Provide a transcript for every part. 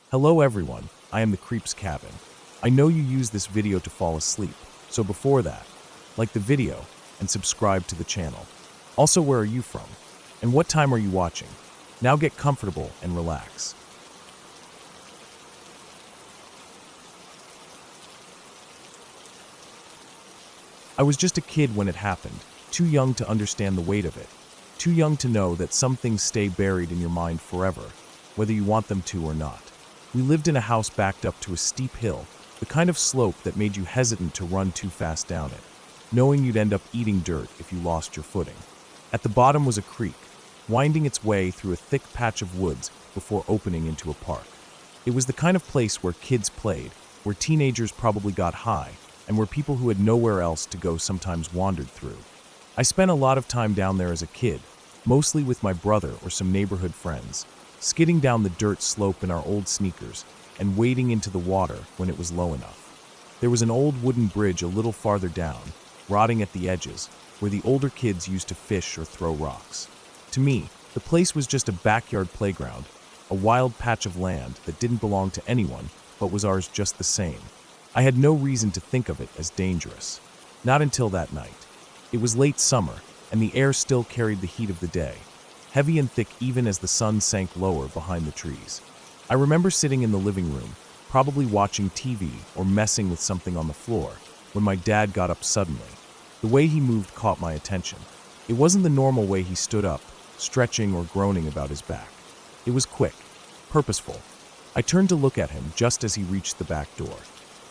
Hello everyone, I am the Creep's Cabin. I know you use this video to fall asleep, so before that, like the video and subscribe to the channel. Also, where are you from? And what time are you watching? Now get comfortable and relax. I was just a kid when it happened, too young to understand the weight of it, too young to know that some things stay buried in your mind forever, whether you want them to or not. We lived in a house backed up to a steep hill, the kind of slope that made you hesitant to run too fast down it, knowing you'd end up eating dirt if you lost your footing. At the bottom was a creek, winding its way through a thick patch of woods before opening into a park. It was the kind of place where kids played, where teenagers probably got high, and where people who had nowhere else to go sometimes wandered through. I spent a lot of time down there as a kid, mostly with my brother or some neighborhood friends, skidding down the dirt slope in our old sneakers and wading into the water when it was low enough. There was an old wooden bridge a little farther down, rotting at the edges, where the older kids used to fish or throw rocks. To me, the place was just a backyard playground, a wild patch of land that didn't belong to anyone but was ours just the same. I had no reason to think of it as dangerous. Not until that night. It was late summer, and the air still carried the heat of the day, heavy and thick even as the sun sank lower behind the trees. I remember sitting in the living room, probably watching TV or messing with something on the floor, when my dad got up suddenly. The way he moved caught my attention. It wasn't the normal way he stood up, stretching or groaning about his back. It was quick, purposeful. I turned to look at him just as he reached the back door.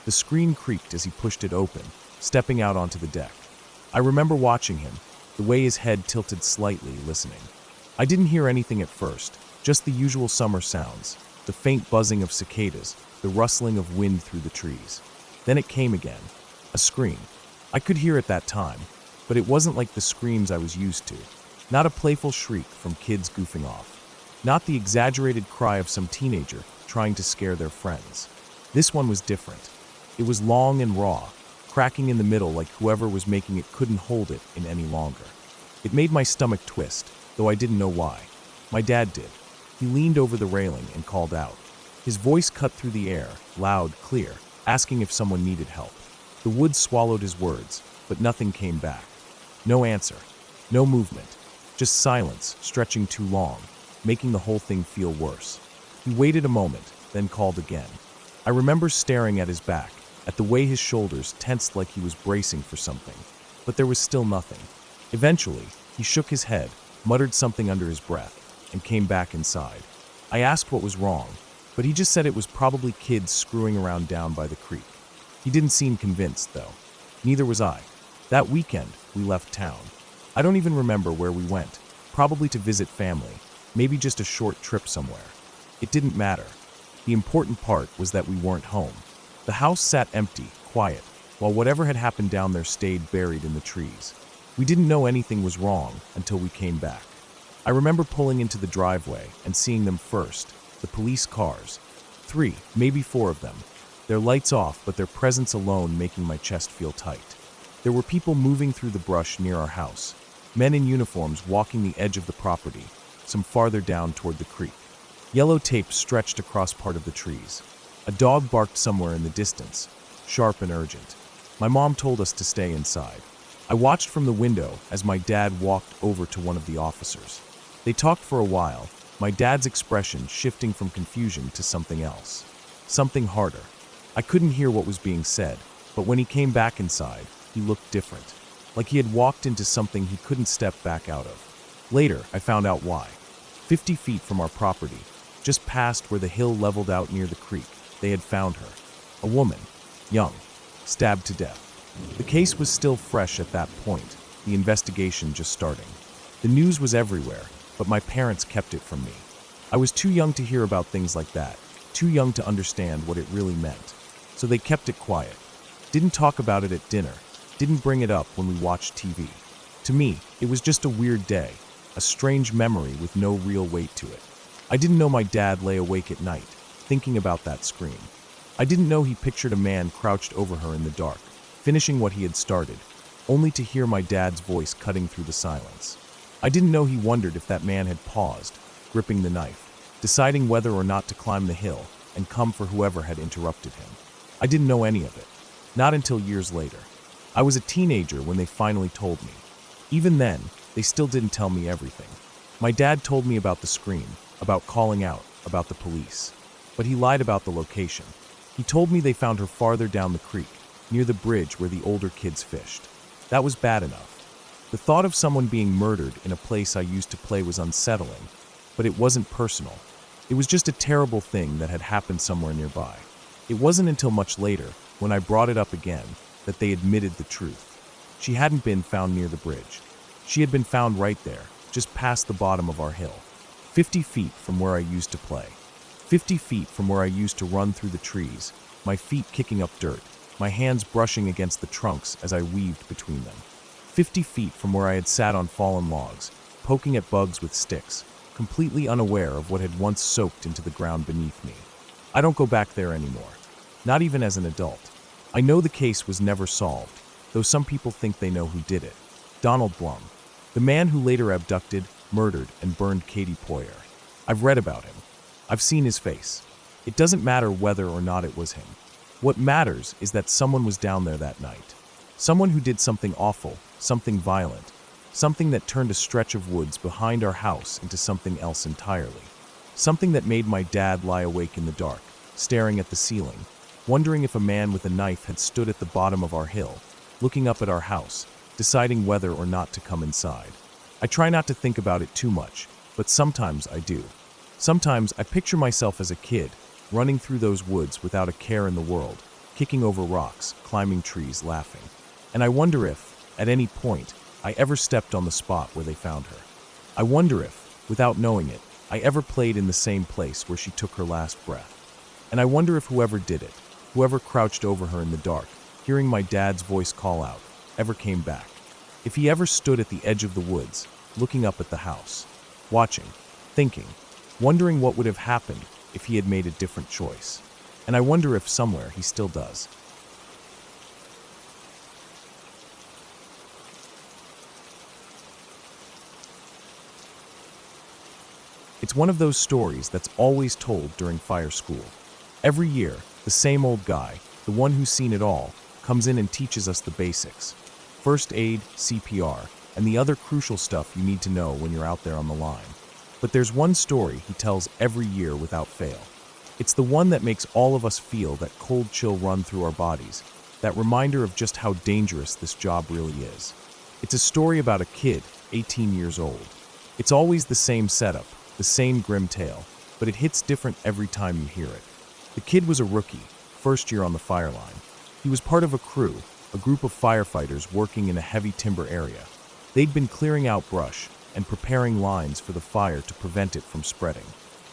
The screen creaked as he pushed it open, stepping out onto the deck. I remember watching him, the way his head tilted slightly, listening. I didn't hear anything at first, just the usual summer sounds, the faint buzzing of cicadas, the rustling of wind through the trees. Then it came again, a scream. I could hear it that time, but it wasn't like the screams I was used to. Not a playful shriek from kids goofing off. Not the exaggerated cry of some teenager trying to scare their friends. This one was different. It was long and raw, cracking in the middle like whoever was making it couldn't hold it in any longer. It made my stomach twist, though I didn't know why. My dad did. He leaned over the railing and called out. His voice cut through the air, loud, clear, asking if someone needed help. The woods swallowed his words, but nothing came back. No answer, no movement, just silence stretching too long, making the whole thing feel worse. He waited a moment, then called again. I remember staring at his back, at the way his shoulders tensed like he was bracing for something, but there was still nothing. Eventually, he shook his head, muttered something under his breath, and came back inside. I asked what was wrong, but he just said it was probably kids screwing around down by the creek. He didn't seem convinced, though. Neither was I. That weekend, we left town. I don't even remember where we went, probably to visit family, maybe just a short trip somewhere. It didn't matter. The important part was that we weren't home. The house sat empty, quiet, while whatever had happened down there stayed buried in the trees. We didn't know anything was wrong until we came back. I remember pulling into the driveway and seeing them first, the police cars. 3, maybe 4 of them. Their lights off, but their presence alone making my chest feel tight. There were people moving through the brush near our house, men in uniforms walking the edge of the property, some farther down toward the creek. Yellow tape stretched across part of the trees. A dog barked somewhere in the distance, sharp and urgent. My mom told us to stay inside. I watched from the window as my dad walked over to one of the officers. They talked for a while, my dad's expression shifting from confusion to something else. Something harder. I couldn't hear what was being said, but when he came back inside, he looked different, like he had walked into something he couldn't step back out of. Later, I found out why. 50 feet from our property, just past where the hill leveled out near the creek, they had found her. A woman, young, stabbed to death. The case was still fresh at that point, the investigation just starting. The news was everywhere, but my parents kept it from me. I was too young to hear about things like that, too young to understand what it really meant. So they kept it quiet. Didn't talk about it at dinner, didn't bring it up when we watched TV. To me, it was just a weird day, a strange memory with no real weight to it. I didn't know my dad lay awake at night, thinking about that scream. I didn't know he pictured a man crouched over her in the dark, finishing what he had started, only to hear my dad's voice cutting through the silence. I didn't know he wondered if that man had paused, gripping the knife, deciding whether or not to climb the hill, and come for whoever had interrupted him. I didn't know any of it. Not until years later. I was a teenager when they finally told me. Even then, they still didn't tell me everything. My dad told me about the scream, about calling out, about the police. But he lied about the location. He told me they found her farther down the creek, near the bridge where the older kids fished. That was bad enough. The thought of someone being murdered in a place I used to play was unsettling, but it wasn't personal. It was just a terrible thing that had happened somewhere nearby. It wasn't until much later, when I brought it up again, that they admitted the truth. She hadn't been found near the bridge. She had been found right there, just past the bottom of our hill. 50 feet from where I used to play. 50 feet from where I used to run through the trees, my feet kicking up dirt, my hands brushing against the trunks as I weaved between them. 50 feet from where I had sat on fallen logs, poking at bugs with sticks, completely unaware of what had once soaked into the ground beneath me. I don't go back there anymore, not even as an adult. I know the case was never solved, though some people think they know who did it. Donald Blum, the man who later abducted, murdered, and burned Katie Poyer. I've read about him. I've seen his face. It doesn't matter whether or not it was him. What matters is that someone was down there that night. Someone who did something awful, something violent, something that turned a stretch of woods behind our house into something else entirely. Something that made my dad lie awake in the dark, staring at the ceiling, wondering if a man with a knife had stood at the bottom of our hill, looking up at our house, deciding whether or not to come inside. I try not to think about it too much, but sometimes I do. Sometimes I picture myself as a kid, running through those woods without a care in the world, kicking over rocks, climbing trees, laughing. And I wonder if, at any point, I ever stepped on the spot where they found her. I wonder if, without knowing it, I ever played in the same place where she took her last breath. And I wonder if whoever did it, whoever crouched over her in the dark, hearing my dad's voice call out, ever came back. If he ever stood at the edge of the woods, looking up at the house, watching, thinking, wondering what would have happened if he had made a different choice. And I wonder if somewhere he still does. It's one of those stories that's always told during fire school. Every year, the same old guy, the one who's seen it all, comes in and teaches us the basics. First aid, CPR, and the other crucial stuff you need to know when you're out there on the line. But there's one story he tells every year without fail. It's the one that makes all of us feel that cold chill run through our bodies, that reminder of just how dangerous this job really is. It's a story about a kid, 18 years old. It's always the same setup, the same grim tale, but it hits different every time you hear it. The kid was a rookie, first year on the fire line. He was part of a crew, a group of firefighters working in a heavy timber area. They'd been clearing out brush and preparing lines for the fire to prevent it from spreading.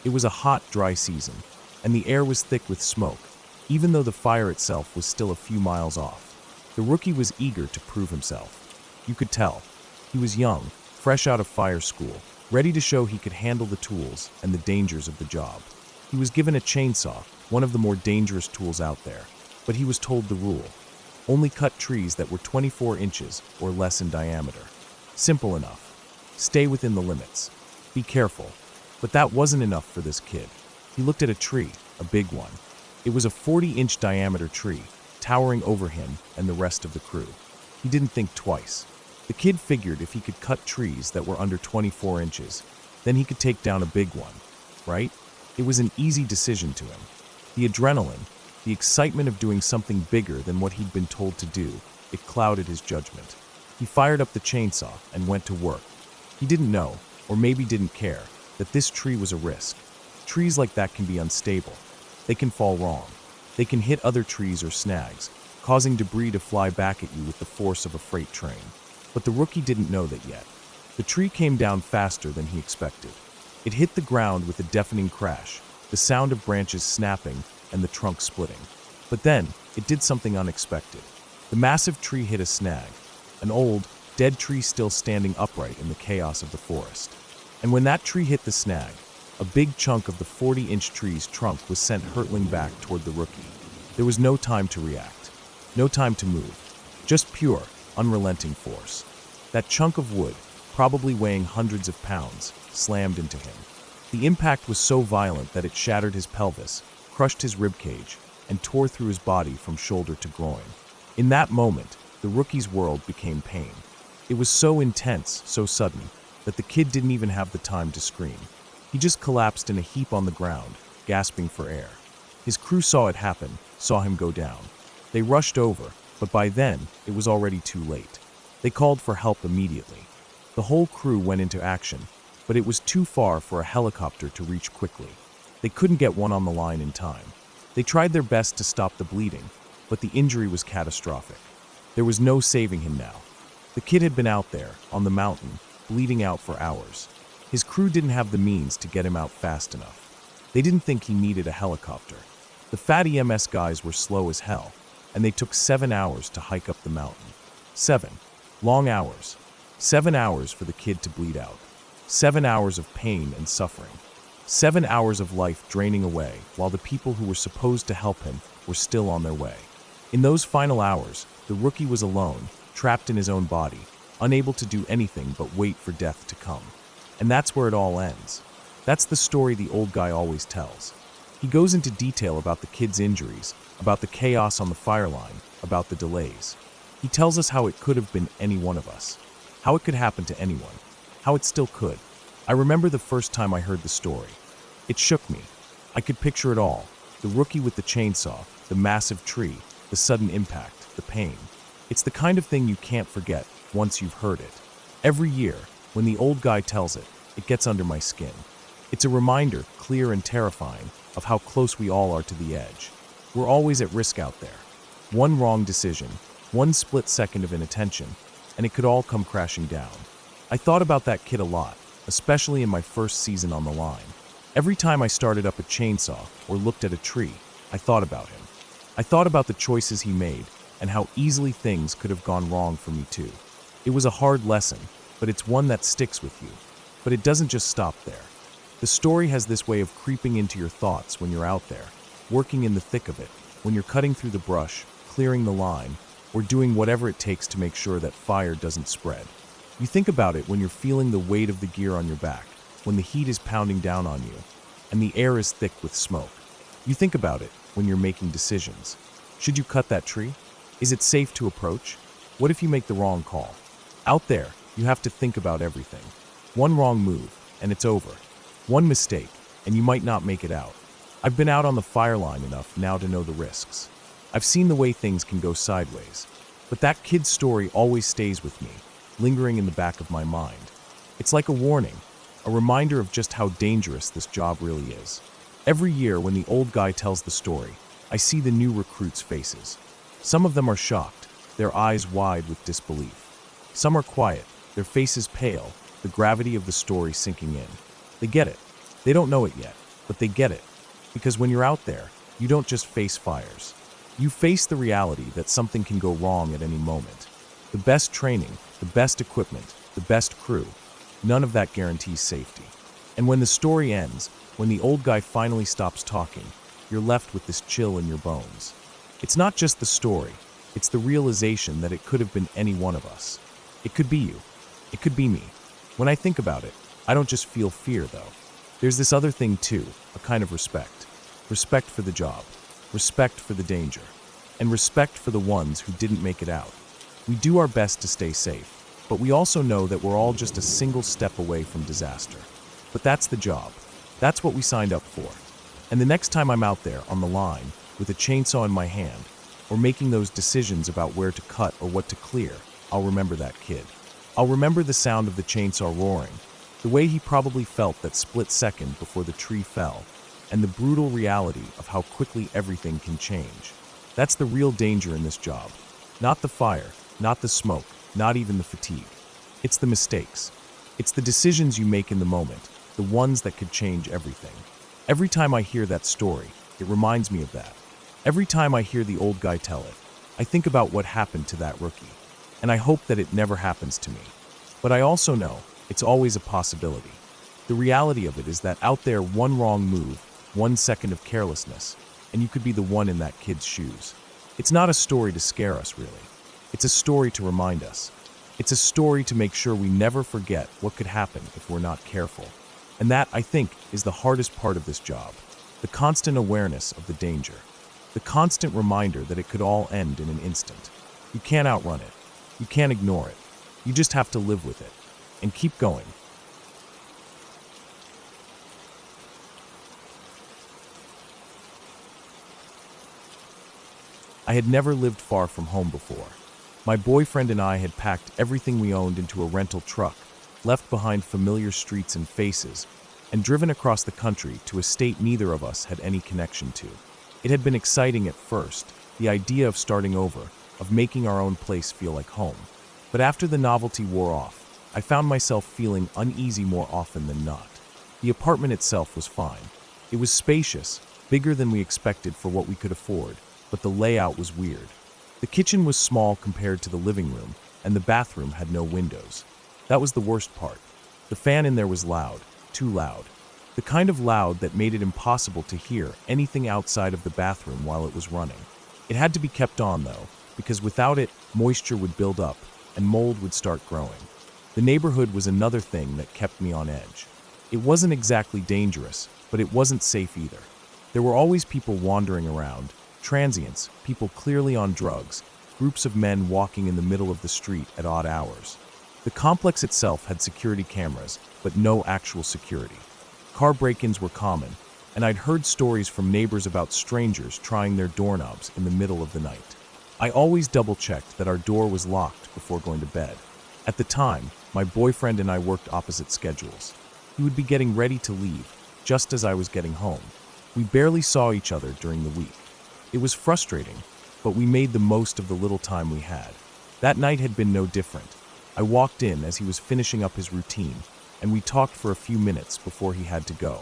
It was a hot, dry season, and the air was thick with smoke, even though the fire itself was still a few miles off. The rookie was eager to prove himself. You could tell. He was young, fresh out of fire school, ready to show he could handle the tools and the dangers of the job. He was given a chainsaw, one of the more dangerous tools out there, but he was told the rule. Only cut trees that were 24 inches or less in diameter. Simple enough. Stay within the limits. Be careful. But that wasn't enough for this kid. He looked at a tree, a big one. It was a 40-inch diameter tree, towering over him and the rest of the crew. He didn't think twice. The kid figured if he could cut trees that were under 24 inches, then he could take down a big one, right? It was an easy decision to him. The adrenaline, the excitement of doing something bigger than what he'd been told to do, it clouded his judgment. He fired up the chainsaw and went to work. He didn't know, or maybe didn't care, that this tree was a risk. Trees like that can be unstable. They can fall wrong. They can hit other trees or snags, causing debris to fly back at you with the force of a freight train. But the rookie didn't know that yet. The tree came down faster than he expected. It hit the ground with a deafening crash, the sound of branches snapping and the trunk splitting. But then, it did something unexpected. The massive tree hit a snag, an old, dead tree still standing upright in the chaos of the forest. And when that tree hit the snag, a big chunk of the 40-inch tree's trunk was sent hurtling back toward the rookie. There was no time to react, no time to move, just pure, unrelenting force. That chunk of wood, probably weighing hundreds of pounds, slammed into him. The impact was so violent that it shattered his pelvis, crushed his ribcage, and tore through his body from shoulder to groin. In that moment, the rookie's world became pain. It was so intense, so sudden, that the kid didn't even have the time to scream. He just collapsed in a heap on the ground, gasping for air. His crew saw it happen, saw him go down. They rushed over, but by then, it was already too late. They called for help immediately. The whole crew went into action, but it was too far for a helicopter to reach quickly. They couldn't get one on the line in time. They tried their best to stop the bleeding, but the injury was catastrophic. There was no saving him now. The kid had been out there, on the mountain, bleeding out for hours. His crew didn't have the means to get him out fast enough. They didn't think he needed a helicopter. The fat EMS guys were slow as hell, and they took 7 hours to hike up the mountain. 7 long hours. 7 hours for the kid to bleed out. 7 hours of pain and suffering. 7 hours of life draining away while the people who were supposed to help him were still on their way. In those final hours, the rookie was alone, trapped in his own body, unable to do anything but wait for death to come. And that's where it all ends. That's the story the old guy always tells. He goes into detail about the kid's injuries, about the chaos on the fire line, about the delays. He tells us how it could have been any one of us, how it could happen to anyone, how it still could. I remember the first time I heard the story. It shook me. I could picture it all. The rookie with the chainsaw, the massive tree, the sudden impact, the pain. It's the kind of thing you can't forget once you've heard it. Every year, when the old guy tells it, it gets under my skin. It's a reminder, clear and terrifying, of how close we all are to the edge. We're always at risk out there. One wrong decision, one split second of inattention, and it could all come crashing down. I thought about that kid a lot, especially in my first season on the line. Every time I started up a chainsaw or looked at a tree, I thought about him. I thought about the choices he made and how easily things could have gone wrong for me too. It was a hard lesson, but it's one that sticks with you. But it doesn't just stop there. The story has this way of creeping into your thoughts when you're out there, working in the thick of it, when you're cutting through the brush, clearing the line, or doing whatever it takes to make sure that fire doesn't spread. You think about it when you're feeling the weight of the gear on your back, when the heat is pounding down on you, and the air is thick with smoke. You think about it when you're making decisions. Should you cut that tree? Is it safe to approach? What if you make the wrong call? Out there, you have to think about everything. One wrong move, and it's over. One mistake, and you might not make it out. I've been out on the fire line enough now to know the risks. I've seen the way things can go sideways. But that kid's story always stays with me, lingering in the back of my mind. It's like a warning, a reminder of just how dangerous this job really is. Every year when the old guy tells the story, I see the new recruits' faces. Some of them are shocked, their eyes wide with disbelief. Some are quiet, their faces pale, the gravity of the story sinking in. They get it. They don't know it yet, but they get it. Because when you're out there, you don't just face fires. You face the reality that something can go wrong at any moment. The best training, the best equipment, the best crew, none of that guarantees safety. And when the story ends, when the old guy finally stops talking, you're left with this chill in your bones. It's not just the story, it's the realization that it could have been any one of us. It could be you. It could be me. When I think about it, I don't just feel fear, though. There's this other thing, too, a kind of respect. Respect for the job, respect for the danger, and respect for the ones who didn't make it out. We do our best to stay safe, but we also know that we're all just a single step away from disaster. But that's the job. That's what we signed up for. And the next time I'm out there on the line with a chainsaw in my hand or making those decisions about where to cut or what to clear, I'll remember that kid. I'll remember the sound of the chainsaw roaring, the way he probably felt that split second before the tree fell, and the brutal reality of how quickly everything can change. That's the real danger in this job. Not the fire, not the smoke, not even the fatigue. It's the mistakes. It's the decisions you make in the moment, the ones that could change everything. Every time I hear that story, it reminds me of that. Every time I hear the old guy tell it, I think about what happened to that rookie. And I hope that it never happens to me. But I also know it's always a possibility. The reality of it is that out there, one wrong move, 1 second of carelessness, and you could be the one in that kid's shoes. It's not a story to scare us, really. It's a story to remind us. It's a story to make sure we never forget what could happen if we're not careful. And that, I think, is the hardest part of this job. the constant awareness of the danger, the constant reminder that it could all end in an instant. You can't outrun it. You can't ignore it. You just have to live with it and keep going. I had never lived far from home before. My boyfriend and I had packed everything we owned into a rental truck, left behind familiar streets and faces, and driven across the country to a state neither of us had any connection to. It had been exciting at first, the idea of starting over, of making our own place feel like home. But after the novelty wore off, I found myself feeling uneasy more often than not. The apartment itself was fine. It was spacious, bigger than we expected for what we could afford, but the layout was weird. The kitchen was small compared to the living room, and the bathroom had no windows. That was the worst part. The fan in there was loud, too loud. The kind of loud that made it impossible to hear anything outside of the bathroom while it was running. It had to be kept on, though, because without it, moisture would build up and mold would start growing. The neighborhood was another thing that kept me on edge. It wasn't exactly dangerous, but it wasn't safe either. There were always people wandering around, transients, people clearly on drugs, groups of men walking in the middle of the street at odd hours. The complex itself had security cameras, but no actual security. Car break-ins were common, and I'd heard stories from neighbors about strangers trying their doorknobs in the middle of the night. I always double-checked that our door was locked before going to bed. At the time, my boyfriend and I worked opposite schedules. He would be getting ready to leave, just as I was getting home. We barely saw each other during the week. It was frustrating, but we made the most of the little time we had. That night had been no different. I walked in as he was finishing up his routine, and we talked for a few minutes before he had to go.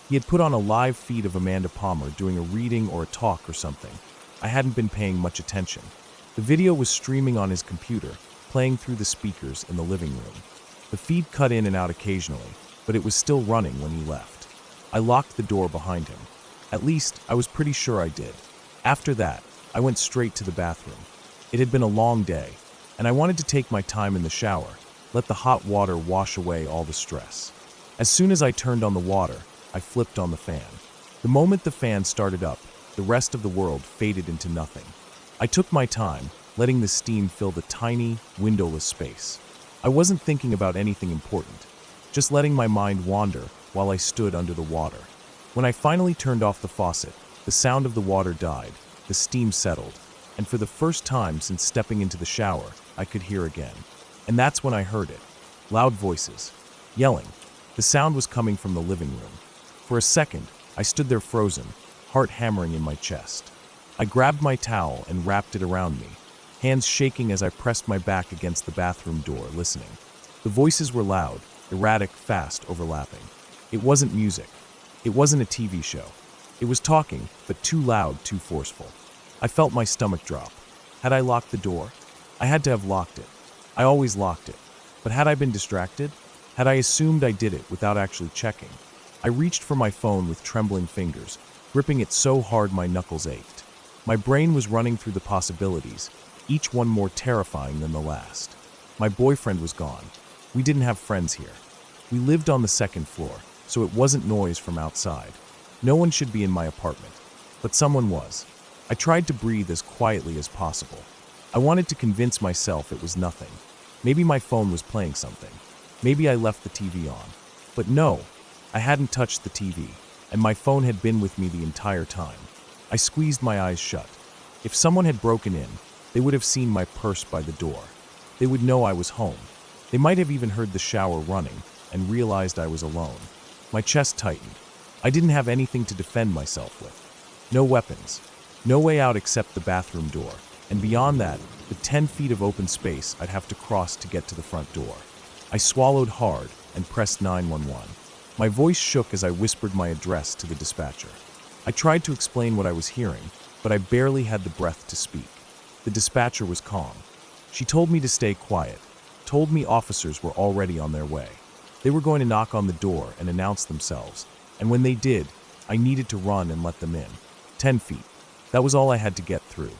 He had put on a live feed of Amanda Palmer doing a reading or a talk or something. I hadn't been paying much attention. The video was streaming on his computer, playing through the speakers in the living room. The feed cut in and out occasionally, but it was still running when he left. I locked the door behind him. At least, I was pretty sure I did. After that, I went straight to the bathroom. It had been a long day, and I wanted to take my time in the shower, let the hot water wash away all the stress. As soon as I turned on the water, I flipped on the fan. The moment the fan started up, the rest of the world faded into nothing. I took my time, letting the steam fill the tiny, windowless space. I wasn't thinking about anything important, just letting my mind wander while I stood under the water. When I finally turned off the faucet, the sound of the water died, the steam settled, and for the first time since stepping into the shower, I could hear again. And that's when I heard it. Loud voices. Yelling. The sound was coming from the living room. For a second, I stood there frozen, heart hammering in my chest. I grabbed my towel and wrapped it around me, hands shaking as I pressed my back against the bathroom door, listening. The voices were loud, erratic, fast, overlapping. It wasn't music. It wasn't a TV show. It was talking, but too loud, too forceful. I felt my stomach drop. Had I locked the door? I had to have locked it. I always locked it. But had I been distracted? Had I assumed I did it without actually checking? I reached for my phone with trembling fingers, gripping it so hard my knuckles ached. My brain was running through the possibilities, each one more terrifying than the last. My boyfriend was gone. We didn't have friends here. We lived on the second floor, so it wasn't noise from outside. No one should be in my apartment, but someone was. I tried to breathe as quietly as possible. I wanted to convince myself it was nothing. Maybe my phone was playing something. Maybe I left the TV on. But no, I hadn't touched the TV, and my phone had been with me the entire time. I squeezed my eyes shut. If someone had broken in, they would have seen my purse by the door. They would know I was home. They might have even heard the shower running and realized I was alone. My chest tightened. I didn't have anything to defend myself with. No weapons. No way out except the bathroom door. And beyond that, the 10 feet of open space I'd have to cross to get to the front door. I swallowed hard and pressed 911. My voice shook as I whispered my address to the dispatcher. I tried to explain what I was hearing, but I barely had the breath to speak. The dispatcher was calm. She told me to stay quiet, told me officers were already on their way. They were going to knock on the door and announce themselves, and when they did, I needed to run and let them in. 10 feet. That was all I had to get through.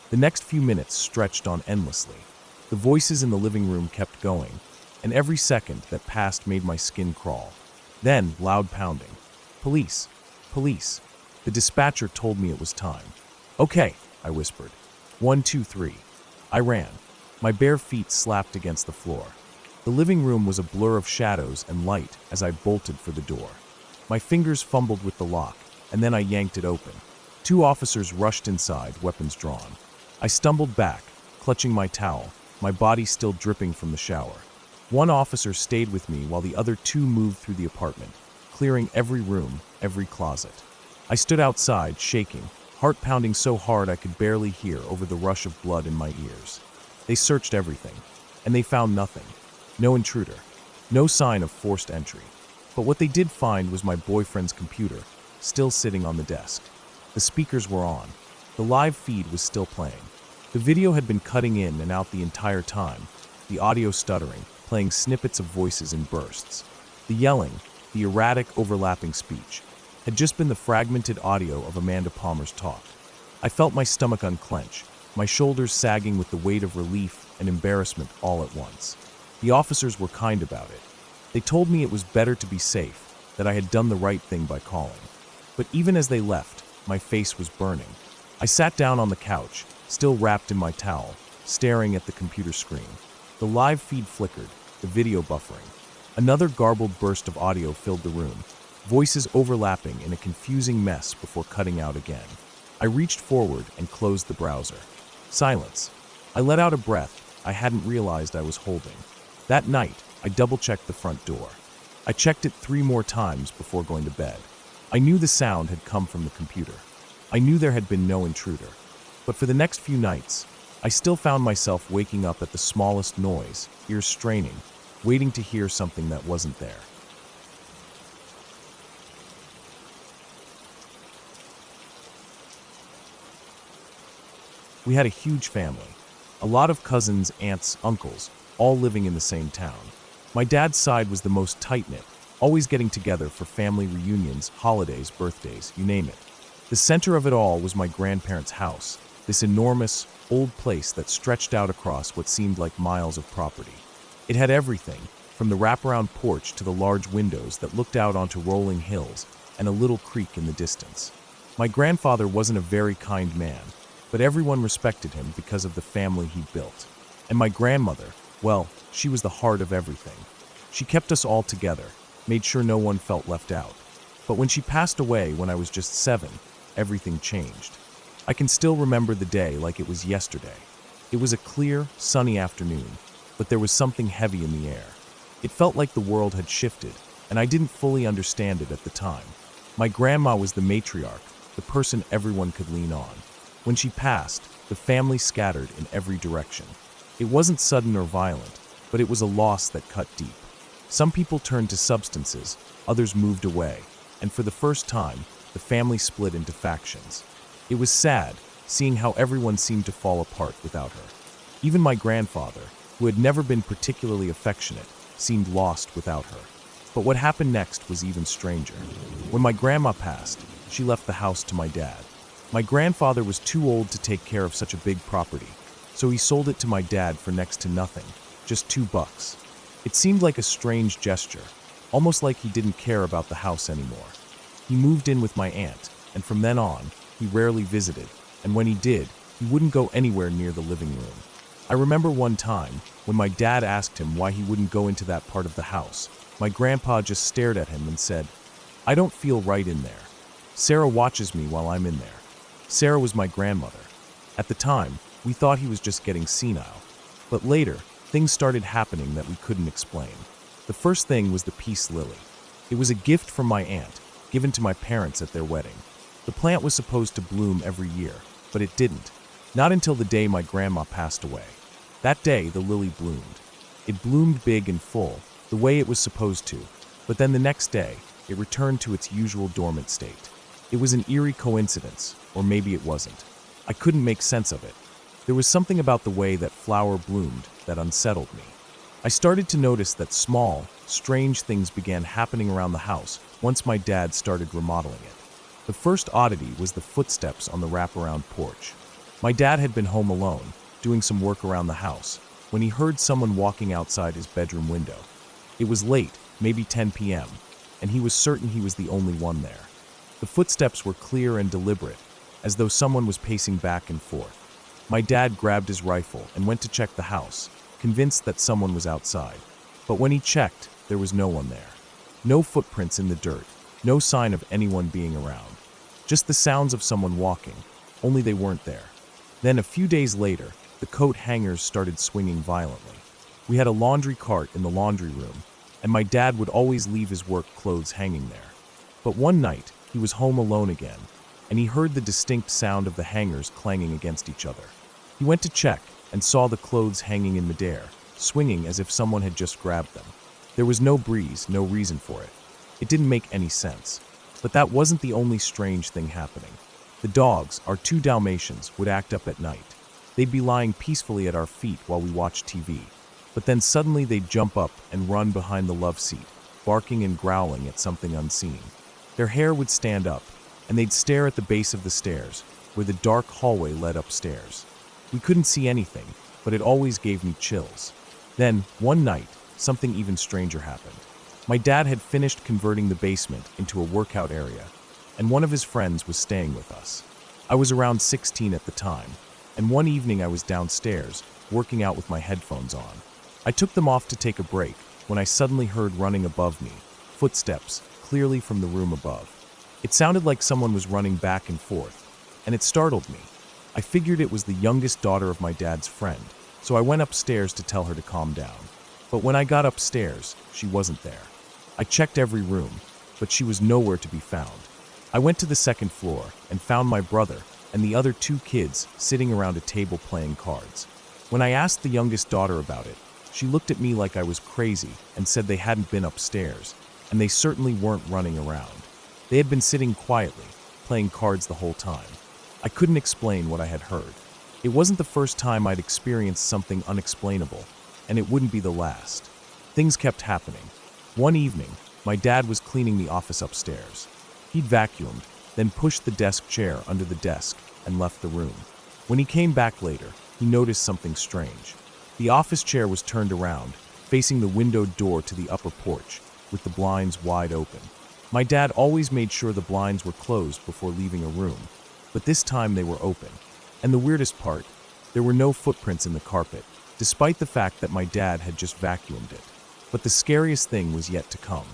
The next few minutes stretched on endlessly. The voices in the living room kept going, and every second that passed made my skin crawl. Then, loud pounding. Police. Police. The dispatcher told me it was time. "Okay," I whispered. 1, 2, 3. I ran. My bare feet slapped against the floor. The living room was a blur of shadows and light as I bolted for the door. My fingers fumbled with the lock, and then I yanked it open. 2 officers rushed inside, weapons drawn. I stumbled back, clutching my towel, my body still dripping from the shower. 1 officer stayed with me while the other 2 moved through the apartment, clearing every room, every closet. I stood outside, shaking, heart pounding so hard I could barely hear over the rush of blood in my ears. They searched everything, and they found nothing. No intruder, no sign of forced entry. But what they did find was my boyfriend's computer, still sitting on the desk. The speakers were on. The live feed was still playing. The video had been cutting in and out the entire time, the audio stuttering, playing snippets of voices in bursts. The yelling, the erratic, overlapping speech, had just been the fragmented audio of Amanda Palmer's talk. I felt my stomach unclench, my shoulders sagging with the weight of relief and embarrassment all at once. The officers were kind about it. They told me it was better to be safe, that I had done the right thing by calling. But even as they left, my face was burning. I sat down on the couch, still wrapped in my towel, staring at the computer screen. The live feed flickered, the video buffering. Another garbled burst of audio filled the room, voices overlapping in a confusing mess before cutting out again. I reached forward and closed the browser. Silence. I let out a breath I hadn't realized I was holding. That night, I double-checked the front door. I checked it 3 more times before going to bed. I knew the sound had come from the computer. I knew there had been no intruder. But for the next few nights, I still found myself waking up at the smallest noise, ears straining, waiting to hear something that wasn't there. We had a huge family. A lot of cousins, aunts, uncles, all living in the same town. My dad's side was the most tight-knit, always getting together for family reunions, holidays, birthdays, you name it. The center of it all was my grandparents' house, this enormous, old place that stretched out across what seemed like miles of property. It had everything, from the wraparound porch to the large windows that looked out onto rolling hills and a little creek in the distance. My grandfather wasn't a very kind man, but everyone respected him because of the family he built. And my grandmother, well, she was the heart of everything. She kept us all together, made sure no one felt left out. But when she passed away when I was just 7, everything changed. I can still remember the day like it was yesterday. It was a clear, sunny afternoon, but there was something heavy in the air. It felt like the world had shifted, and I didn't fully understand it at the time. My grandma was the matriarch, the person everyone could lean on. When she passed, the family scattered in every direction. It wasn't sudden or violent, but it was a loss that cut deep. Some people turned to substances, others moved away, and for the first time, the family split into factions. It was sad, seeing how everyone seemed to fall apart without her. Even my grandfather, who had never been particularly affectionate, seemed lost without her. But what happened next was even stranger. When my grandma passed, she left the house to my dad. My grandfather was too old to take care of such a big property, so he sold it to my dad for next to nothing, just $2. It seemed like a strange gesture, almost like he didn't care about the house anymore. He moved in with my aunt, and from then on, he rarely visited, and when he did, he wouldn't go anywhere near the living room. I remember one time, when my dad asked him why he wouldn't go into that part of the house, my grandpa just stared at him and said, "I don't feel right in there. Sarah watches me while I'm in there." Sarah was my grandmother. At the time, we thought he was just getting senile. But later, things started happening that we couldn't explain. The first thing was the peace lily. It was a gift from my aunt, given to my parents at their wedding. The plant was supposed to bloom every year, but it didn't. Not until the day my grandma passed away. That day, the lily bloomed. It bloomed big and full, the way it was supposed to, but then the next day, it returned to its usual dormant state. It was an eerie coincidence, or maybe it wasn't. I couldn't make sense of it. There was something about the way that flower bloomed that unsettled me. I started to notice that small, strange things began happening around the house once my dad started remodeling it. The first oddity was the footsteps on the wraparound porch. My dad had been home alone, doing some work around the house, when he heard someone walking outside his bedroom window. It was late, maybe 10 p.m., and he was certain he was the only one there. The footsteps were clear and deliberate, as though someone was pacing back and forth. My dad grabbed his rifle and went to check the house, convinced that someone was outside. But when he checked, there was no one there. No footprints in the dirt, no sign of anyone being around. Just the sounds of someone walking, only they weren't there. Then, a few days later, the coat hangers started swinging violently. We had a laundry cart in the laundry room, and my dad would always leave his work clothes hanging there. But one night, he was home alone again, and he heard the distinct sound of the hangers clanging against each other. He went to check and saw the clothes hanging in midair, swinging as if someone had just grabbed them. There was no breeze, no reason for it. It didn't make any sense. But that wasn't the only strange thing happening. The dogs, our 2 Dalmatians, would act up at night. They'd be lying peacefully at our feet while we watched TV. But then suddenly they'd jump up and run behind the love seat, barking and growling at something unseen. Their hair would stand up, and they'd stare at the base of the stairs, where the dark hallway led upstairs. We couldn't see anything, but it always gave me chills. Then, one night, something even stranger happened. My dad had finished converting the basement into a workout area, and one of his friends was staying with us. I was around 16 at the time, and one evening I was downstairs, working out with my headphones on. I took them off to take a break when I suddenly heard running above me, footsteps, clearly from the room above. It sounded like someone was running back and forth, and it startled me. I figured it was the youngest daughter of my dad's friend, so I went upstairs to tell her to calm down. But when I got upstairs, she wasn't there. I checked every room, but she was nowhere to be found. I went to the second floor and found my brother and the other 2 kids sitting around a table playing cards. When I asked the youngest daughter about it, she looked at me like I was crazy and said they hadn't been upstairs, and they certainly weren't running around. They had been sitting quietly, playing cards the whole time. I couldn't explain what I had heard. It wasn't the first time I'd experienced something unexplainable, and it wouldn't be the last. Things kept happening. One evening, my dad was cleaning the office upstairs. He'd vacuumed, then pushed the desk chair under the desk and left the room. When he came back later, he noticed something strange. The office chair was turned around, facing the windowed door to the upper porch, with the blinds wide open. My dad always made sure the blinds were closed before leaving a room, but this time they were open. And the weirdest part, there were no footprints in the carpet, despite the fact that my dad had just vacuumed it. But the scariest thing was yet to come.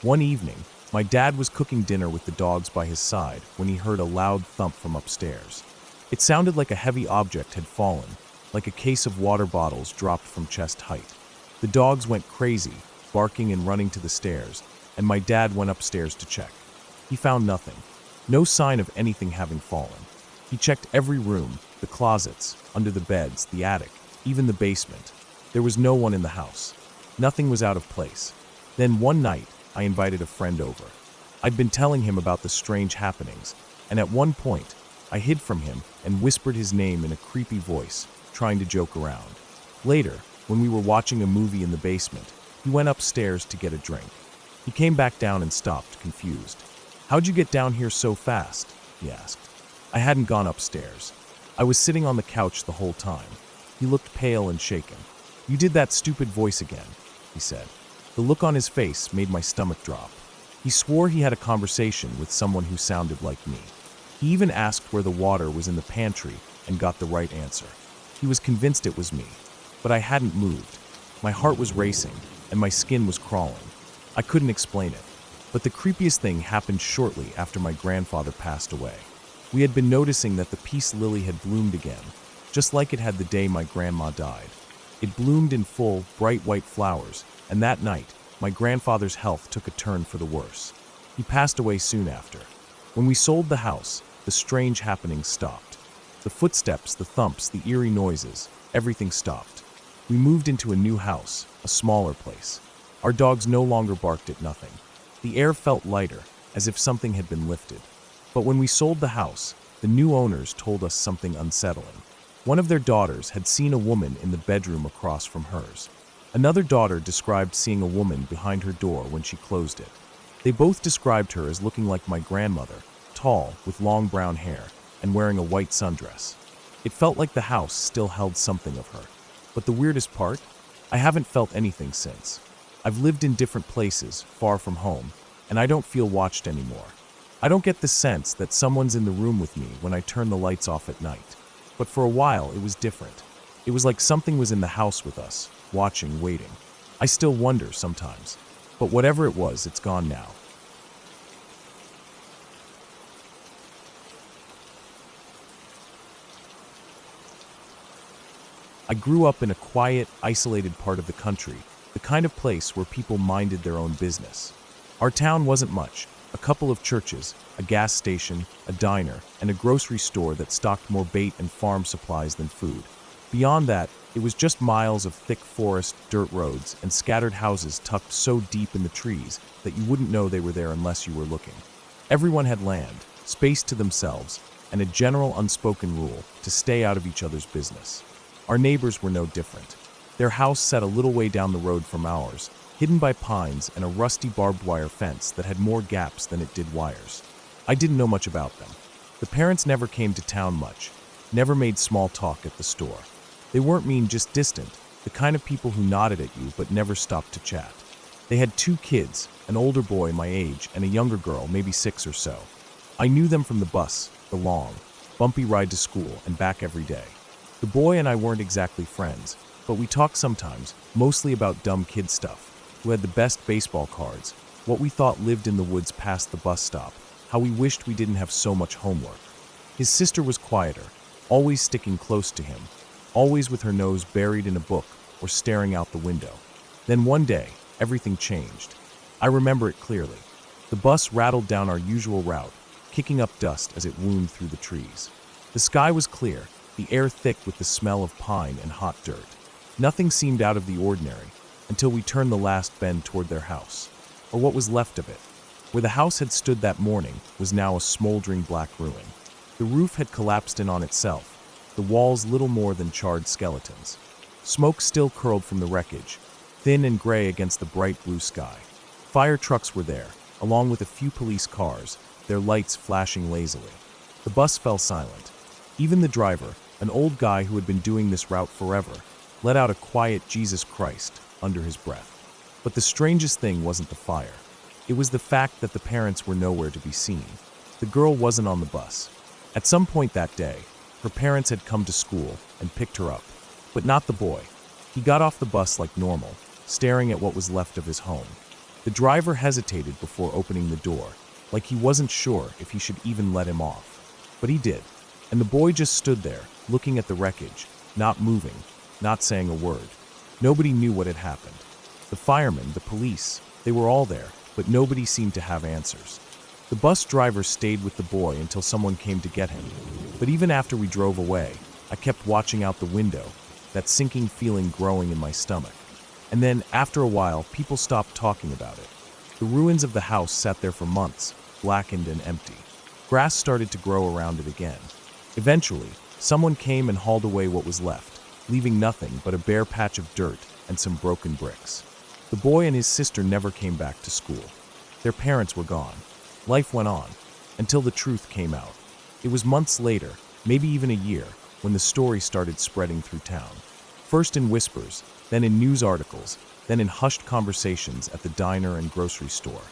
One evening, my dad was cooking dinner with the dogs by his side when he heard a loud thump from upstairs. It sounded like a heavy object had fallen, like a case of water bottles dropped from chest height. The dogs went crazy, barking and running to the stairs, and my dad went upstairs to check. He found nothing. No sign of anything having fallen. He checked every room, the closets, under the beds, the attic, even the basement. There was no one in the house. Nothing was out of place. Then one night, I invited a friend over. I'd been telling him about the strange happenings, and at one point, I hid from him and whispered his name in a creepy voice, trying to joke around. Later, when we were watching a movie in the basement, he went upstairs to get a drink. He came back down and stopped, confused. "How'd you get down here so fast?" he asked. I hadn't gone upstairs. I was sitting on the couch the whole time. He looked pale and shaken. "You did that stupid voice again," he said. The look on his face made my stomach drop. He swore he had a conversation with someone who sounded like me. He even asked where the water was in the pantry and got the right answer. He was convinced it was me, but I hadn't moved. My heart was racing, and my skin was crawling. I couldn't explain it, but the creepiest thing happened shortly after my grandfather passed away. We had been noticing that the peace lily had bloomed again, just like it had the day my grandma died. It bloomed in full, bright white flowers, and that night, my grandfather's health took a turn for the worse. He passed away soon after. When we sold the house, the strange happenings stopped. The footsteps, the thumps, the eerie noises, everything stopped. We moved into a new house, a smaller place. Our dogs no longer barked at nothing. The air felt lighter, as if something had been lifted. But when we sold the house, the new owners told us something unsettling. One of their daughters had seen a woman in the bedroom across from hers. Another daughter described seeing a woman behind her door when she closed it. They both described her as looking like my grandmother, tall, with long brown hair, and wearing a white sundress. It felt like the house still held something of her. But the weirdest part? I haven't felt anything since. I've lived in different places, far from home, and I don't feel watched anymore. I don't get the sense that someone's in the room with me when I turn the lights off at night. But for a while, it was different. It was like something was in the house with us, watching, waiting. I still wonder sometimes. But whatever it was, it's gone now. I grew up in a quiet, isolated part of the country, the kind of place where people minded their own business. Our town wasn't much. A couple of churches, a gas station, a diner, and a grocery store that stocked more bait and farm supplies than food. Beyond that, it was just miles of thick forest, dirt roads, and scattered houses tucked so deep in the trees that you wouldn't know they were there unless you were looking. Everyone had land, space to themselves, and a general unspoken rule to stay out of each other's business. Our neighbors were no different. Their house sat a little way down the road from ours, hidden by pines and a rusty barbed wire fence that had more gaps than it did wires. I didn't know much about them. The parents never came to town much, never made small talk at the store. They weren't mean, just distant, the kind of people who nodded at you but never stopped to chat. They had 2 kids, an older boy my age and a younger girl, maybe 6 or so. I knew them from the bus, the long, bumpy ride to school and back every day. The boy and I weren't exactly friends, but we talked sometimes, mostly about dumb kid stuff, who had the best baseball cards, what we thought lived in the woods past the bus stop, how we wished we didn't have so much homework. His sister was quieter, always sticking close to him, always with her nose buried in a book or staring out the window. Then one day, everything changed. I remember it clearly. The bus rattled down our usual route, kicking up dust as it wound through the trees. The sky was clear, the air thick with the smell of pine and hot dirt. Nothing seemed out of the ordinary until we turned the last bend toward their house, or what was left of it. Where the house had stood that morning was now a smoldering black ruin. The roof had collapsed in on itself, the walls little more than charred skeletons. Smoke still curled from the wreckage, thin and gray against the bright blue sky. Fire trucks were there, along with a few police cars, their lights flashing lazily. The bus fell silent. Even the driver, an old guy who had been doing this route forever, let out a quiet Jesus Christ under his breath. But the strangest thing wasn't the fire. It was the fact that the parents were nowhere to be seen. The girl wasn't on the bus. At some point that day, her parents had come to school and picked her up, but not the boy. He got off the bus like normal, staring at what was left of his home. The driver hesitated before opening the door, like he wasn't sure if he should even let him off. But he did, and the boy just stood there, looking at the wreckage, not moving, not saying a word. Nobody knew what had happened. The firemen, the police, they were all there, but nobody seemed to have answers. The bus driver stayed with the boy until someone came to get him. But even after we drove away, I kept watching out the window, that sinking feeling growing in my stomach. And then, after a while, people stopped talking about it. The ruins of the house sat there for months, blackened and empty. Grass started to grow around it again. Eventually, someone came and hauled away what was left, leaving nothing but a bare patch of dirt and some broken bricks. The boy and his sister never came back to school. Their parents were gone. Life went on, until the truth came out. It was months later, maybe even a year, when the story started spreading through town. First in whispers, then in news articles, then in hushed conversations at the diner and grocery store.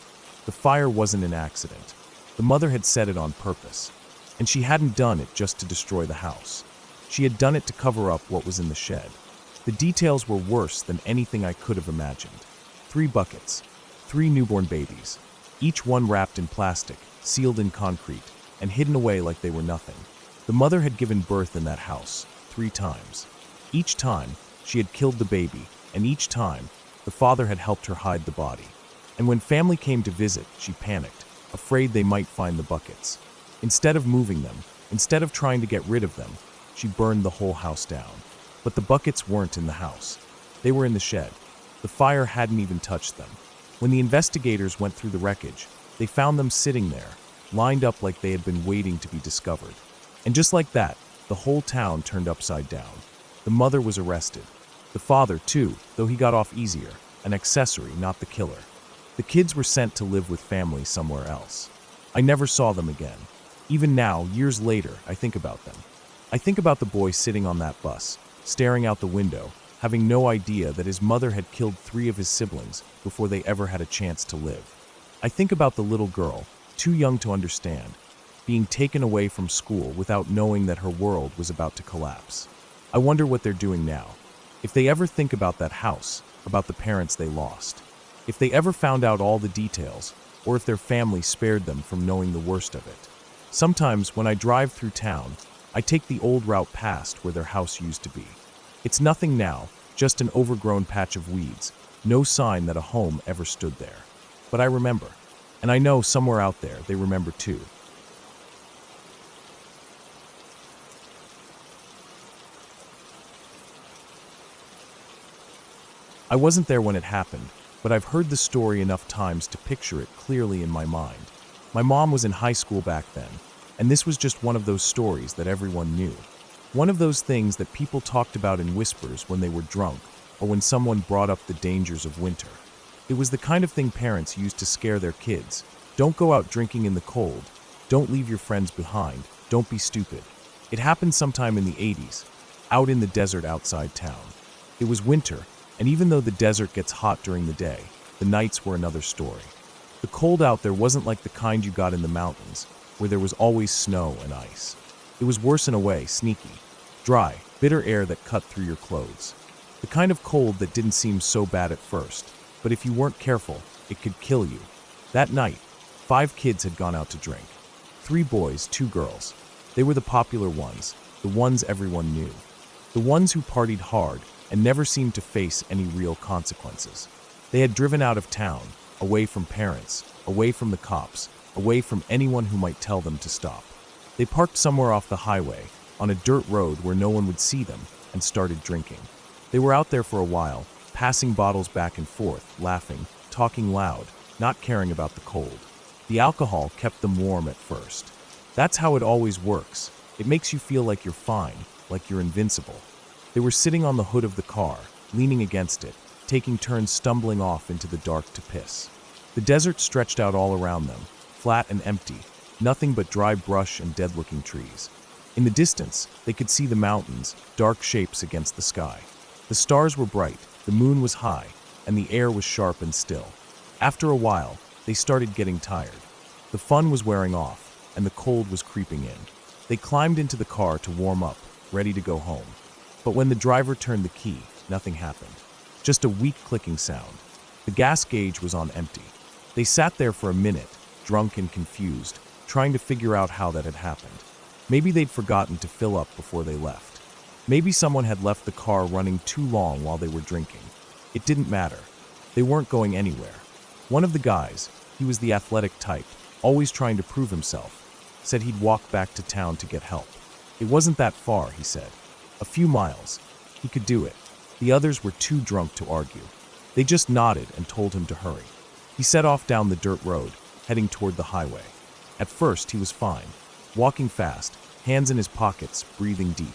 The fire wasn't an accident. The mother had set it on purpose, and she hadn't done it just to destroy the house. She had done it to cover up what was in the shed. The details were worse than anything I could have imagined. 3 buckets, 3 newborn babies, each one wrapped in plastic, sealed in concrete, and hidden away like they were nothing. The mother had given birth in that house 3 times. Each time, she had killed the baby, and each time, the father had helped her hide the body. And when family came to visit, she panicked, afraid they might find the buckets. Instead of moving them, instead of trying to get rid of them, she burned the whole house down. But the buckets weren't in the house. They were in the shed. The fire hadn't even touched them. When the investigators went through the wreckage, they found them sitting there, lined up like they had been waiting to be discovered. And just like that, the whole town turned upside down. The mother was arrested. The father, too, though he got off easier, an accessory, not the killer. The kids were sent to live with family somewhere else. I never saw them again. Even now, years later, I think about them. I think about the boy sitting on that bus, staring out the window, having no idea that his mother had killed 3 of his siblings before they ever had a chance to live. I think about the little girl, too young to understand, being taken away from school without knowing that her world was about to collapse. I wonder what they're doing now. If they ever think about that house, about the parents they lost. If they ever found out all the details, or if their family spared them from knowing the worst of it. Sometimes, when I drive through town, I take the old route past where their house used to be. It's nothing now, just an overgrown patch of weeds, no sign that a home ever stood there. But I remember, and I know somewhere out there they remember too. I wasn't there when it happened, but I've heard the story enough times to picture it clearly in my mind. My mom was in high school back then, and this was just one of those stories that everyone knew. One of those things that people talked about in whispers when they were drunk, or when someone brought up the dangers of winter. It was the kind of thing parents used to scare their kids. Don't go out drinking in the cold. Don't leave your friends behind. Don't be stupid. It happened sometime in the 80s, out in the desert outside town. It was winter, and even though the desert gets hot during the day, the nights were another story. The cold out there wasn't like the kind you got in the mountains, where there was always snow and ice. It was worse in a way, sneaky, dry, bitter air that cut through your clothes. The kind of cold that didn't seem so bad at first, but if you weren't careful, it could kill you. That night, 5 kids had gone out to drink. 3 boys, 2 girls. They were the popular ones, the ones everyone knew. The ones who partied hard and never seemed to face any real consequences. They had driven out of town, away from parents, away from the cops, away from anyone who might tell them to stop. They parked somewhere off the highway, on a dirt road where no one would see them, and started drinking. They were out there for a while, passing bottles back and forth, laughing, talking loud, not caring about the cold. The alcohol kept them warm at first. That's how it always works. It makes you feel like you're fine, like you're invincible. They were sitting on the hood of the car, leaning against it, taking turns stumbling off into the dark to piss. The desert stretched out all around them, flat and empty, nothing but dry brush and dead-looking trees. In the distance, they could see the mountains, dark shapes against the sky. The stars were bright, the moon was high, and the air was sharp and still. After a while, they started getting tired. The fun was wearing off, and the cold was creeping in. They climbed into the car to warm up, ready to go home. But when the driver turned the key, nothing happened. Just a weak clicking sound. The gas gauge was on empty. They sat there for a minute, drunk and confused, trying to figure out how that had happened. Maybe they'd forgotten to fill up before they left. Maybe someone had left the car running too long while they were drinking. It didn't matter. They weren't going anywhere. One of the guys, he was the athletic type, always trying to prove himself, said he'd walk back to town to get help. It wasn't that far, he said. A few miles. He could do it. The others were too drunk to argue. They just nodded and told him to hurry. He set off down the dirt road, heading toward the highway. At first, he was fine, walking fast, hands in his pockets, breathing deep.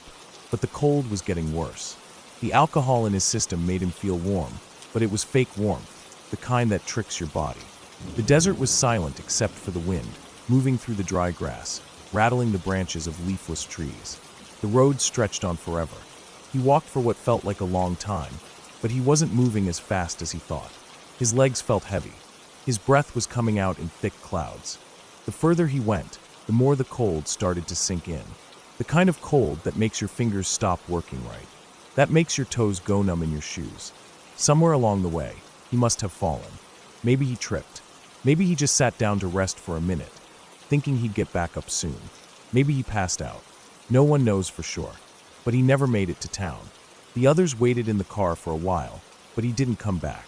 But the cold was getting worse. The alcohol in his system made him feel warm, but it was fake warmth, the kind that tricks your body. The desert was silent except for the wind, moving through the dry grass, rattling the branches of leafless trees. The road stretched on forever. He walked for what felt like a long time, but he wasn't moving as fast as he thought. His legs felt heavy. His breath was coming out in thick clouds. The further he went, the more the cold started to sink in. The kind of cold that makes your fingers stop working right. That makes your toes go numb in your shoes. Somewhere along the way, he must have fallen. Maybe he tripped. Maybe he just sat down to rest for a minute, thinking he'd get back up soon. Maybe he passed out. No one knows for sure. But he never made it to town. The others waited in the car for a while, but he didn't come back.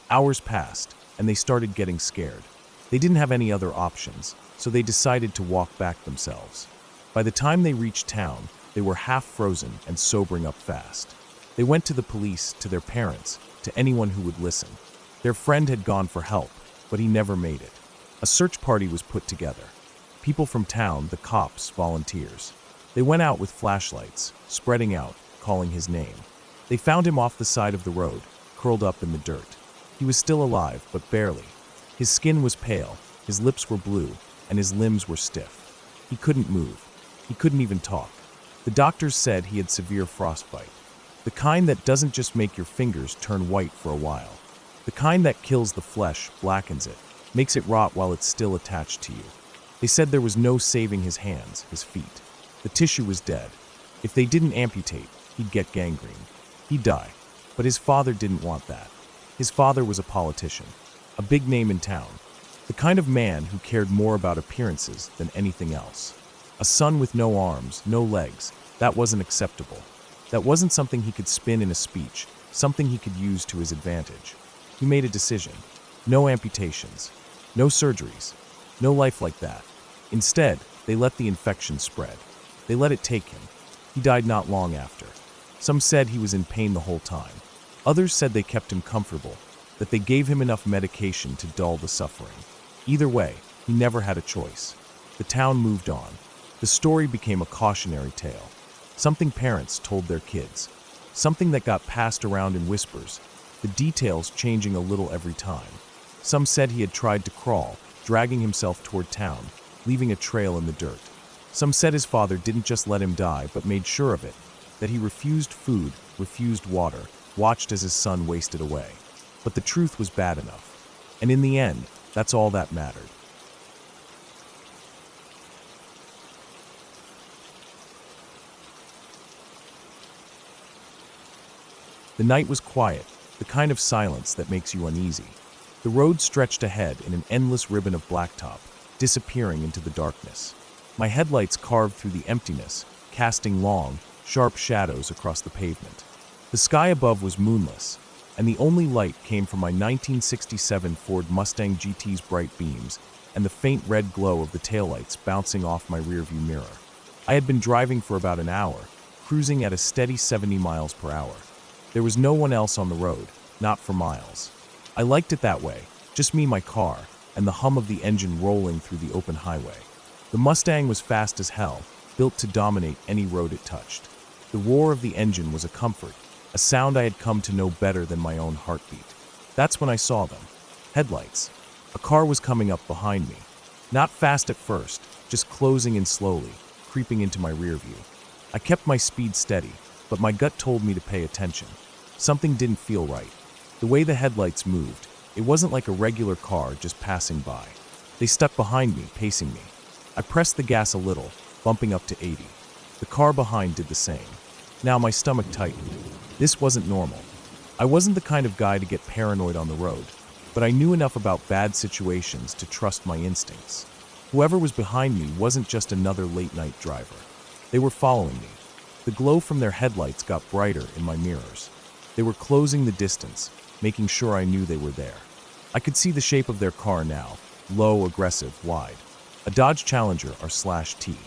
Hours passed, and they started getting scared. They didn't have any other options, so they decided to walk back themselves. By the time they reached town, they were half frozen and sobering up fast. They went to the police, to their parents, to anyone who would listen. Their friend had gone for help, but he never made it. A search party was put together. People from town, the cops, volunteers. They went out with flashlights, spreading out, calling his name. They found him off the side of the road, curled up in the dirt. He was still alive, but barely. His skin was pale, his lips were blue, and his limbs were stiff. He couldn't move. He couldn't even talk. The doctors said he had severe frostbite. The kind that doesn't just make your fingers turn white for a while. The kind that kills the flesh, blackens it, makes it rot while it's still attached to you. They said there was no saving his hands, his feet. The tissue was dead. If they didn't amputate, he'd get gangrene. He'd die. But his father didn't want that. His father was a politician, a big name in town, the kind of man who cared more about appearances than anything else. A son with no arms, no legs, that wasn't acceptable. That wasn't something he could spin in a speech, something he could use to his advantage. He made a decision. No amputations, no surgeries, no life like that. Instead, they let the infection spread. They let it take him. He died not long after. Some said he was in pain the whole time. Others said they kept him comfortable, that they gave him enough medication to dull the suffering. Either way, he never had a choice. The town moved on. The story became a cautionary tale. Something parents told their kids. Something that got passed around in whispers, the details changing a little every time. Some said he had tried to crawl, dragging himself toward town, leaving a trail in the dirt. Some said his father didn't just let him die, but made sure of it, that he refused food, refused water, watched as his son wasted away. But the truth was bad enough. And in the end, that's all that mattered. The night was quiet, the kind of silence that makes you uneasy. The road stretched ahead in an endless ribbon of blacktop, disappearing into the darkness. My headlights carved through the emptiness, casting long, sharp shadows across the pavement. The sky above was moonless, and the only light came from my 1967 Ford Mustang GT's bright beams and the faint red glow of the taillights bouncing off my rearview mirror. I had been driving for about an hour, cruising at a steady 70 miles per hour. There was no one else on the road, not for miles. I liked it that way, just me, my car, and the hum of the engine rolling through the open highway. The Mustang was fast as hell, built to dominate any road it touched. The roar of the engine was a comfort, a sound I had come to know better than my own heartbeat. That's when I saw them. Headlights. A car was coming up behind me. Not fast at first, just closing in slowly, creeping into my rear view. I kept my speed steady, but my gut told me to pay attention. Something didn't feel right. The way the headlights moved, it wasn't like a regular car just passing by. They stuck behind me, pacing me. I pressed the gas a little, bumping up to 80. The car behind did the same. Now my stomach tightened. This wasn't normal. I wasn't the kind of guy to get paranoid on the road, but I knew enough about bad situations to trust my instincts. Whoever was behind me wasn't just another late-night driver. They were following me. The glow from their headlights got brighter in my mirrors. They were closing the distance, making sure I knew they were there. I could see the shape of their car now, low, aggressive, wide. A Dodge Challenger R/T.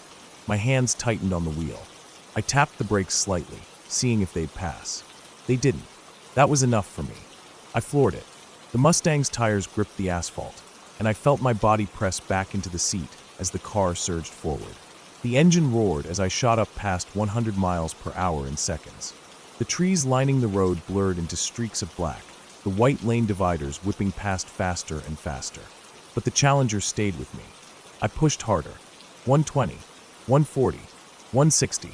My hands tightened on the wheel. I tapped the brakes slightly, seeing if they'd pass. They didn't. That was enough for me. I floored it. The Mustang's tires gripped the asphalt, and I felt my body press back into the seat as the car surged forward. The engine roared as I shot up past 100 miles per hour in seconds. The trees lining the road blurred into streaks of black, the white lane dividers whipping past faster and faster. But the Challenger stayed with me. I pushed harder. 120, 140, 160.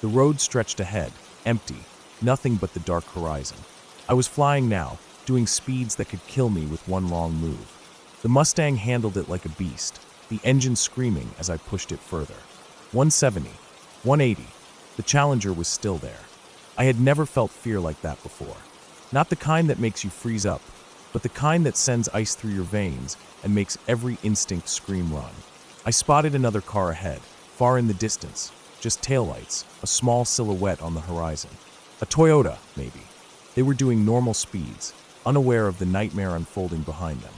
The road stretched ahead, empty, nothing but the dark horizon. I was flying now, doing speeds that could kill me with one wrong move. The Mustang handled it like a beast, the engine screaming as I pushed it further. 170, 180. The Challenger was still there. I had never felt fear like that before. Not the kind that makes you freeze up, but the kind that sends ice through your veins and makes every instinct scream run. I spotted another car ahead, far in the distance, just taillights, a small silhouette on the horizon. A Toyota, maybe. They were doing normal speeds, unaware of the nightmare unfolding behind them.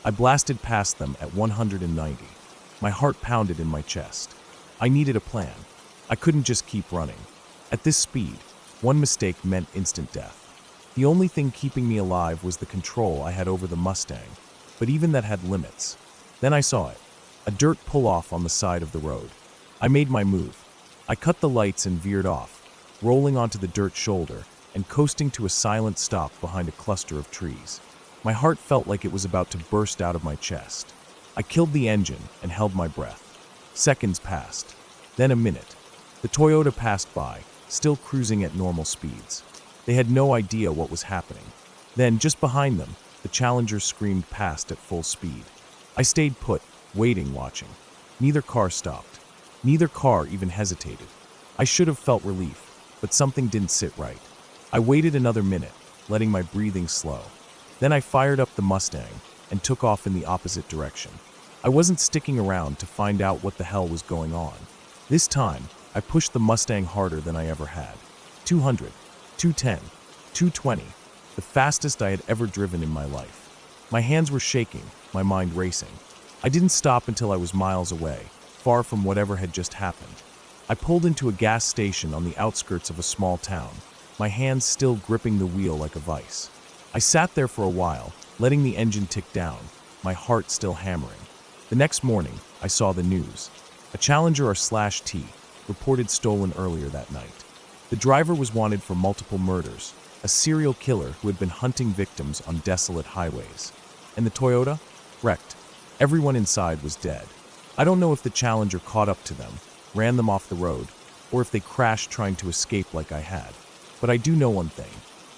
I blasted past them at 190. My heart pounded in my chest. I needed a plan. I couldn't just keep running. At this speed, one mistake meant instant death. The only thing keeping me alive was the control I had over the Mustang, but even that had limits. Then I saw it, a dirt pull-off on the side of the road. I made my move. I cut the lights and veered off, rolling onto the dirt shoulder and coasting to a silent stop behind a cluster of trees. My heart felt like it was about to burst out of my chest. I killed the engine and held my breath. Seconds passed, then a minute. The Toyota passed by, still cruising at normal speeds. They had no idea what was happening. Then, just behind them, the Challenger screamed past at full speed. I stayed put, waiting, watching. Neither car stopped. Neither car even hesitated. I should have felt relief, but something didn't sit right. I waited another minute, letting my breathing slow. Then I fired up the Mustang and took off in the opposite direction. I wasn't sticking around to find out what the hell was going on. This time, I pushed the Mustang harder than I ever had. 200, 210, 220, the fastest I had ever driven in my life. My hands were shaking, my mind racing. I didn't stop until I was miles away, far from whatever had just happened. I pulled into a gas station on the outskirts of a small town, my hands still gripping the wheel like a vice. I sat there for a while, letting the engine tick down, my heart still hammering. The next morning, I saw the news. A Challenger R/T reported stolen earlier that night. The driver was wanted for multiple murders, a serial killer who had been hunting victims on desolate highways. And the Toyota? Wrecked. Everyone inside was dead. I don't know if the Challenger caught up to them, ran them off the road, or if they crashed trying to escape like I had. But I do know one thing.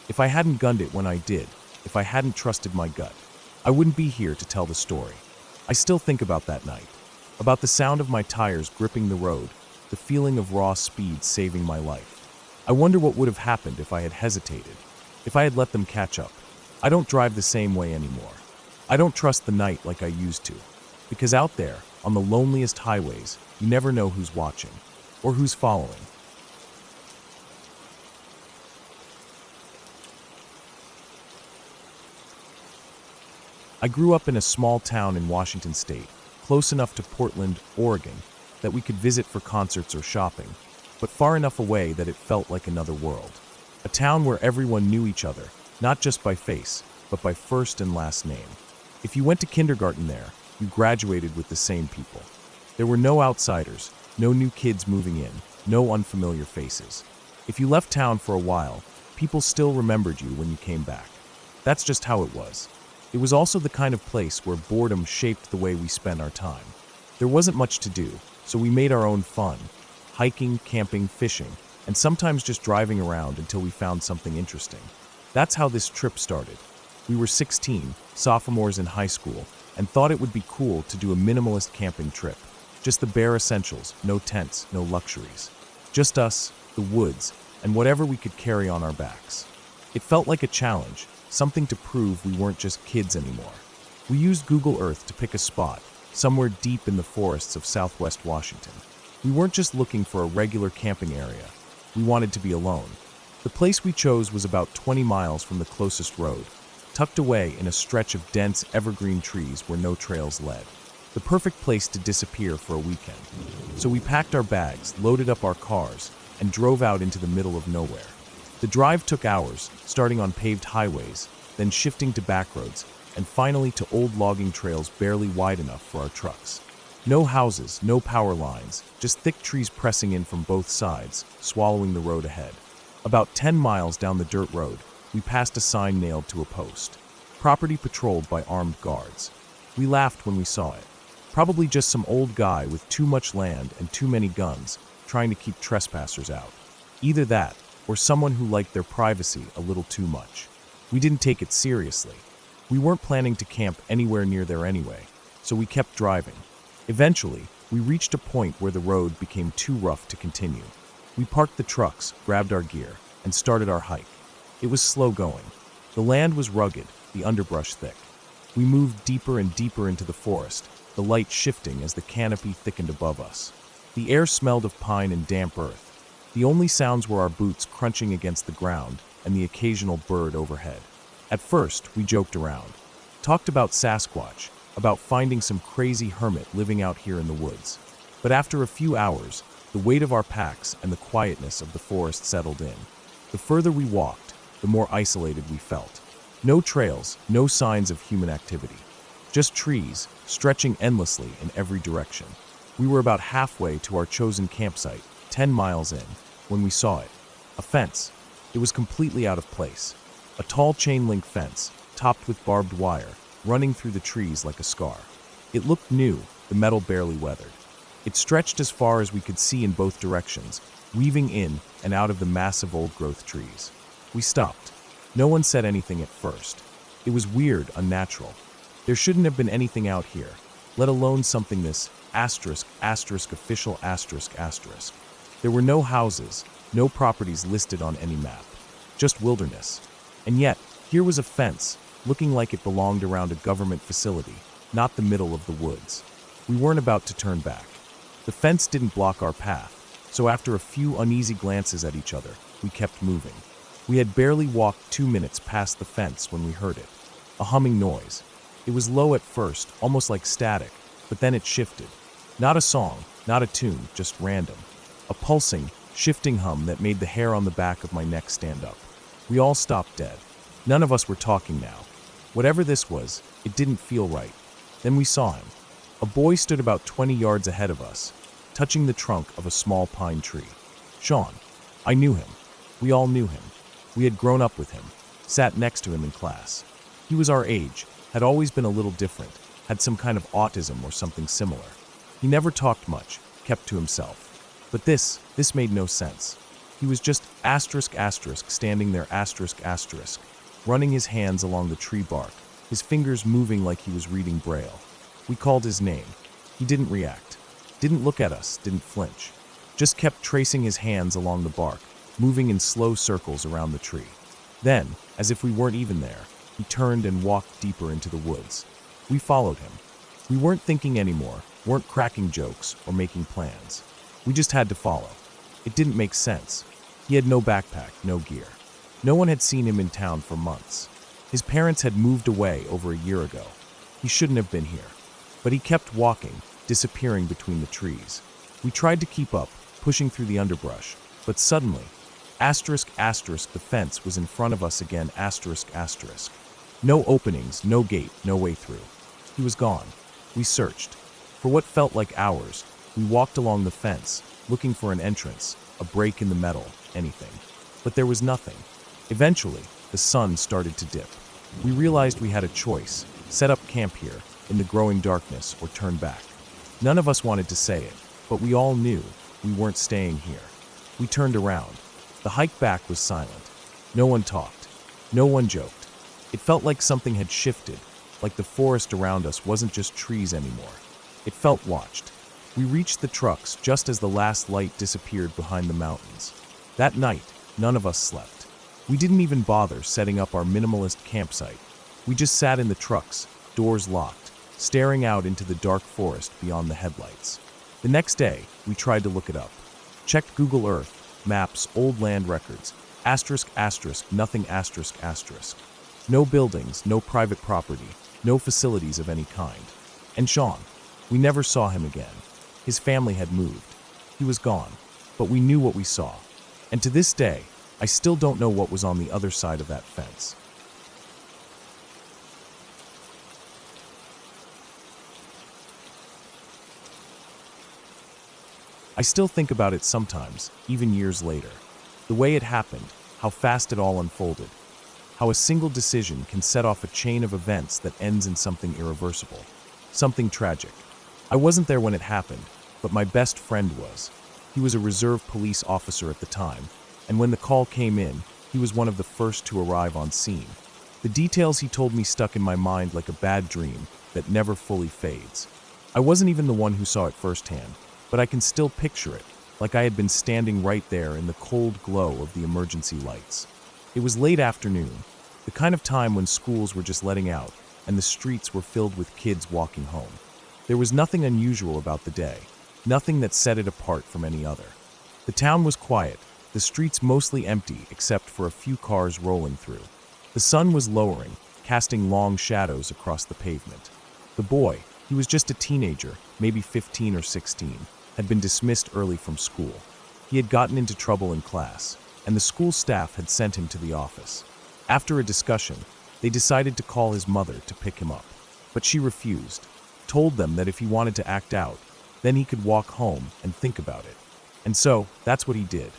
If I hadn't gunned it when I did, if I hadn't trusted my gut, I wouldn't be here to tell the story. I still think about that night, about the sound of my tires gripping the road, the feeling of raw speed saving my life. I wonder what would have happened if I had hesitated, if I had let them catch up. I don't drive the same way anymore. I don't trust the night like I used to, because out there, on the loneliest highways, you never know who's watching, or who's following. I grew up in a small town in Washington state, close enough to Portland, Oregon, that we could visit for concerts or shopping, but far enough away that it felt like another world. A town where everyone knew each other, not just by face, but by first and last name. If you went to kindergarten there, you graduated with the same people. There were no outsiders, no new kids moving in, no unfamiliar faces. If you left town for a while, people still remembered you when you came back. That's just how it was. It was also the kind of place where boredom shaped the way we spent our time. There wasn't much to do, so we made our own fun. Hiking, camping, fishing, and sometimes just driving around until we found something interesting. That's how this trip started. We were 16, sophomores in high school, and thought it would be cool to do a minimalist camping trip. Just the bare essentials, no tents, no luxuries. Just us, the woods, and whatever we could carry on our backs. It felt like a challenge, something to prove we weren't just kids anymore. We used Google Earth to pick a spot, somewhere deep in the forests of Southwest Washington. We weren't just looking for a regular camping area. We wanted to be alone. The place we chose was about 20 miles from the closest road, tucked away in a stretch of dense evergreen trees where no trails led. The perfect place to disappear for a weekend. So we packed our bags, loaded up our cars, and drove out into the middle of nowhere. The drive took hours, starting on paved highways, then shifting to back roads, and finally to old logging trails barely wide enough for our trucks. No houses, no power lines, just thick trees pressing in from both sides, swallowing the road ahead. About 10 miles down the dirt road, we passed a sign nailed to a post. Property patrolled by armed guards. We laughed when we saw it. Probably just some old guy with too much land and too many guns, trying to keep trespassers out. Either that, or someone who liked their privacy a little too much. We didn't take it seriously. We weren't planning to camp anywhere near there anyway, so we kept driving. Eventually, we reached a point where the road became too rough to continue. We parked the trucks, grabbed our gear, and started our hike. It was slow going. The land was rugged, the underbrush thick. We moved deeper and deeper into the forest, the light shifting as the canopy thickened above us. The air smelled of pine and damp earth. The only sounds were our boots crunching against the ground and the occasional bird overhead. At first, we joked around, talked about Sasquatch, about finding some crazy hermit living out here in the woods. But after a few hours, the weight of our packs and the quietness of the forest settled in. The further we walked, the more isolated we felt. No trails, no signs of human activity. Just trees, stretching endlessly in every direction. We were about halfway to our chosen campsite, 10 miles in, when we saw it. A fence. It was completely out of place. A tall chain-link fence, topped with barbed wire, running through the trees like a scar. It looked new, the metal barely weathered. It stretched as far as we could see in both directions, weaving in and out of the massive old-growth trees. We stopped. No one said anything at first. It was weird, unnatural. There shouldn't have been anything out here, let alone something this official asterisk. There were no houses, no properties listed on any map, just wilderness. And yet, here was a fence, looking like it belonged around a government facility, not the middle of the woods. We weren't about to turn back. The fence didn't block our path, so after a few uneasy glances at each other, we kept moving. We had barely walked 2 minutes past the fence when we heard it. A humming noise. It was low at first, almost like static, but then it shifted. Not a song, not a tune, just random. A pulsing, shifting hum that made the hair on the back of my neck stand up. We all stopped dead. None of us were talking now. Whatever this was, it didn't feel right. Then we saw him. A boy stood about 20 yards ahead of us, touching the trunk of a small pine tree. Sean. I knew him. We all knew him. We had grown up with him, sat next to him in class. He was our age, had always been a little different, had some kind of autism or something similar. He never talked much, kept to himself. But this made no sense. He was just standing there running his hands along the tree bark, his fingers moving like he was reading Braille. We called his name. He didn't react, didn't look at us, didn't flinch. Just kept tracing his hands along the bark, moving in slow circles around the tree. Then, as if we weren't even there, he turned and walked deeper into the woods. We followed him. We weren't thinking anymore, weren't cracking jokes or making plans. We just had to follow. It didn't make sense. He had no backpack, no gear. No one had seen him in town for months. His parents had moved away over a year ago. He shouldn't have been here. But he kept walking, disappearing between the trees. We tried to keep up, pushing through the underbrush, but suddenly, the fence was in front of us again, No openings, no gate, no way through. He was gone. We searched. For what felt like hours, we walked along the fence, looking for an entrance, a break in the metal, anything. But there was nothing. Eventually, the sun started to dip. We realized we had a choice: set up camp here, in the growing darkness, or turn back. None of us wanted to say it, but we all knew we weren't staying here. We turned around. The hike back was silent. No one talked. No one joked. It felt like something had shifted, like the forest around us wasn't just trees anymore. It felt watched. We reached the trucks just as the last light disappeared behind the mountains. That night, none of us slept. We didn't even bother setting up our minimalist campsite. We just sat in the trucks, doors locked, staring out into the dark forest beyond the headlights. The next day, we tried to look it up. Checked Google Earth, maps, old land records, nothing. No buildings, no private property, no facilities of any kind. And Sean, we never saw him again. His family had moved. He was gone, but we knew what we saw. And to this day, I still don't know what was on the other side of that fence. I still think about it sometimes, even years later. The way it happened, how fast it all unfolded, how a single decision can set off a chain of events that ends in something irreversible, something tragic. I wasn't there when it happened, but my best friend was. He was a reserve police officer at the time, and when the call came in, he was one of the first to arrive on scene. The details he told me stuck in my mind like a bad dream that never fully fades. I wasn't even the one who saw it firsthand, but I can still picture it, like I had been standing right there in the cold glow of the emergency lights. It was late afternoon, the kind of time when schools were just letting out, and the streets were filled with kids walking home. There was nothing unusual about the day, nothing that set it apart from any other. The town was quiet, the streets mostly empty except for a few cars rolling through. The sun was lowering, casting long shadows across the pavement. The boy, he was just a teenager, maybe 15 or 16, had been dismissed early from school. He had gotten into trouble in class, and the school staff had sent him to the office. After a discussion, they decided to call his mother to pick him up, but she refused, told them that if he wanted to act out, then he could walk home and think about it. And so, that's what he did.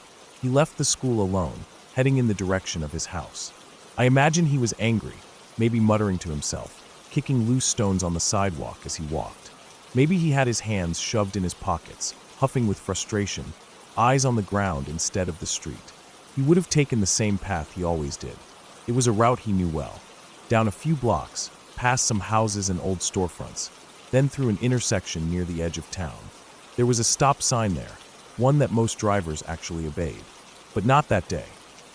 He left the school alone, heading in the direction of his house. I imagine he was angry, maybe muttering to himself, kicking loose stones on the sidewalk as he walked. Maybe he had his hands shoved in his pockets, huffing with frustration, eyes on the ground instead of the street. He would have taken the same path he always did. It was a route he knew well. Down a few blocks, past some houses and old storefronts. then through an intersection near the edge of town. There was a stop sign there, one that most drivers actually obeyed. But not that day.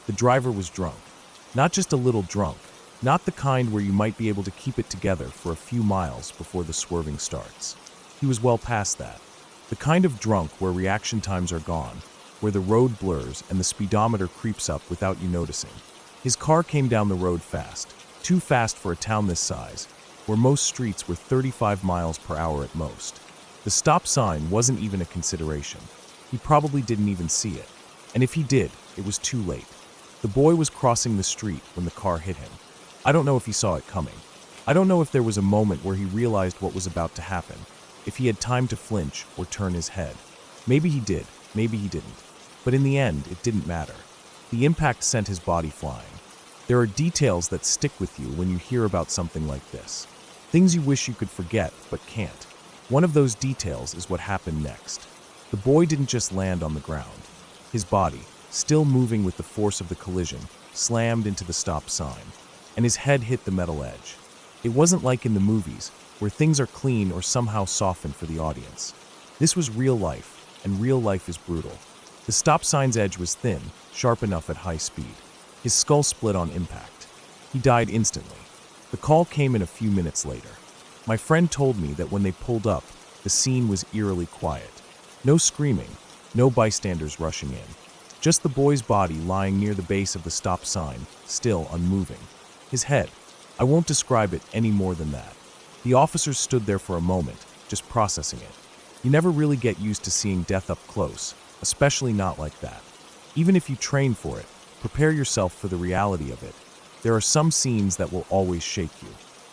The driver was drunk. Not just a little drunk, not the kind where you might be able to keep it together for a few miles before the swerving starts. He was well past that. The kind of drunk where reaction times are gone, where the road blurs and the speedometer creeps up without you noticing. His car came down the road fast, too fast for a town this size, where most streets were 35 miles per hour at most. The stop sign wasn't even a consideration. He probably didn't even see it. And if he did, it was too late. The boy was crossing the street when the car hit him. I don't know if he saw it coming. I don't know if there was a moment where he realized what was about to happen, if he had time to flinch or turn his head. Maybe he did, maybe he didn't. But in the end, it didn't matter. The impact sent his body flying. There are details that stick with you when you hear about something like this. Things you wish you could forget, but can't. One of those details is what happened next. The boy didn't just land on the ground. His body, still moving with the force of the collision, slammed into the stop sign, and his head hit the metal edge. It wasn't like in the movies, where things are clean or somehow softened for the audience. This was real life, and real life is brutal. The stop sign's edge was thin, sharp enough at high speed. His skull split on impact. He died instantly. The call came in a few minutes later. My friend told me that when they pulled up, the scene was eerily quiet. No screaming, no bystanders rushing in. Just the boy's body lying near the base of the stop sign, still unmoving. His head. I won't describe it any more than that. The officers stood there for a moment, just processing it. You never really get used to seeing death up close, especially not like that. Even if you train for it, prepare yourself for the reality of it. There are some scenes that will always shake you.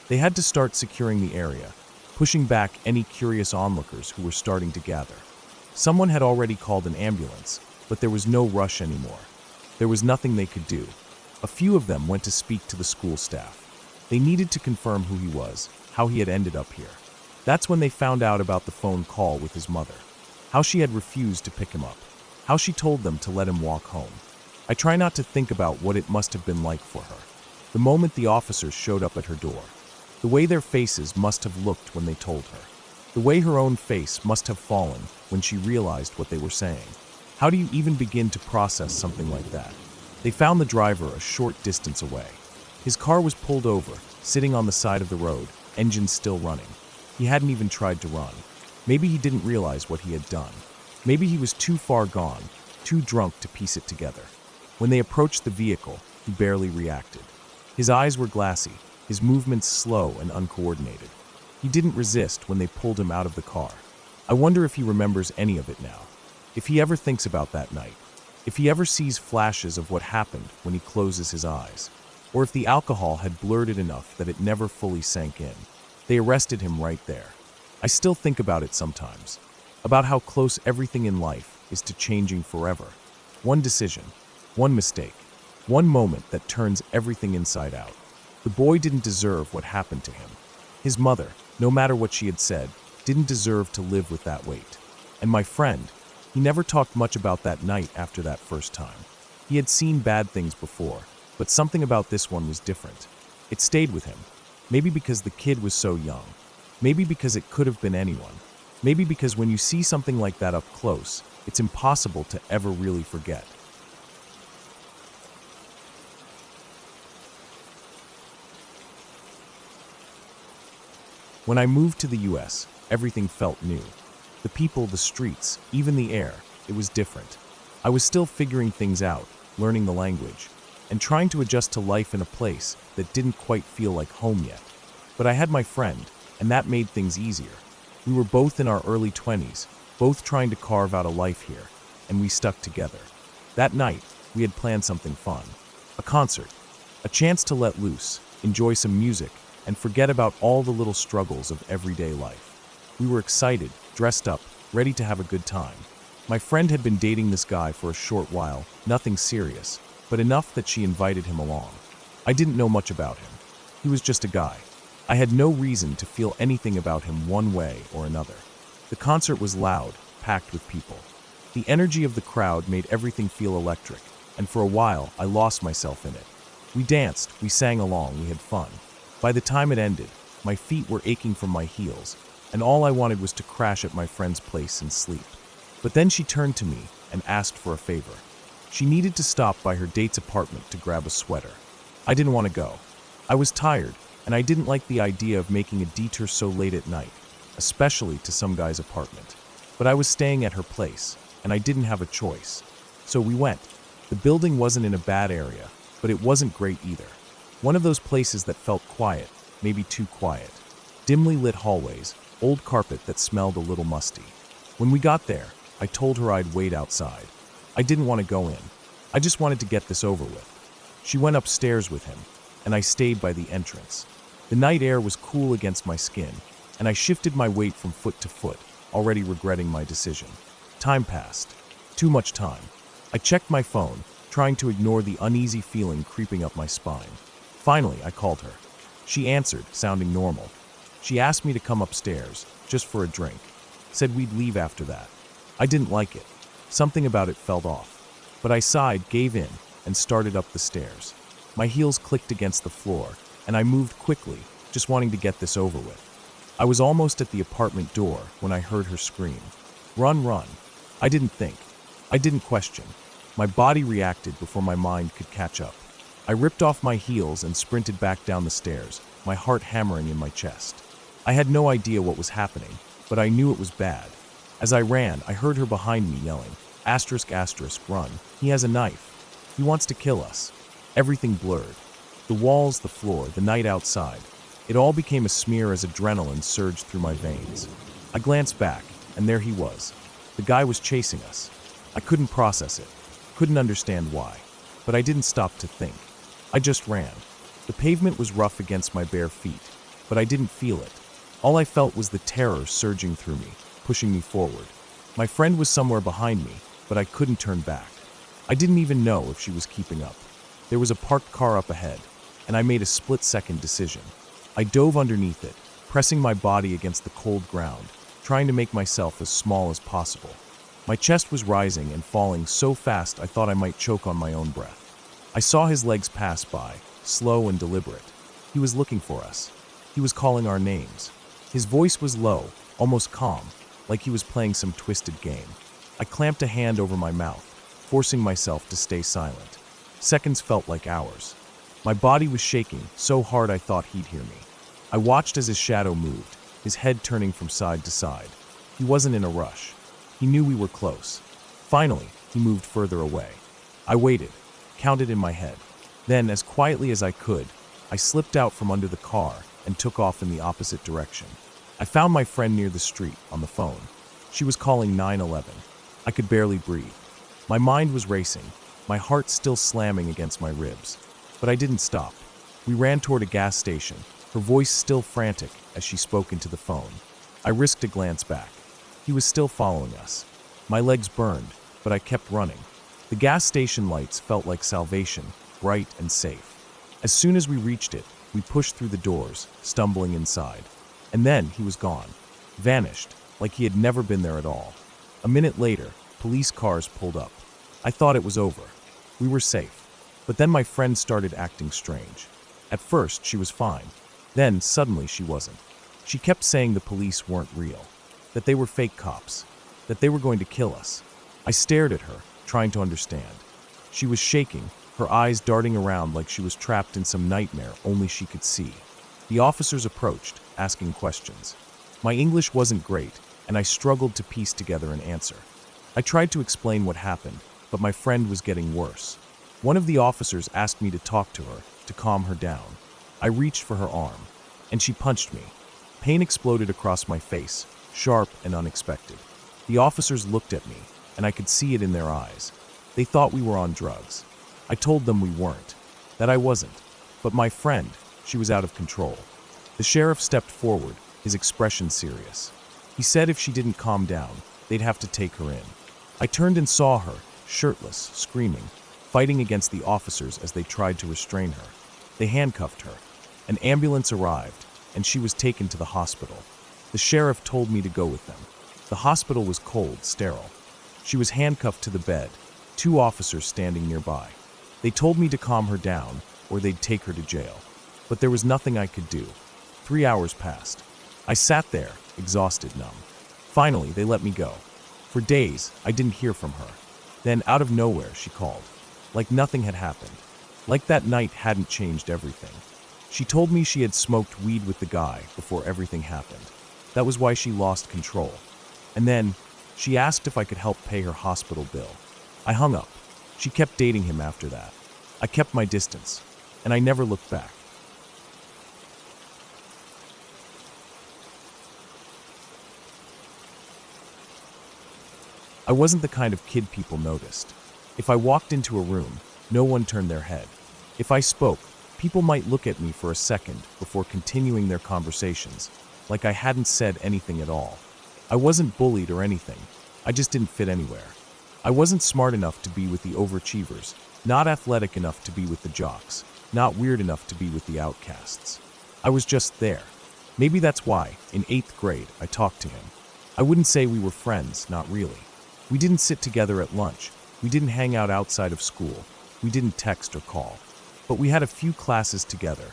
They had to start securing the area, pushing back any curious onlookers who were starting to gather. Someone had already called an ambulance, but there was no rush anymore. There was nothing they could do. A few of them went to speak to the school staff. They needed to confirm who he was, how he had ended up here. That's when they found out about the phone call with his mother, how she had refused to pick him up, how she told them to let him walk home. I try not to think about what it must have been like for her. The moment the officers showed up at her door, the way their faces must have looked when they told her, the way her own face must have fallen when she realized what they were saying. How do you even begin to process something like that? They found the driver a short distance away. His car was pulled over, sitting on the side of the road, engine still running. He hadn't even tried to run. Maybe he didn't realize what he had done. Maybe he was too far gone, too drunk to piece it together. When they approached the vehicle, he barely reacted. His eyes were glassy, his movements slow and uncoordinated. He didn't resist when they pulled him out of the car. I wonder if he remembers any of it now. If he ever thinks about that night. If he ever sees flashes of what happened when he closes his eyes. Or if the alcohol had blurred it enough that it never fully sank in. They arrested him right there. I still think about it sometimes. About how close everything in life is to changing forever. One decision, one mistake, one moment that turns everything inside out. The boy didn't deserve what happened to him. His mother, no matter what she had said, didn't deserve to live with that weight. And my friend, he never talked much about that night after that first time. He had seen bad things before, but something about this one was different. It stayed with him. Maybe because the kid was so young. Maybe because it could have been anyone. Maybe because when you see something like that up close, it's impossible to ever really forget. When I moved to the US, everything felt new. The people, the streets, even the air, it was different. I was still figuring things out, learning the language, and trying to adjust to life in a place that didn't quite feel like home yet. But I had my friend, and that made things easier. We were both in our early 20s, both trying to carve out a life here, and we stuck together. That night, we had planned something fun. A concert, a chance to let loose, enjoy some music, and forget about all the little struggles of everyday life. We were excited, dressed up, ready to have a good time. My friend had been dating this guy for a short while, nothing serious, but enough that she invited him along. I didn't know much about him. He was just a guy. I had no reason to feel anything about him one way or another. The concert was loud, packed with people. The energy of the crowd made everything feel electric, and for a while I lost myself in it. We danced, we sang along, we had fun. By the time it ended, my feet were aching from my heels, and all I wanted was to crash at my friend's place and sleep. But then she turned to me and asked for a favor. She needed to stop by her date's apartment to grab a sweater. I didn't want to go. I was tired, and I didn't like the idea of making a detour so late at night, especially to some guy's apartment. But I was staying at her place, and I didn't have a choice. So we went. The building wasn't in a bad area, but it wasn't great either. One of those places that felt quiet, maybe too quiet. Dimly lit hallways, old carpet that smelled a little musty. When we got there, I told her I'd wait outside. I didn't want to go in. I just wanted to get this over with. She went upstairs with him, and I stayed by the entrance. The night air was cool against my skin, and I shifted my weight from foot to foot, already regretting my decision. Time passed. Too much time. I checked my phone, trying to ignore the uneasy feeling creeping up my spine. Finally, I called her. She answered, sounding normal. She asked me to come upstairs, just for a drink. Said we'd leave after that. I didn't like it. Something about it felt off. But I sighed, gave in, and started up the stairs. My heels clicked against the floor, and I moved quickly, just wanting to get this over with. I was almost at the apartment door when I heard her scream. Run, run. I didn't think. I didn't question. My body reacted before my mind could catch up. I ripped off my heels and sprinted back down the stairs, my heart hammering in my chest. I had no idea what was happening, but I knew it was bad. As I ran, I heard her behind me yelling, asterisk, asterisk, run. He has a knife. He wants to kill us. Everything blurred. The walls, the floor, the night outside. It all became a smear as adrenaline surged through my veins. I glanced back, and there he was. The guy was chasing us. I couldn't process it, couldn't understand why, but I didn't stop to think. I just ran. The pavement was rough against my bare feet, but I didn't feel it. All I felt was the terror surging through me, pushing me forward. My friend was somewhere behind me, but I couldn't turn back. I didn't even know if she was keeping up. There was a parked car up ahead, and I made a split-second decision. I dove underneath it, pressing my body against the cold ground, trying to make myself as small as possible. My chest was rising and falling so fast I thought I might choke on my own breath. I saw his legs pass by, slow and deliberate. He was looking for us. He was calling our names. His voice was low, almost calm, like he was playing some twisted game. I clamped a hand over my mouth, forcing myself to stay silent. Seconds felt like hours. My body was shaking so hard I thought he'd hear me. I watched as his shadow moved, his head turning from side to side. He wasn't in a rush. He knew we were close. Finally, he moved further away. I waited, counted in my head. Then, as quietly as I could, I slipped out from under the car and took off in the opposite direction. I found my friend near the street, on the phone. She was calling 911. I could barely breathe. My mind was racing, my heart still slamming against my ribs. But I didn't stop. We ran toward a gas station, her voice still frantic as she spoke into the phone. I risked a glance back. He was still following us. My legs burned, but I kept running. The gas station lights felt like salvation, bright and safe. As soon as we reached it, we pushed through the doors, stumbling inside. And then he was gone. Vanished, like he had never been there at all. A minute later, police cars pulled up. I thought it was over. We were safe. But then my friend started acting strange. At first, she was fine. Then, suddenly, she wasn't. She kept saying the police weren't real, that they were fake cops, that they were going to kill us. I stared at her, trying to understand. She was shaking, her eyes darting around like she was trapped in some nightmare only she could see. The officers approached, asking questions. My English wasn't great, and I struggled to piece together an answer. I tried to explain what happened, but my friend was getting worse. One of the officers asked me to talk to her, to calm her down. I reached for her arm, and she punched me. Pain exploded across my face, sharp and unexpected. The officers looked at me, and I could see it in their eyes. They thought we were on drugs. I told them we weren't, that I wasn't. But my friend, she was out of control. The sheriff stepped forward, his expression serious. He said if she didn't calm down, they'd have to take her in. I turned and saw her, shirtless, screaming, fighting against the officers as they tried to restrain her. They handcuffed her. An ambulance arrived, and she was taken to the hospital. The sheriff told me to go with them. The hospital was cold, sterile. She was handcuffed to the bed, 2 officers standing nearby. They told me to calm her down, or they'd take her to jail. But there was nothing I could do. 3 hours passed. I sat there, exhausted, numb. Finally, they let me go. For days, I didn't hear from her. Then, out of nowhere, she called. Like nothing had happened. Like that night hadn't changed everything. She told me she had smoked weed with the guy before everything happened. That was why she lost control. And then, she asked if I could help pay her hospital bill. I hung up. She kept dating him after that. I kept my distance, and I never looked back. I wasn't the kind of kid people noticed. If I walked into a room, no one turned their head. If I spoke, people might look at me for a second before continuing their conversations, like I hadn't said anything at all. I wasn't bullied or anything. I just didn't fit anywhere. I wasn't smart enough to be with the overachievers, not athletic enough to be with the jocks, not weird enough to be with the outcasts. I was just there. Maybe that's why, in 8th grade, I talked to him. I wouldn't say we were friends, not really. We didn't sit together at lunch. We didn't hang out outside of school. We didn't text or call. But we had a few classes together,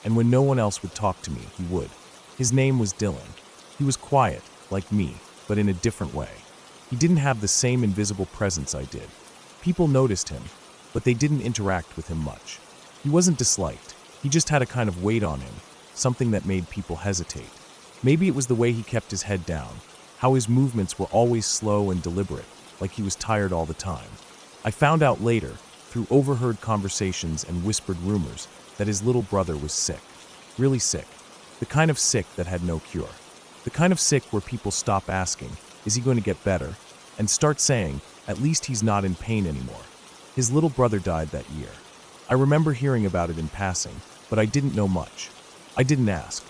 and when no one else would talk to me, he would. His name was Dylan. He was quiet, like me, but in a different way. He didn't have the same invisible presence I did. People noticed him, but they didn't interact with him much. He wasn't disliked. He just had a kind of weight on him, something that made people hesitate. Maybe it was the way he kept his head down, how his movements were always slow and deliberate, like he was tired all the time. I found out later, through overheard conversations and whispered rumors, that his little brother was sick. Really sick. The kind of sick that had no cure. The kind of sick where people stop asking, is he going to get better? And start saying, at least he's not in pain anymore. His little brother died that year. I remember hearing about it in passing, but I didn't know much. I didn't ask.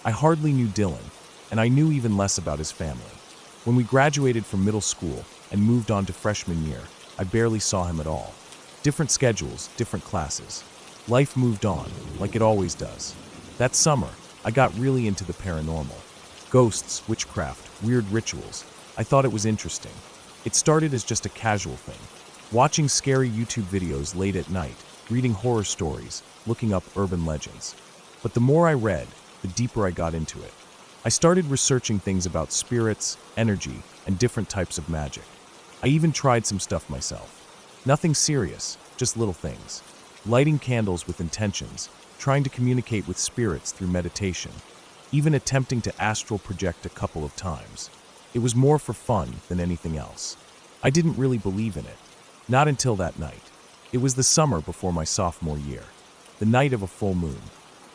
I hardly knew Dylan, and I knew even less about his family. When we graduated from middle school and moved on to freshman year, I barely saw him at all. Different schedules, different classes. Life moved on, like it always does. That summer, I got really into the paranormal. Ghosts, witchcraft, weird rituals. I thought it was interesting. It started as just a casual thing. Watching scary YouTube videos late at night, reading horror stories, looking up urban legends. But the more I read, the deeper I got into it. I started researching things about spirits, energy, and different types of magic. I even tried some stuff myself. Nothing serious, just little things. Lighting candles with intentions, trying to communicate with spirits through meditation, even attempting to astral project a couple of times. It was more for fun than anything else. I didn't really believe in it. Not until that night. It was the summer before my sophomore year. The night of a full moon.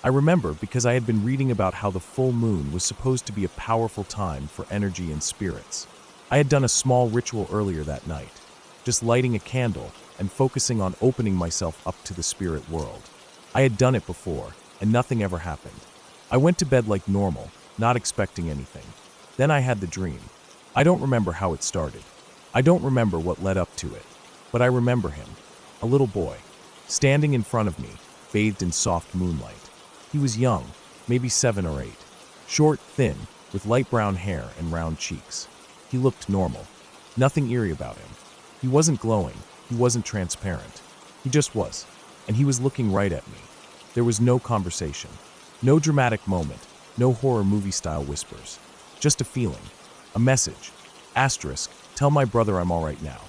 I remember because I had been reading about how the full moon was supposed to be a powerful time for energy and spirits. I had done a small ritual earlier that night, just lighting a candle and focusing on opening myself up to the spirit world. I had done it before, and nothing ever happened. I went to bed like normal, not expecting anything. Then I had the dream. I don't remember how it started. I don't remember what led up to it. But I remember him, a little boy, standing in front of me, bathed in soft moonlight. He was young, maybe 7 or 8. Short, thin, with light brown hair and round cheeks. He looked normal. Nothing eerie about him. He wasn't glowing. He wasn't transparent. He just was. And he was looking right at me. There was no conversation. No dramatic moment. No horror movie-style whispers. Just a feeling. A message. Asterisk, tell my brother I'm all right now.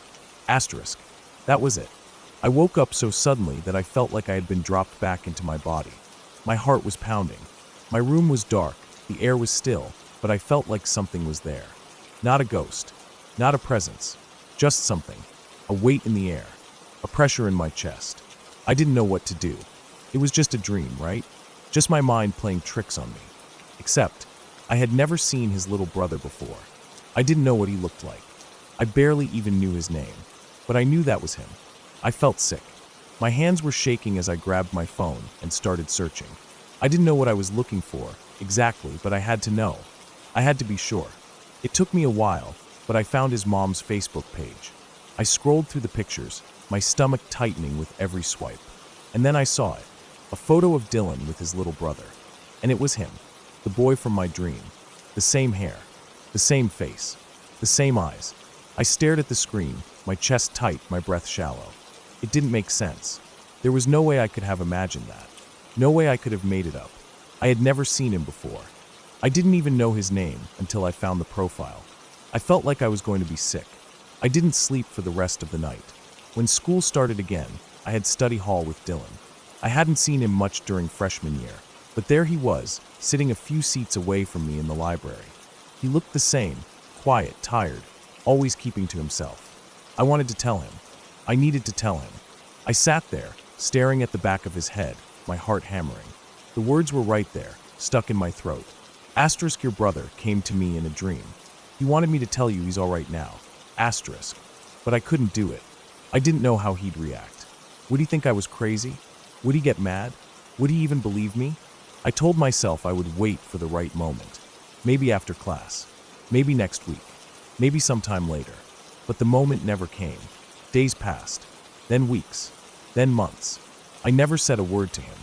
Asterisk. That was it. I woke up so suddenly that I felt like I had been dropped back into my body. My heart was pounding. My room was dark. The air was still, but I felt like something was there. Not a ghost. Not a presence. Just something. A weight in the air. A pressure in my chest. I didn't know what to do. It was just a dream, right? Just my mind playing tricks on me. Except, I had never seen his little brother before. I didn't know what he looked like. I barely even knew his name. But I knew that was him. I felt sick. My hands were shaking as I grabbed my phone and started searching. I didn't know what I was looking for, exactly, but I had to know. I had to be sure. It took me a while, but I found his mom's Facebook page. I scrolled through the pictures, my stomach tightening with every swipe. And then I saw it. A photo of Dylan with his little brother. And it was him, the boy from my dream. The same hair, the same face, the same eyes. I stared at the screen, my chest tight, my breath shallow. It didn't make sense. There was no way I could have imagined that. No way I could have made it up. I had never seen him before. I didn't even know his name until I found the profile. I felt like I was going to be sick. I didn't sleep for the rest of the night. When school started again, I had study hall with Dylan. I hadn't seen him much during freshman year, but there he was, sitting a few seats away from me in the library. He looked the same, quiet, tired, always keeping to himself. I wanted to tell him. I needed to tell him. I sat there, staring at the back of his head, my heart hammering. The words were right there, stuck in my throat. Asterisk, your brother came to me in a dream. He wanted me to tell you he's all right now. Asterisk. But I couldn't do it. I didn't know how he'd react. Would he think I was crazy? Would he get mad? Would he even believe me? I told myself I would wait for the right moment. Maybe after class. Maybe next week. Maybe sometime later. But the moment never came. Days passed. Then weeks. Then months. I never said a word to him.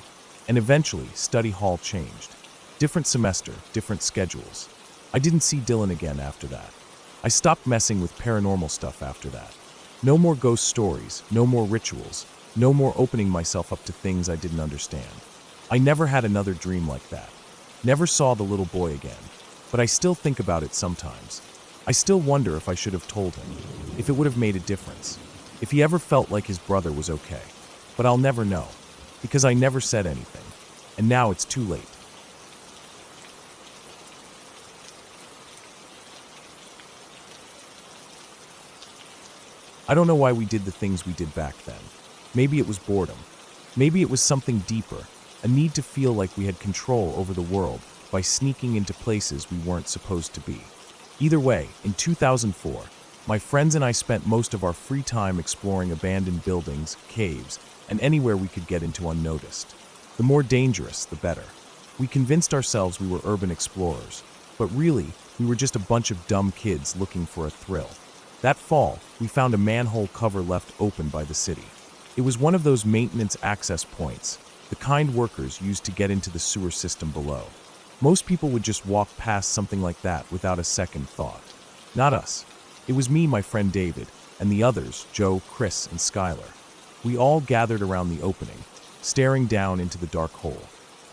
And eventually, study hall changed. Different semester, different schedules. I didn't see Dylan again after that. I stopped messing with paranormal stuff after that. No more ghost stories, no more rituals, no more opening myself up to things I didn't understand. I never had another dream like that. Never saw the little boy again. But I still think about it sometimes. I still wonder if I should have told him, if it would have made a difference, if he ever felt like his brother was okay. But I'll never know, because I never said anything. And now it's too late. I don't know why we did the things we did back then. Maybe it was boredom. Maybe it was something deeper, a need to feel like we had control over the world by sneaking into places we weren't supposed to be. Either way, in 2004, my friends and I spent most of our free time exploring abandoned buildings, caves, and anywhere we could get into unnoticed. The more dangerous, the better. We convinced ourselves we were urban explorers, but really, we were just a bunch of dumb kids looking for a thrill. That fall, we found a manhole cover left open by the city. It was one of those maintenance access points, the kind workers used to get into the sewer system below. Most people would just walk past something like that without a second thought. Not us. It was me, my friend David, and the others, Joe, Chris, and Skylar. We all gathered around the opening, staring down into the dark hole.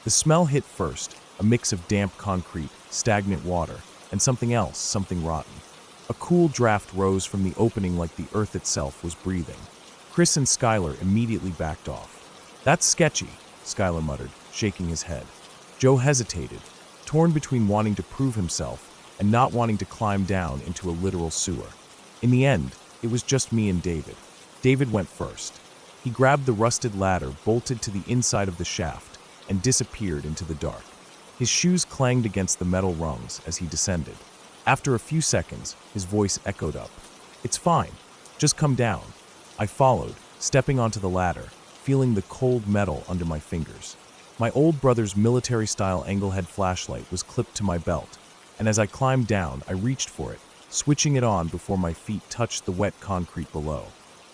The smell hit first, a mix of damp concrete, stagnant water, and something else, something rotten. A cool draft rose from the opening like the earth itself was breathing. Chris and Skylar immediately backed off. That's sketchy, Skylar muttered, shaking his head. Joe hesitated, torn between wanting to prove himself and not wanting to climb down into a literal sewer. In the end, it was just me and David. David went first. He grabbed the rusted ladder bolted to the inside of the shaft and disappeared into the dark. His shoes clanged against the metal rungs as he descended. After a few seconds, his voice echoed up. It's fine. Just come down. I followed, stepping onto the ladder, feeling the cold metal under my fingers. My old brother's military-style angle-head flashlight was clipped to my belt, and as I climbed down, I reached for it, switching it on before my feet touched the wet concrete below.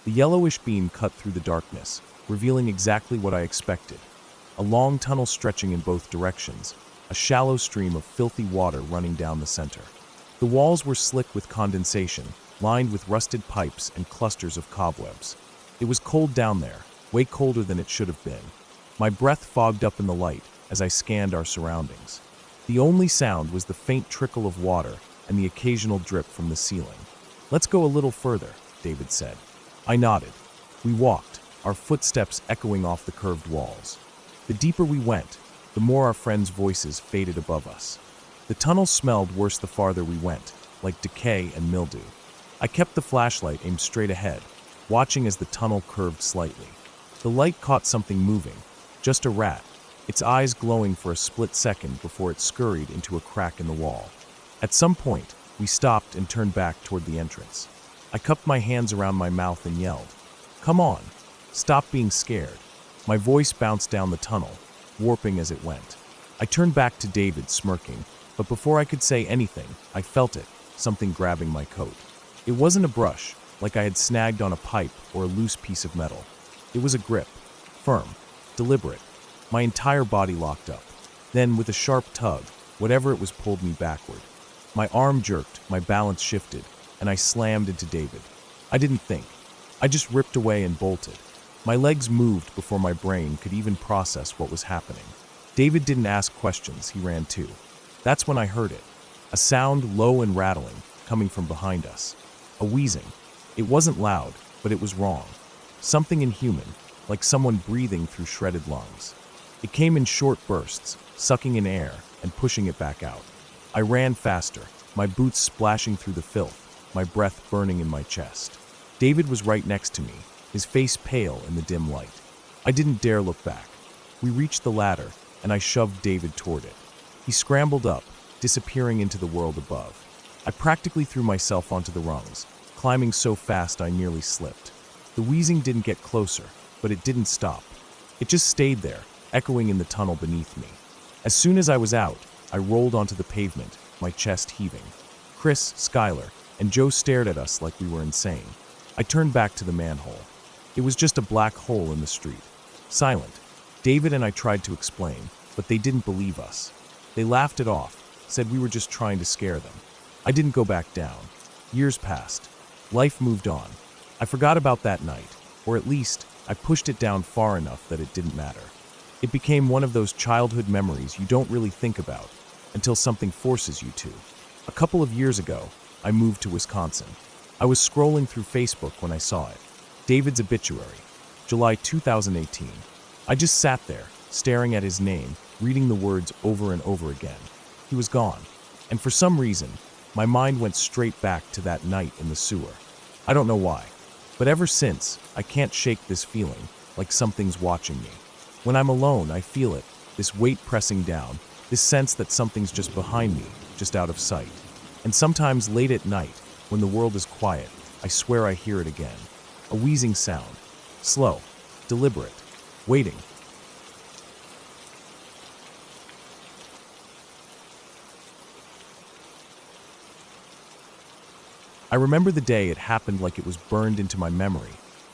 The yellowish beam cut through the darkness, revealing exactly what I expected. A long tunnel stretching in both directions, a shallow stream of filthy water running down the center. The walls were slick with condensation, lined with rusted pipes and clusters of cobwebs. It was cold down there, way colder than it should have been. My breath fogged up in the light as I scanned our surroundings. The only sound was the faint trickle of water and the occasional drip from the ceiling. Let's go a little further, David said. I nodded. We walked, our footsteps echoing off the curved walls. The deeper we went, the more our friends' voices faded above us. The tunnel smelled worse the farther we went, like decay and mildew. I kept the flashlight aimed straight ahead, watching as the tunnel curved slightly. The light caught something moving, just a rat, its eyes glowing for a split second before it scurried into a crack in the wall. At some point, we stopped and turned back toward the entrance. I cupped my hands around my mouth and yelled, "Come on, stop being scared." My voice bounced down the tunnel, warping as it went. I turned back to David, smirking, but before I could say anything, I felt it, something grabbing my coat. It wasn't a brush, like I had snagged on a pipe or a loose piece of metal. It was a grip, firm, deliberate. My entire body locked up. Then, with a sharp tug, whatever it was pulled me backward. My arm jerked, my balance shifted, and I slammed into David. I didn't think. I just ripped away and bolted. My legs moved before my brain could even process what was happening. David didn't ask questions, he ran too. That's when I heard it. A sound low and rattling, coming from behind us. A wheezing. It wasn't loud, but it was wrong. Something inhuman, like someone breathing through shredded lungs. It came in short bursts, sucking in air and pushing it back out. I ran faster, my boots splashing through the filth, my breath burning in my chest. David was right next to me, his face pale in the dim light. I didn't dare look back. We reached the ladder, and I shoved David toward it. He scrambled up, disappearing into the world above. I practically threw myself onto the rungs, climbing so fast I nearly slipped. The wheezing didn't get closer, but it didn't stop. It just stayed there, echoing in the tunnel beneath me. As soon as I was out, I rolled onto the pavement, my chest heaving. Chris, Skylar, and Joe stared at us like we were insane. I turned back to the manhole. It was just a black hole in the street. Silent. David and I tried to explain, but they didn't believe us. They laughed it off, said we were just trying to scare them. I didn't go back down. Years passed. Life moved on. I forgot about that night, or at least, I pushed it down far enough that it didn't matter. It became one of those childhood memories you don't really think about until something forces you to. A couple of years ago, I moved to Wisconsin. I was scrolling through Facebook when I saw it. David's obituary, July 2018. I just sat there, staring at his name, reading the words over and over again. He was gone. And for some reason, my mind went straight back to that night in the sewer. I don't know why, but ever since, I can't shake this feeling, like something's watching me. When I'm alone, I feel it, this weight pressing down, this sense that something's just behind me, just out of sight. And sometimes late at night, when the world is quiet, I swear I hear it again. A wheezing sound. Slow, deliberate, waiting. I remember the day it happened like it was burned into my memory,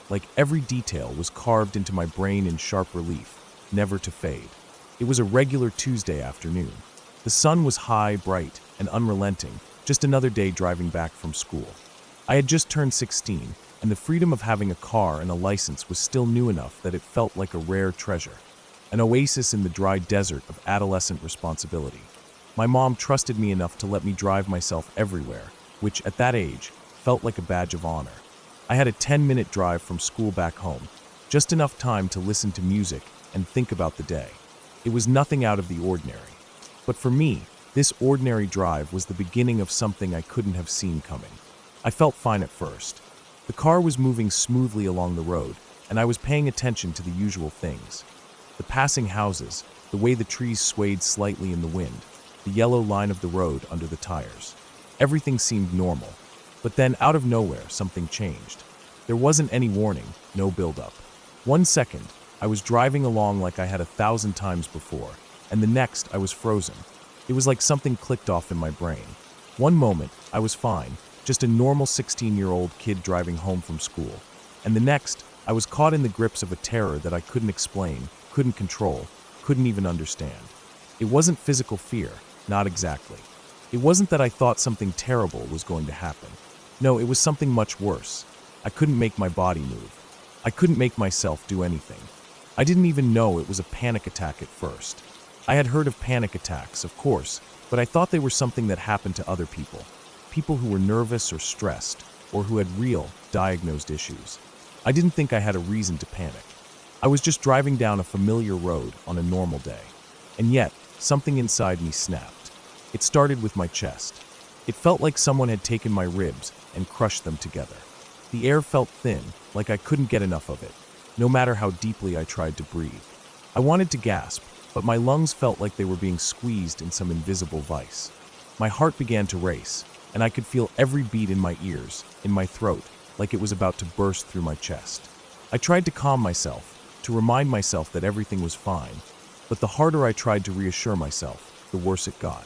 like every detail was carved into my brain in sharp relief, never to fade. It was a regular Tuesday afternoon. The sun was high, bright, and unrelenting, just another day driving back from school. I had just turned 16, and the freedom of having a car and a license was still new enough that it felt like a rare treasure, an oasis in the dry desert of adolescent responsibility. My mom trusted me enough to let me drive myself everywhere, which, at that age, felt like a badge of honor. I had a 10-minute drive from school back home, just enough time to listen to music and think about the day. It was nothing out of the ordinary. But for me, this ordinary drive was the beginning of something I couldn't have seen coming. I felt fine at first. The car was moving smoothly along the road, and I was paying attention to the usual things. The passing houses, the way the trees swayed slightly in the wind, the yellow line of the road under the tires. Everything seemed normal. But then, out of nowhere, something changed. There wasn't any warning, no build-up. 1 second, I was driving along like I had 1,000 times before, and the next, I was frozen. It was like something clicked off in my brain. One moment, I was fine, just a normal 16-year-old kid driving home from school. And the next, I was caught in the grips of a terror that I couldn't explain, couldn't control, couldn't even understand. It wasn't physical fear, not exactly. It wasn't that I thought something terrible was going to happen. No, it was something much worse. I couldn't make my body move. I couldn't make myself do anything. I didn't even know it was a panic attack at first. I had heard of panic attacks, of course, but I thought they were something that happened to other people. People who were nervous or stressed, or who had real, diagnosed issues. I didn't think I had a reason to panic. I was just driving down a familiar road on a normal day. And yet, something inside me snapped. It started with my chest. It felt like someone had taken my ribs and crushed them together. The air felt thin, like I couldn't get enough of it, no matter how deeply I tried to breathe. I wanted to gasp, but my lungs felt like they were being squeezed in some invisible vice. My heart began to race, and I could feel every beat in my ears, in my throat, like it was about to burst through my chest. I tried to calm myself, to remind myself that everything was fine, but the harder I tried to reassure myself, the worse it got.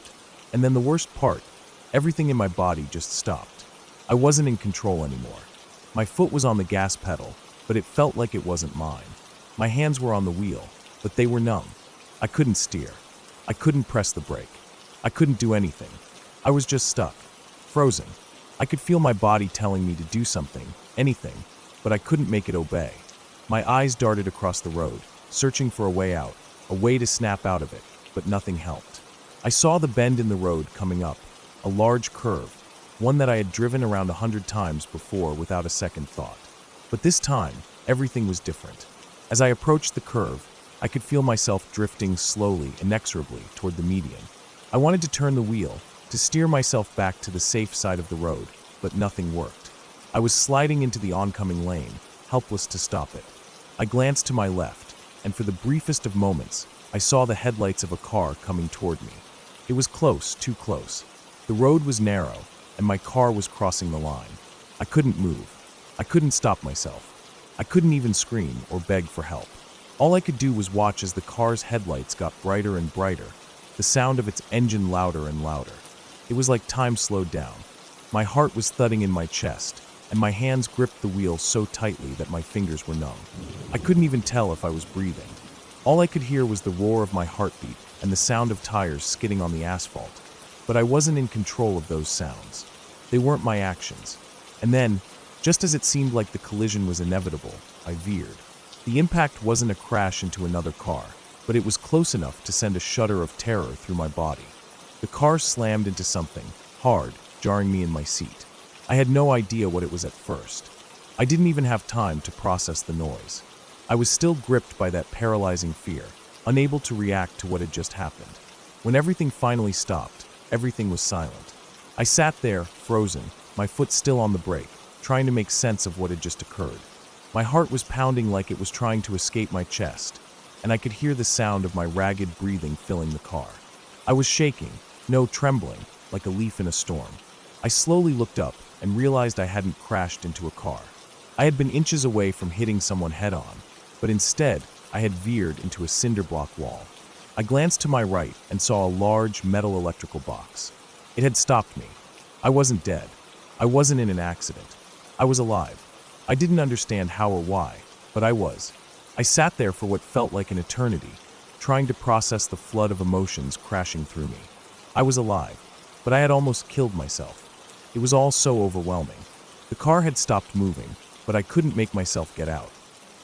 And then the worst part, everything in my body just stopped. I wasn't in control anymore. My foot was on the gas pedal, but it felt like it wasn't mine. My hands were on the wheel, but they were numb. I couldn't steer. I couldn't press the brake. I couldn't do anything. I was just stuck, frozen. I could feel my body telling me to do something, anything, but I couldn't make it obey. My eyes darted across the road, searching for a way out, a way to snap out of it, but nothing helped. I saw the bend in the road coming up, a large curve, one that I had driven around 100 times before without a second thought. But this time, everything was different. As I approached the curve, I could feel myself drifting slowly, inexorably toward the median. I wanted to turn the wheel, to steer myself back to the safe side of the road, but nothing worked. I was sliding into the oncoming lane, helpless to stop it. I glanced to my left, and for the briefest of moments, I saw the headlights of a car coming toward me. It was close, too close. The road was narrow, and my car was crossing the line. I couldn't move. I couldn't stop myself. I couldn't even scream or beg for help. All I could do was watch as the car's headlights got brighter and brighter, the sound of its engine louder and louder. It was like time slowed down. My heart was thudding in my chest, and my hands gripped the wheel so tightly that my fingers were numb. I couldn't even tell if I was breathing. All I could hear was the roar of my heartbeat and the sound of tires skidding on the asphalt. But I wasn't in control of those sounds. They weren't my actions. And then, just as it seemed like the collision was inevitable, I veered. The impact wasn't a crash into another car, but it was close enough to send a shudder of terror through my body. The car slammed into something, hard, jarring me in my seat. I had no idea what it was at first. I didn't even have time to process the noise. I was still gripped by that paralyzing fear, unable to react to what had just happened. When everything finally stopped, everything was silent. I sat there, frozen, my foot still on the brake, trying to make sense of what had just occurred. My heart was pounding like it was trying to escape my chest, and I could hear the sound of my ragged breathing filling the car. I was shaking, no, trembling, like a leaf in a storm. I slowly looked up and realized I hadn't crashed into a car. I had been inches away from hitting someone head-on, but instead, I had veered into a cinder block wall. I glanced to my right and saw a large metal electrical box. It had stopped me. I wasn't dead. I wasn't in an accident. I was alive. I didn't understand how or why, but I was. I sat there for what felt like an eternity, trying to process the flood of emotions crashing through me. I was alive, but I had almost killed myself. It was all so overwhelming. The car had stopped moving, but I couldn't make myself get out.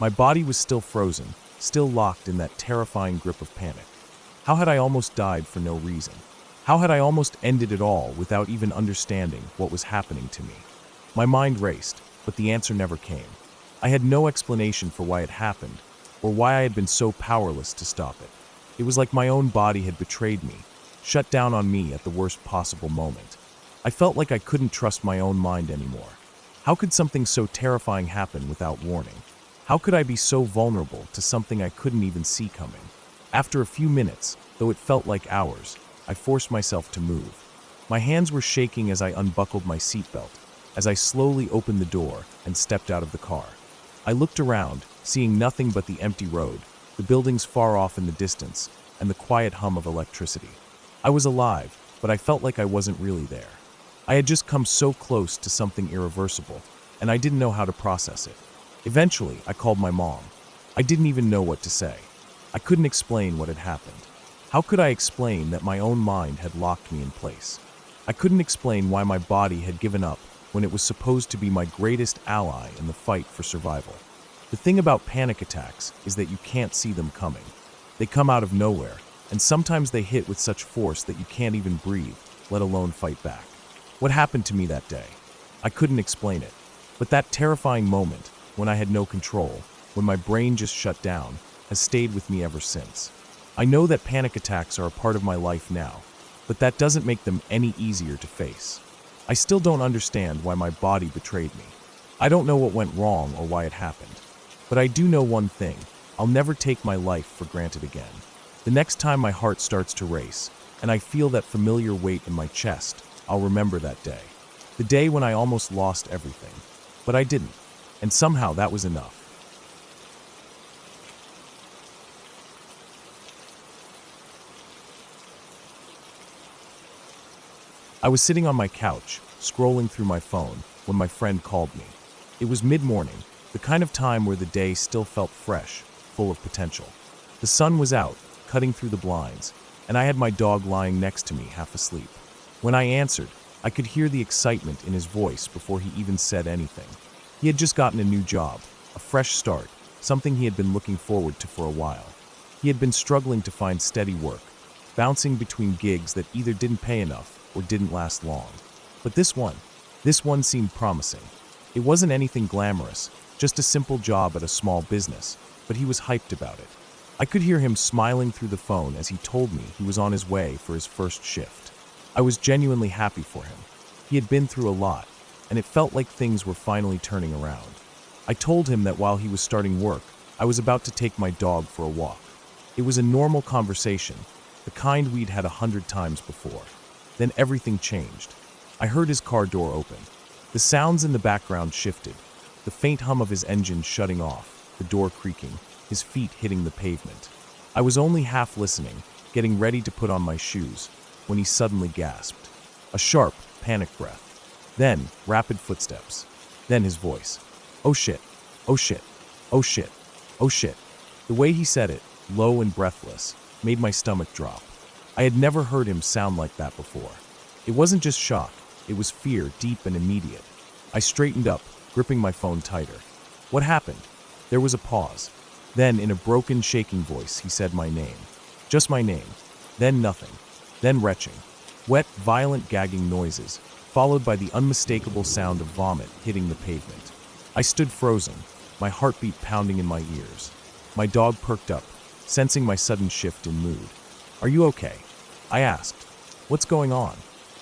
My body was still frozen, still locked in that terrifying grip of panic. How had I almost died for no reason? How had I almost ended it all without even understanding what was happening to me? My mind raced, but the answer never came. I had no explanation for why it happened, or why I had been so powerless to stop it. It was like my own body had betrayed me, shut down on me at the worst possible moment. I felt like I couldn't trust my own mind anymore. How could something so terrifying happen without warning? How could I be so vulnerable to something I couldn't even see coming? After a few minutes, though it felt like hours, I forced myself to move. My hands were shaking as I unbuckled my seatbelt, as I slowly opened the door and stepped out of the car. I looked around, seeing nothing but the empty road, the buildings far off in the distance, and the quiet hum of electricity. I was alive, but I felt like I wasn't really there. I had just come so close to something irreversible, and I didn't know how to process it. Eventually, I called my mom. I didn't even know what to say. I couldn't explain what had happened. How could I explain that my own mind had locked me in place? I couldn't explain why my body had given up when it was supposed to be my greatest ally in the fight for survival. The thing about panic attacks is that you can't see them coming. They come out of nowhere, and sometimes they hit with such force that you can't even breathe, let alone fight back. What happened to me that day? I couldn't explain it, but that terrifying moment, when I had no control, when my brain just shut down, has stayed with me ever since. I know that panic attacks are a part of my life now, but that doesn't make them any easier to face. I still don't understand why my body betrayed me. I don't know what went wrong or why it happened. But I do know one thing: I'll never take my life for granted again. The next time my heart starts to race, and I feel that familiar weight in my chest, I'll remember that day. The day when I almost lost everything. But I didn't, and somehow that was enough. I was sitting on my couch, scrolling through my phone, when my friend called me. It was mid-morning, the kind of time where the day still felt fresh, full of potential. The sun was out, cutting through the blinds, and I had my dog lying next to me, half asleep. When I answered, I could hear the excitement in his voice before he even said anything. He had just gotten a new job, a fresh start, something he had been looking forward to for a while. He had been struggling to find steady work, bouncing between gigs that either didn't pay enough or didn't last long. But this one seemed promising. It wasn't anything glamorous, just a simple job at a small business, but he was hyped about it. I could hear him smiling through the phone as he told me he was on his way for his first shift. I was genuinely happy for him. He had been through a lot, and it felt like things were finally turning around. I told him that while he was starting work, I was about to take my dog for a walk. It was a normal conversation, the kind we'd had 100 times before. Then everything changed. I heard his car door open. The sounds in the background shifted, the faint hum of his engine shutting off, the door creaking, his feet hitting the pavement. I was only half listening, getting ready to put on my shoes, when he suddenly gasped. A sharp, panic breath. Then, rapid footsteps. Then his voice. "Oh shit. Oh shit. Oh shit. Oh shit." The way he said it, low and breathless, made my stomach drop. I had never heard him sound like that before. It wasn't just shock, it was fear, deep and immediate. I straightened up, gripping my phone tighter. "What happened?" There was a pause. Then, in a broken, shaking voice, he said my name. Just my name. Then nothing. Then retching. Wet, violent, gagging noises, followed by the unmistakable sound of vomit hitting the pavement. I stood frozen, my heartbeat pounding in my ears. My dog perked up, sensing my sudden shift in mood. "Are you okay?" I asked. "What's going on?"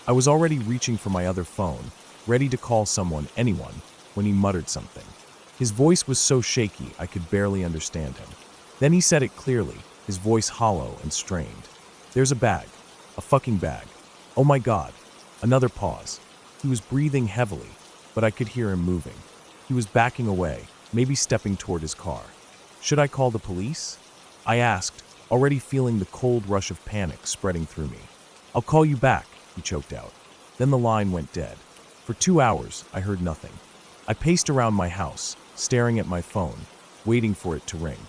I was already reaching for my other phone, ready to call someone, anyone, when he muttered something. His voice was so shaky I could barely understand him. Then he said it clearly, his voice hollow and strained. "There's a bag. A fucking bag. Oh my God." Another pause. He was breathing heavily, but I could hear him moving. He was backing away, maybe stepping toward his car. "Should I call the police?" I asked, already feeling the cold rush of panic spreading through me. "I'll call you back," he choked out. Then the line went dead. For 2 hours, I heard nothing. I paced around my house, staring at my phone, waiting for it to ring.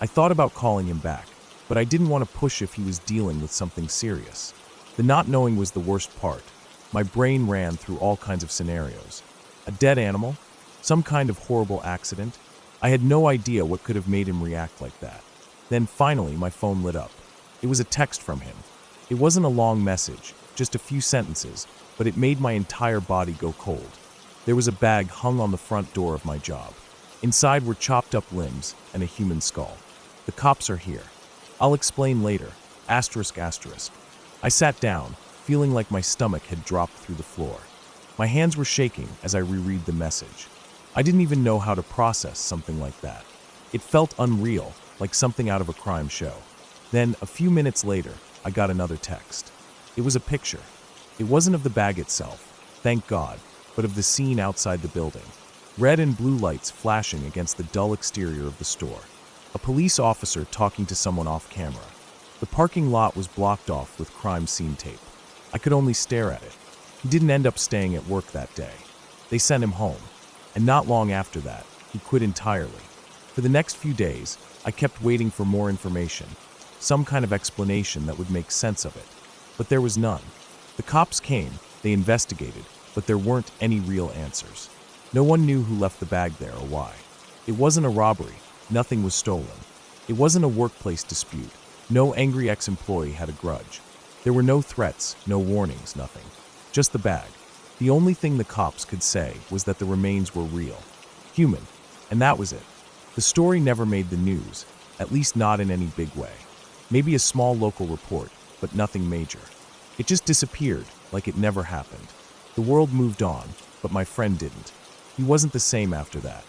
I thought about calling him back, but I didn't want to push if he was dealing with something serious. The not knowing was the worst part. My brain ran through all kinds of scenarios. A dead animal? Some kind of horrible accident? I had no idea what could have made him react like that. Then finally, my phone lit up. It was a text from him. It wasn't a long message, just a few sentences, but it made my entire body go cold. There was a bag hung on the front door of my job. Inside were chopped up limbs and a human skull. "The cops are here. I'll explain later. Asterisk asterisk." I sat down, feeling like my stomach had dropped through the floor. My hands were shaking as I reread the message. I didn't even know how to process something like that. It felt unreal, like something out of a crime show. Then, a few minutes later, I got another text. It was a picture. It wasn't of the bag itself, thank God, but of the scene outside the building. Red and blue lights flashing against the dull exterior of the store. A police officer talking to someone off camera. The parking lot was blocked off with crime scene tape. I could only stare at it. He didn't end up staying at work that day. They sent him home. And not long after that, he quit entirely. For the next few days, I kept waiting for more information, some kind of explanation that would make sense of it. But there was none. The cops came, they investigated, but there weren't any real answers. No one knew who left the bag there or why. It wasn't a robbery, nothing was stolen. It wasn't a workplace dispute. No angry ex-employee had a grudge. There were no threats, no warnings, nothing. Just the bag. The only thing the cops could say was that the remains were real, human, and that was it. The story never made the news, at least not in any big way. Maybe a small local report, but nothing major. It just disappeared, like it never happened. The world moved on, but my friend didn't. He wasn't the same after that.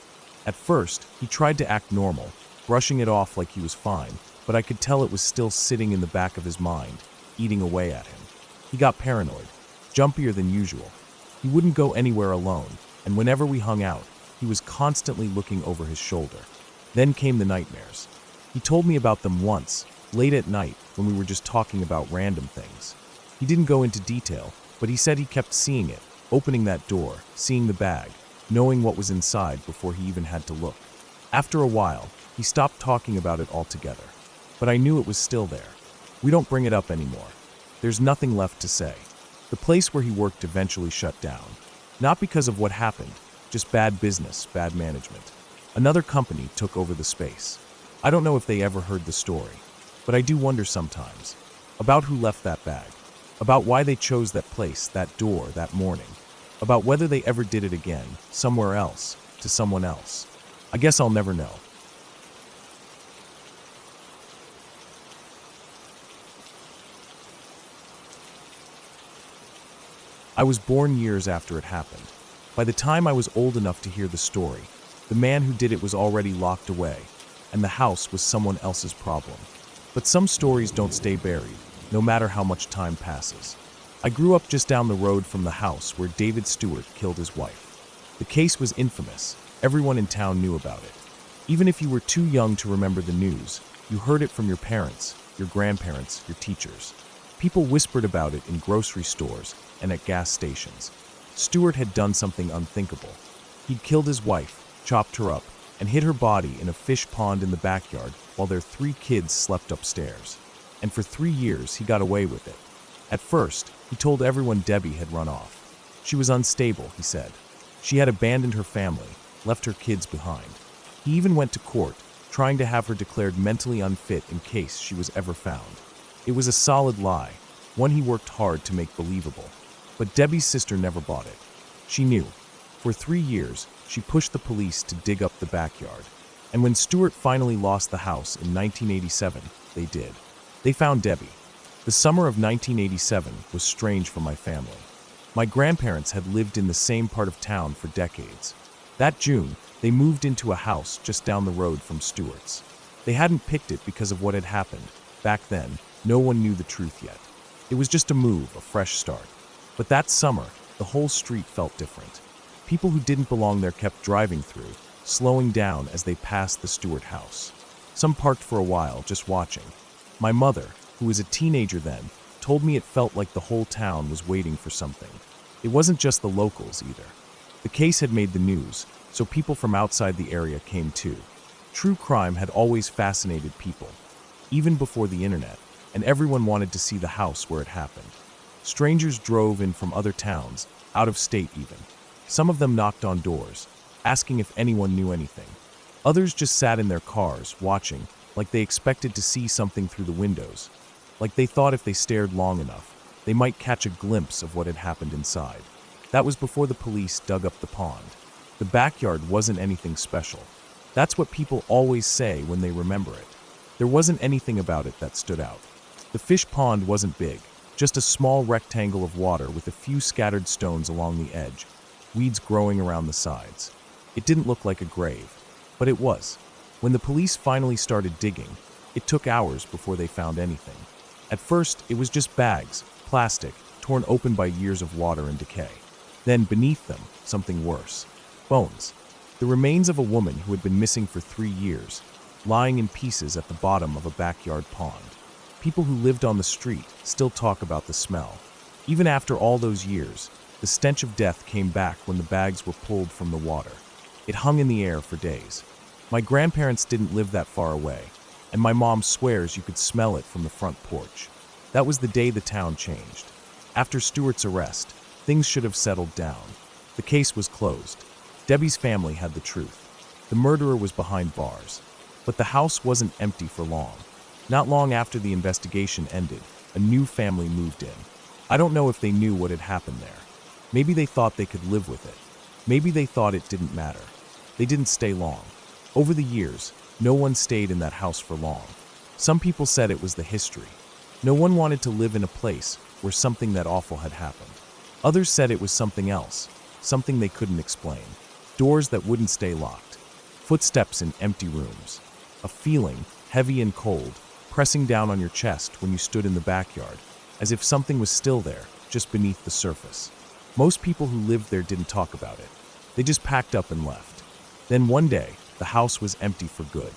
At first, he tried to act normal, brushing it off like he was fine, but I could tell it was still sitting in the back of his mind, eating away at him. He got paranoid, jumpier than usual. He wouldn't go anywhere alone, and whenever we hung out, he was constantly looking over his shoulder. Then came the nightmares. He told me about them once, late at night, when we were just talking about random things. He didn't go into detail, but he said he kept seeing it, opening that door, seeing the bag, knowing what was inside before he even had to look. After a while, he stopped talking about it altogether. But I knew it was still there. We don't bring it up anymore. There's nothing left to say. The place where he worked eventually shut down. Not because of what happened, just bad business, bad management. Another company took over the space. I don't know if they ever heard the story, but I do wonder sometimes. about who left that bag, about why they chose that place, that door, that morning, about whether they ever did it again, somewhere else, to someone else. I guess I'll never know. I was born years after it happened. By the time I was old enough to hear the story, the man who did it was already locked away, and the house was someone else's problem. But some stories don't stay buried, no matter how much time passes. I grew up just down the road from the house where David Stewart killed his wife. The case was infamous. Everyone in town knew about it. Even if you were too young to remember the news, you heard it from your parents, your grandparents, your teachers. People whispered about it in grocery stores and at gas stations. Stewart had done something unthinkable. He'd killed his wife, chopped her up, and hid her body in a fish pond in the backyard while their 3 kids slept upstairs. And for 3 years, he got away with it. At first, he told everyone Debbie had run off. She was unstable, he said. She had abandoned her family, left her kids behind. He even went to court, trying to have her declared mentally unfit in case she was ever found. It was a solid lie, one he worked hard to make believable. But Debbie's sister never bought it. She knew. For 3 years, she pushed the police to dig up the backyard. And when Stewart finally lost the house in 1987, they did. They found Debbie. The summer of 1987 was strange for my family. My grandparents had lived in the same part of town for decades. That June, they moved into a house just down the road from Stewart's. They hadn't picked it because of what had happened. Back then, no one knew the truth yet. It was just a move, a fresh start. But that summer, the whole street felt different. People who didn't belong there kept driving through, slowing down as they passed the Stewart house. Some parked for a while, just watching. My mother, who was a teenager then, told me it felt like the whole town was waiting for something. It wasn't just the locals either. The case had made the news, so people from outside the area came too. True crime had always fascinated people, even before the internet, and everyone wanted to see the house where it happened. Strangers drove in from other towns, out of state even. Some of them knocked on doors, asking if anyone knew anything. Others just sat in their cars, watching, like they expected to see something through the windows. Like they thought if they stared long enough, they might catch a glimpse of what had happened inside. That was before the police dug up the pond. The backyard wasn't anything special. That's what people always say when they remember it. There wasn't anything about it that stood out. The fish pond wasn't big, just a small rectangle of water with a few scattered stones along the edge, weeds growing around the sides. It didn't look like a grave, but it was. When the police finally started digging, it took hours before they found anything. At first, it was just bags, plastic, torn open by years of water and decay. Then, beneath them, something worse. Bones. The remains of a woman who had been missing for 3 years, lying in pieces at the bottom of a backyard pond. People who lived on the street still talk about the smell. Even after all those years, the stench of death came back when the bags were pulled from the water. It hung in the air for days. My grandparents didn't live that far away, and my mom swears you could smell it from the front porch. That was the day the town changed. After Stewart's arrest, things should have settled down. The case was closed. Debbie's family had the truth. The murderer was behind bars. But the house wasn't empty for long. Not long after the investigation ended, a new family moved in. I don't know if they knew what had happened there. Maybe they thought they could live with it. Maybe they thought it didn't matter. They didn't stay long. Over the years, no one stayed in that house for long. Some people said it was the history. No one wanted to live in a place where something that awful had happened. Others said it was something else, something they couldn't explain. Doors that wouldn't stay locked. Footsteps in empty rooms. A feeling, heavy and cold, pressing down on your chest when you stood in the backyard, as if something was still there, just beneath the surface. Most people who lived there didn't talk about it. They just packed up and left. Then one day, the house was empty for good.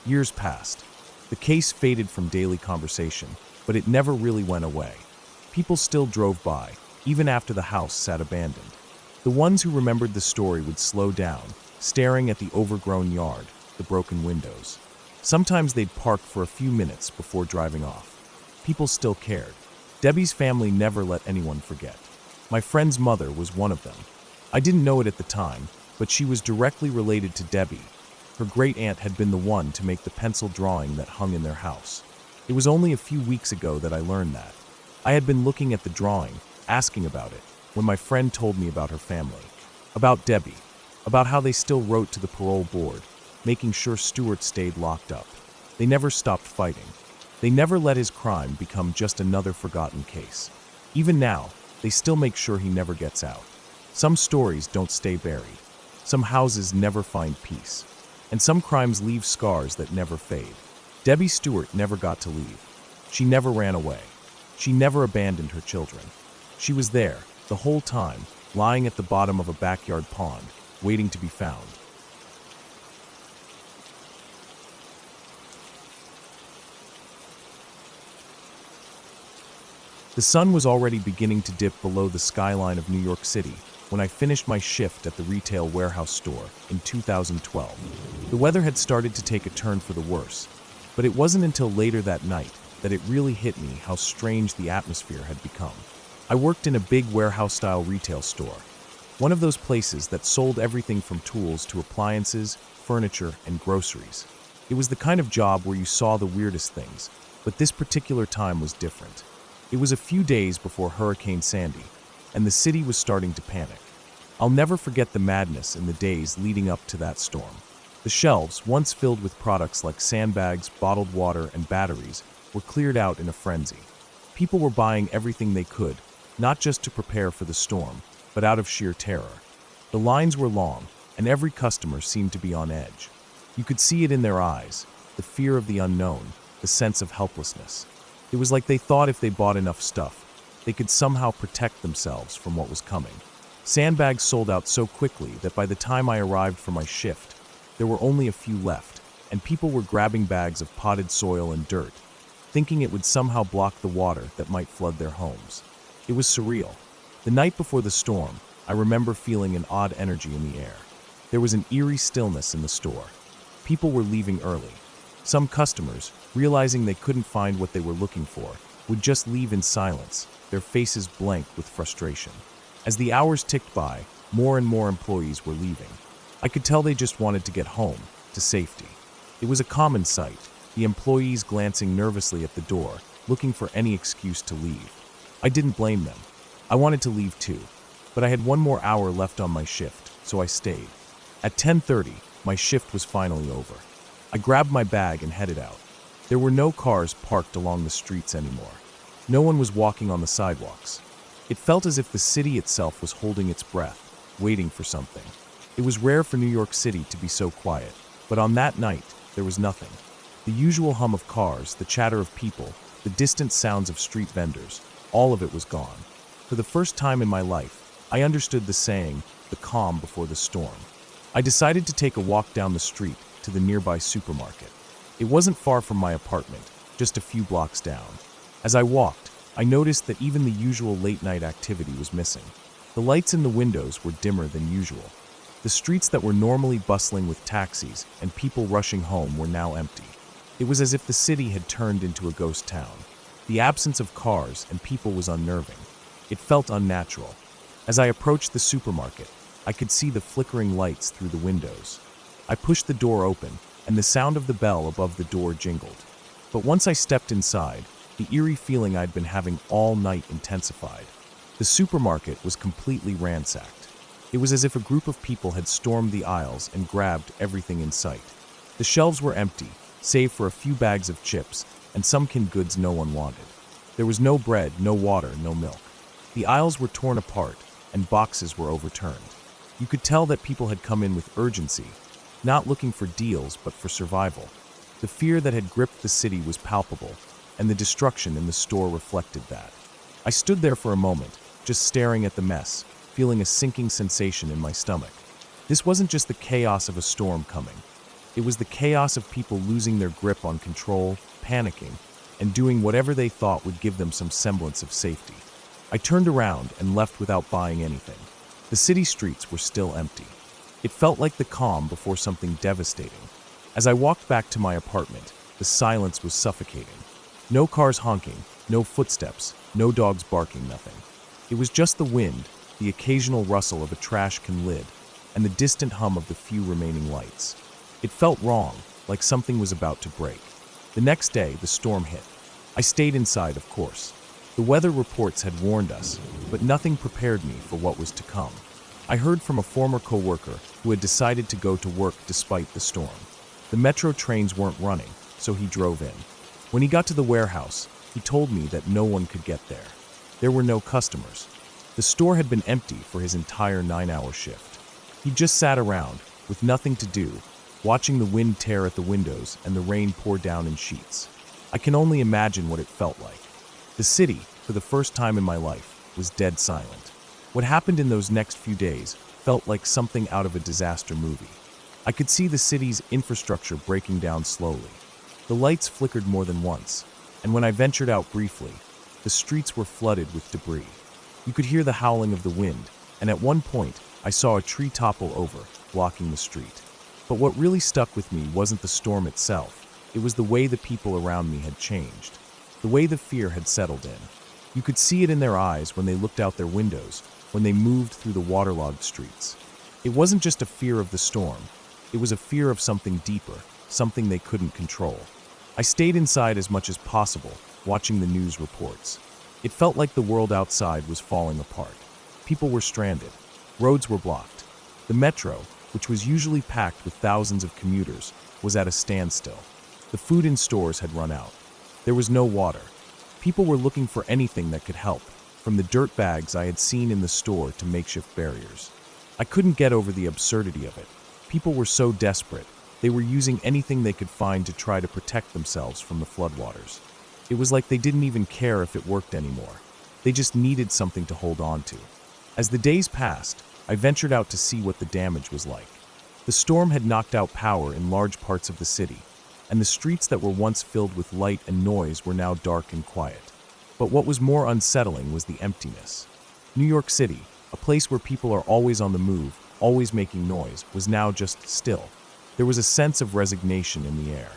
Years passed. The case faded from daily conversation, but it never really went away. People still drove by, even after the house sat abandoned. The ones who remembered the story would slow down, staring at the overgrown yard, the broken windows. Sometimes they'd park for a few minutes before driving off. People still cared. Debbie's family never let anyone forget. My friend's mother was one of them. I didn't know it at the time, but she was directly related to Debbie. Her great-aunt had been the one to make the pencil drawing that hung in their house. It was only a few weeks ago that I learned that. I had been looking at the drawing, asking about it, when my friend told me about her family. About Debbie. About how they still wrote to the parole board, making sure Stuart stayed locked up. They never stopped fighting. They never let his crime become just another forgotten case. Even now, they still make sure he never gets out. Some stories don't stay buried. Some houses never find peace. And some crimes leave scars that never fade. Debbie Stewart never got to leave. She never ran away. She never abandoned her children. She was there, the whole time, lying at the bottom of a backyard pond, waiting to be found. The sun was already beginning to dip below the skyline of New York City when I finished my shift at the retail warehouse store in 2012. The weather had started to take a turn for the worse, but it wasn't until later that night that it really hit me how strange the atmosphere had become. I worked in a big warehouse-style retail store, one of those places that sold everything from tools to appliances, furniture, and groceries. It was the kind of job where you saw the weirdest things, but this particular time was different. It was a few days before Hurricane Sandy, and the city was starting to panic. I'll never forget the madness in the days leading up to that storm. The shelves, once filled with products like sandbags, bottled water, and batteries, were cleared out in a frenzy. People were buying everything they could, not just to prepare for the storm, but out of sheer terror. The lines were long, and every customer seemed to be on edge. You could see it in their eyes, the fear of the unknown, the sense of helplessness. It was like they thought if they bought enough stuff, they could somehow protect themselves from what was coming. Sandbags sold out so quickly that by the time I arrived for my shift, there were only a few left, and people were grabbing bags of potted soil and dirt, thinking it would somehow block the water that might flood their homes. It was surreal. The night before the storm, I remember feeling an odd energy in the air. There was an eerie stillness in the store. People were leaving early. Some customers, realizing they couldn't find what they were looking for, would just leave in silence, their faces blank with frustration. As the hours ticked by, more and more employees were leaving. I could tell they just wanted to get home, to safety. It was a common sight, the employees glancing nervously at the door, looking for any excuse to leave. I didn't blame them. I wanted to leave too, but I had one more hour left on my shift, so I stayed. At 10:30, my shift was finally over. I grabbed my bag and headed out. There were no cars parked along the streets anymore. No one was walking on the sidewalks. It felt as if the city itself was holding its breath, waiting for something. It was rare for New York City to be so quiet, but on that night, there was nothing. The usual hum of cars, the chatter of people, the distant sounds of street vendors, all of it was gone. For the first time in my life, I understood the saying, the calm before the storm. I decided to take a walk down the street to the nearby supermarket. It wasn't far from my apartment, just a few blocks down. As I walked, I noticed that even the usual late-night activity was missing. The lights in the windows were dimmer than usual. The streets that were normally bustling with taxis and people rushing home were now empty. It was as if the city had turned into a ghost town. The absence of cars and people was unnerving. It felt unnatural. As I approached the supermarket, I could see the flickering lights through the windows. I pushed the door open, and the sound of the bell above the door jingled. But once I stepped inside, the eerie feeling I'd been having all night intensified. The supermarket was completely ransacked. It was as if a group of people had stormed the aisles and grabbed everything in sight. The shelves were empty, save for a few bags of chips and some canned goods no one wanted. There was no bread, no water, no milk. The aisles were torn apart, and boxes were overturned. You could tell that people had come in with urgency, not looking for deals but for survival. The fear that had gripped the city was palpable, and the destruction in the store reflected that. I stood there for a moment, just staring at the mess, feeling a sinking sensation in my stomach. This wasn't just the chaos of a storm coming. It was the chaos of people losing their grip on control, panicking, and doing whatever they thought would give them some semblance of safety. I turned around and left without buying anything. The city streets were still empty. It felt like the calm before something devastating. As I walked back to my apartment, the silence was suffocating. No cars honking, no footsteps, no dogs barking, nothing. It was just the wind, the occasional rustle of a trash can lid, and the distant hum of the few remaining lights. It felt wrong, like something was about to break. The next day, the storm hit. I stayed inside, of course. The weather reports had warned us, but nothing prepared me for what was to come. I heard from a former coworker who had decided to go to work despite the storm. The metro trains weren't running, so he drove in. When he got to the warehouse, he told me that no one could get there. There were no customers. The store had been empty for his entire 9-hour shift. He just sat around, with nothing to do, watching the wind tear at the windows and the rain pour down in sheets. I can only imagine what it felt like. The city, for the first time in my life, was dead silent. What happened in those next few days felt like something out of a disaster movie. I could see the city's infrastructure breaking down slowly. The lights flickered more than once, and when I ventured out briefly, the streets were flooded with debris. You could hear the howling of the wind, and at one point, I saw a tree topple over, blocking the street. But what really stuck with me wasn't the storm itself. It was the way the people around me had changed. The way the fear had settled in. You could see it in their eyes when they looked out their windows, when they moved through the waterlogged streets. It wasn't just a fear of the storm. It was a fear of something deeper, something they couldn't control. I stayed inside as much as possible, watching the news reports. It felt like the world outside was falling apart. People were stranded. Roads were blocked. The metro, which was usually packed with thousands of commuters, was at a standstill. The food in stores had run out. There was no water. People were looking for anything that could help, from the dirt bags I had seen in the store to makeshift barriers. I couldn't get over the absurdity of it. People were so desperate. They were using anything they could find to try to protect themselves from the floodwaters. It was like they didn't even care if it worked anymore. They just needed something to hold on to. As the days passed, I ventured out to see what the damage was like. The storm had knocked out power in large parts of the city, and the streets that were once filled with light and noise were now dark and quiet. But what was more unsettling was the emptiness. New York City, a place where people are always on the move, always making noise, was now just still. There was a sense of resignation in the air.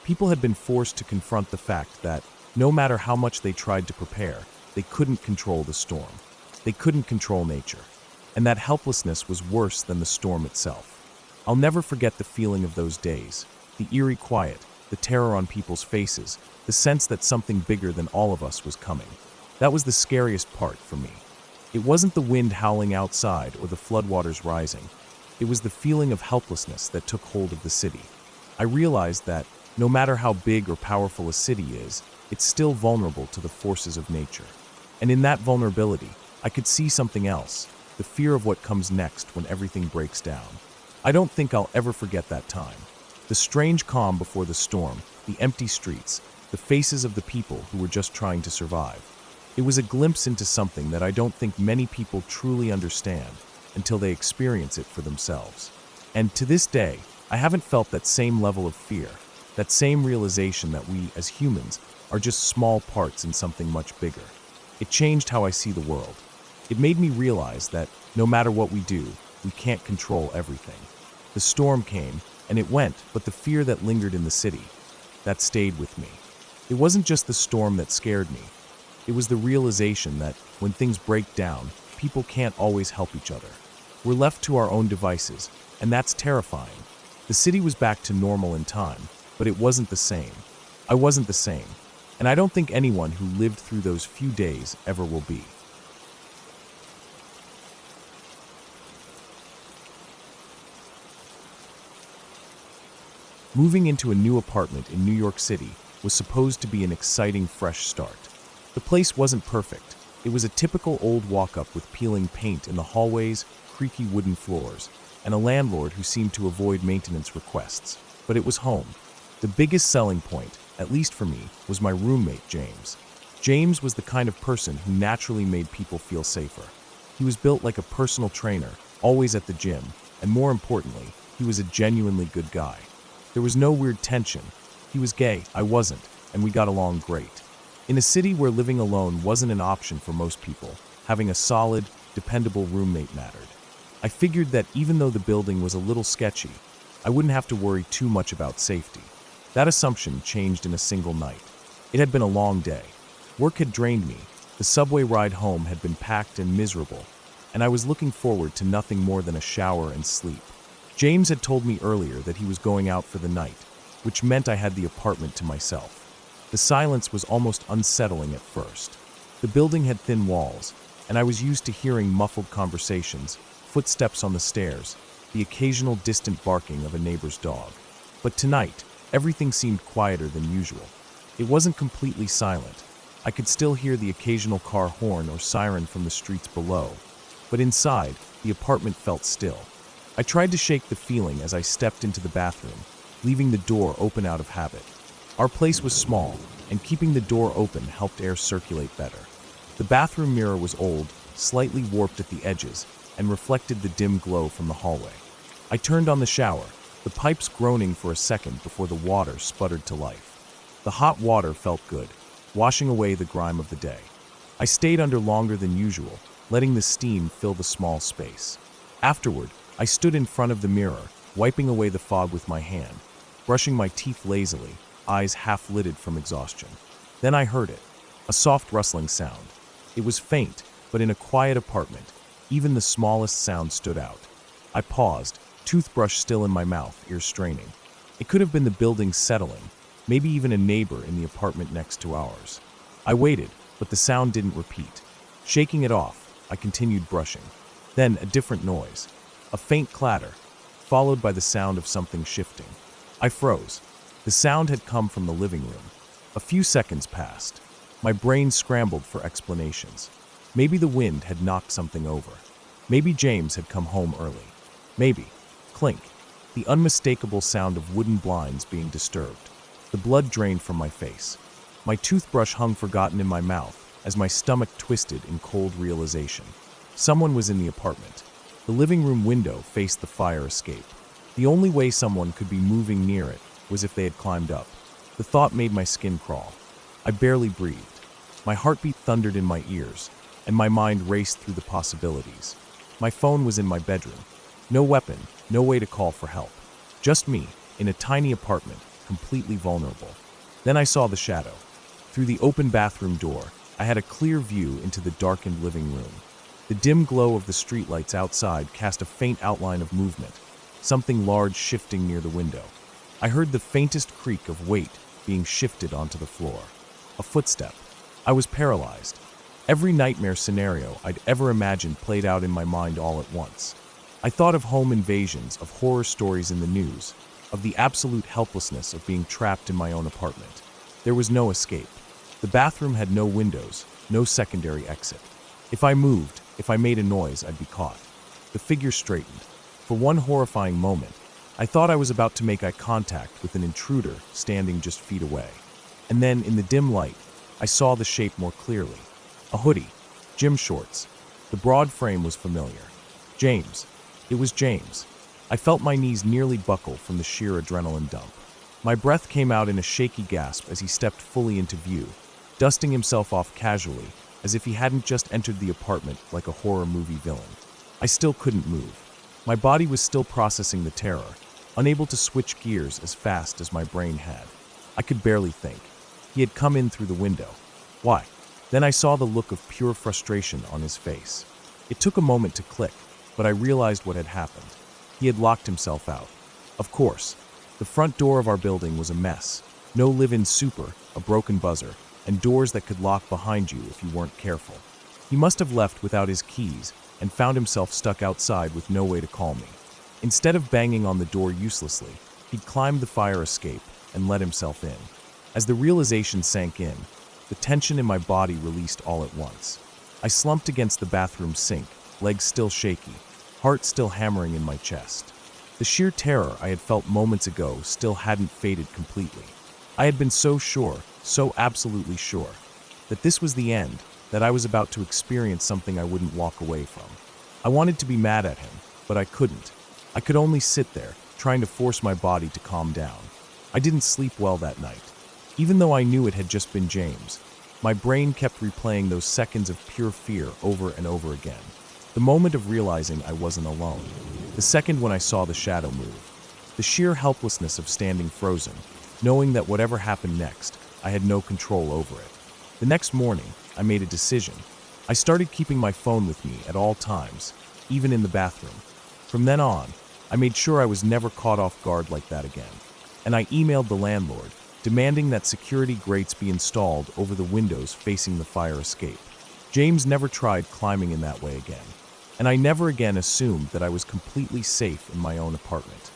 People had been forced to confront the fact that, no matter how much they tried to prepare, they couldn't control the storm. They couldn't control nature. And that helplessness was worse than the storm itself. I'll never forget the feeling of those days, the eerie quiet, the terror on people's faces, the sense that something bigger than all of us was coming. That was the scariest part for me. It wasn't the wind howling outside or the floodwaters rising. It was the feeling of helplessness that took hold of the city. I realized that, no matter how big or powerful a city is, it's still vulnerable to the forces of nature. And in that vulnerability, I could see something else, the fear of what comes next when everything breaks down. I don't think I'll ever forget that time. The strange calm before the storm, the empty streets, the faces of the people who were just trying to survive. It was a glimpse into something that I don't think many people truly understand until they experience it for themselves. And to this day, I haven't felt that same level of fear, that same realization that we, as humans, are just small parts in something much bigger. It changed how I see the world. It made me realize that, no matter what we do, we can't control everything. The storm came, and it went, but the fear that lingered in the city, that stayed with me. It wasn't just the storm that scared me. It was the realization that, when things break down, people can't always help each other. We're left to our own devices, and that's terrifying. The city was back to normal in time, but it wasn't the same. I wasn't the same, and I don't think anyone who lived through those few days ever will be. Moving into a new apartment in New York City was supposed to be an exciting fresh start. The place wasn't perfect. It was a typical old walk-up with peeling paint in the hallways, creaky wooden floors, and a landlord who seemed to avoid maintenance requests. But it was home. The biggest selling point, at least for me, was my roommate, James. James was the kind of person who naturally made people feel safer. He was built like a personal trainer, always at the gym, and more importantly, he was a genuinely good guy. There was no weird tension. He was gay, I wasn't, and we got along great. In a city where living alone wasn't an option for most people, having a solid, dependable roommate mattered. I figured that even though the building was a little sketchy, I wouldn't have to worry too much about safety. That assumption changed in a single night. It had been a long day. Work had drained me, the subway ride home had been packed and miserable, and I was looking forward to nothing more than a shower and sleep. James had told me earlier that he was going out for the night, which meant I had the apartment to myself. The silence was almost unsettling at first. The building had thin walls, and I was used to hearing muffled conversations, footsteps on the stairs, the occasional distant barking of a neighbor's dog. But tonight, everything seemed quieter than usual. It wasn't completely silent. I could still hear the occasional car horn or siren from the streets below. But inside, the apartment felt still. I tried to shake the feeling as I stepped into the bathroom, leaving the door open out of habit. Our place was small, and keeping the door open helped air circulate better. The bathroom mirror was old, slightly warped at the edges, and reflected the dim glow from the hallway. I turned on the shower, the pipes groaning for a second before the water sputtered to life. The hot water felt good, washing away the grime of the day. I stayed under longer than usual, letting the steam fill the small space. Afterward, I stood in front of the mirror, wiping away the fog with my hand, brushing my teeth lazily, eyes half-lidded from exhaustion. Then I heard it, a soft rustling sound. It was faint, but in a quiet apartment, even the smallest sound stood out. I paused, toothbrush still in my mouth, ears straining. It could have been the building settling, maybe even a neighbor in the apartment next to ours. I waited, but the sound didn't repeat. Shaking it off, I continued brushing. Then a different noise, a faint clatter, followed by the sound of something shifting. I froze. The sound had come from the living room. A few seconds passed. My brain scrambled for explanations. Maybe the wind had knocked something over. Maybe James had come home early. Maybe, clink, the unmistakable sound of wooden blinds being disturbed. The blood drained from my face. My toothbrush hung forgotten in my mouth as my stomach twisted in cold realization. Someone was in the apartment. The living room window faced the fire escape. The only way someone could be moving near it was if they had climbed up. The thought made my skin crawl. I barely breathed. My heartbeat thundered in my ears, and my mind raced through the possibilities. My phone was in my bedroom. No weapon, no way to call for help. Just me, in a tiny apartment, completely vulnerable. Then I saw the shadow. Through the open bathroom door, I had a clear view into the darkened living room. The dim glow of the streetlights outside cast a faint outline of movement, something large shifting near the window. I heard the faintest creak of weight being shifted onto the floor. A footstep. I was paralyzed. Every nightmare scenario I'd ever imagined played out in my mind all at once. I thought of home invasions, of horror stories in the news, of the absolute helplessness of being trapped in my own apartment. There was no escape. The bathroom had no windows, no secondary exit. If I moved, if I made a noise, I'd be caught. The figure straightened. For one horrifying moment, I thought I was about to make eye contact with an intruder standing just feet away. And then, in the dim light, I saw the shape more clearly. A hoodie, gym shorts. The broad frame was familiar. James. It was James. I felt my knees nearly buckle from the sheer adrenaline dump. My breath came out in a shaky gasp as he stepped fully into view, dusting himself off casually, as if he hadn't just entered the apartment like a horror movie villain. I still couldn't move. My body was still processing the terror, unable to switch gears as fast as my brain had. I could barely think. He had come in through the window. Why? Then I saw the look of pure frustration on his face. It took a moment to click, but I realized what had happened. He had locked himself out. Of course. The front door of our building was a mess. No live-in super, a broken buzzer, and doors that could lock behind you if you weren't careful. He must have left without his keys and found himself stuck outside with no way to call me. Instead of banging on the door uselessly, he'd climbed the fire escape and let himself in. As the realization sank in, the tension in my body released all at once. I slumped against the bathroom sink, legs still shaky, heart still hammering in my chest. The sheer terror I had felt moments ago still hadn't faded completely. I had been so sure, so absolutely sure, that this was the end, that I was about to experience something I wouldn't walk away from. I wanted to be mad at him, but I couldn't. I could only sit there, trying to force my body to calm down. I didn't sleep well that night. Even though I knew it had just been James, my brain kept replaying those seconds of pure fear over and over again. The moment of realizing I wasn't alone. The second when I saw the shadow move. The sheer helplessness of standing frozen, knowing that whatever happened next, I had no control over it. The next morning, I made a decision. I started keeping my phone with me at all times, even in the bathroom. From then on, I made sure I was never caught off guard like that again. And I emailed the landlord, demanding that security grates be installed over the windows facing the fire escape. James never tried climbing in that way again, and I never again assumed that I was completely safe in my own apartment.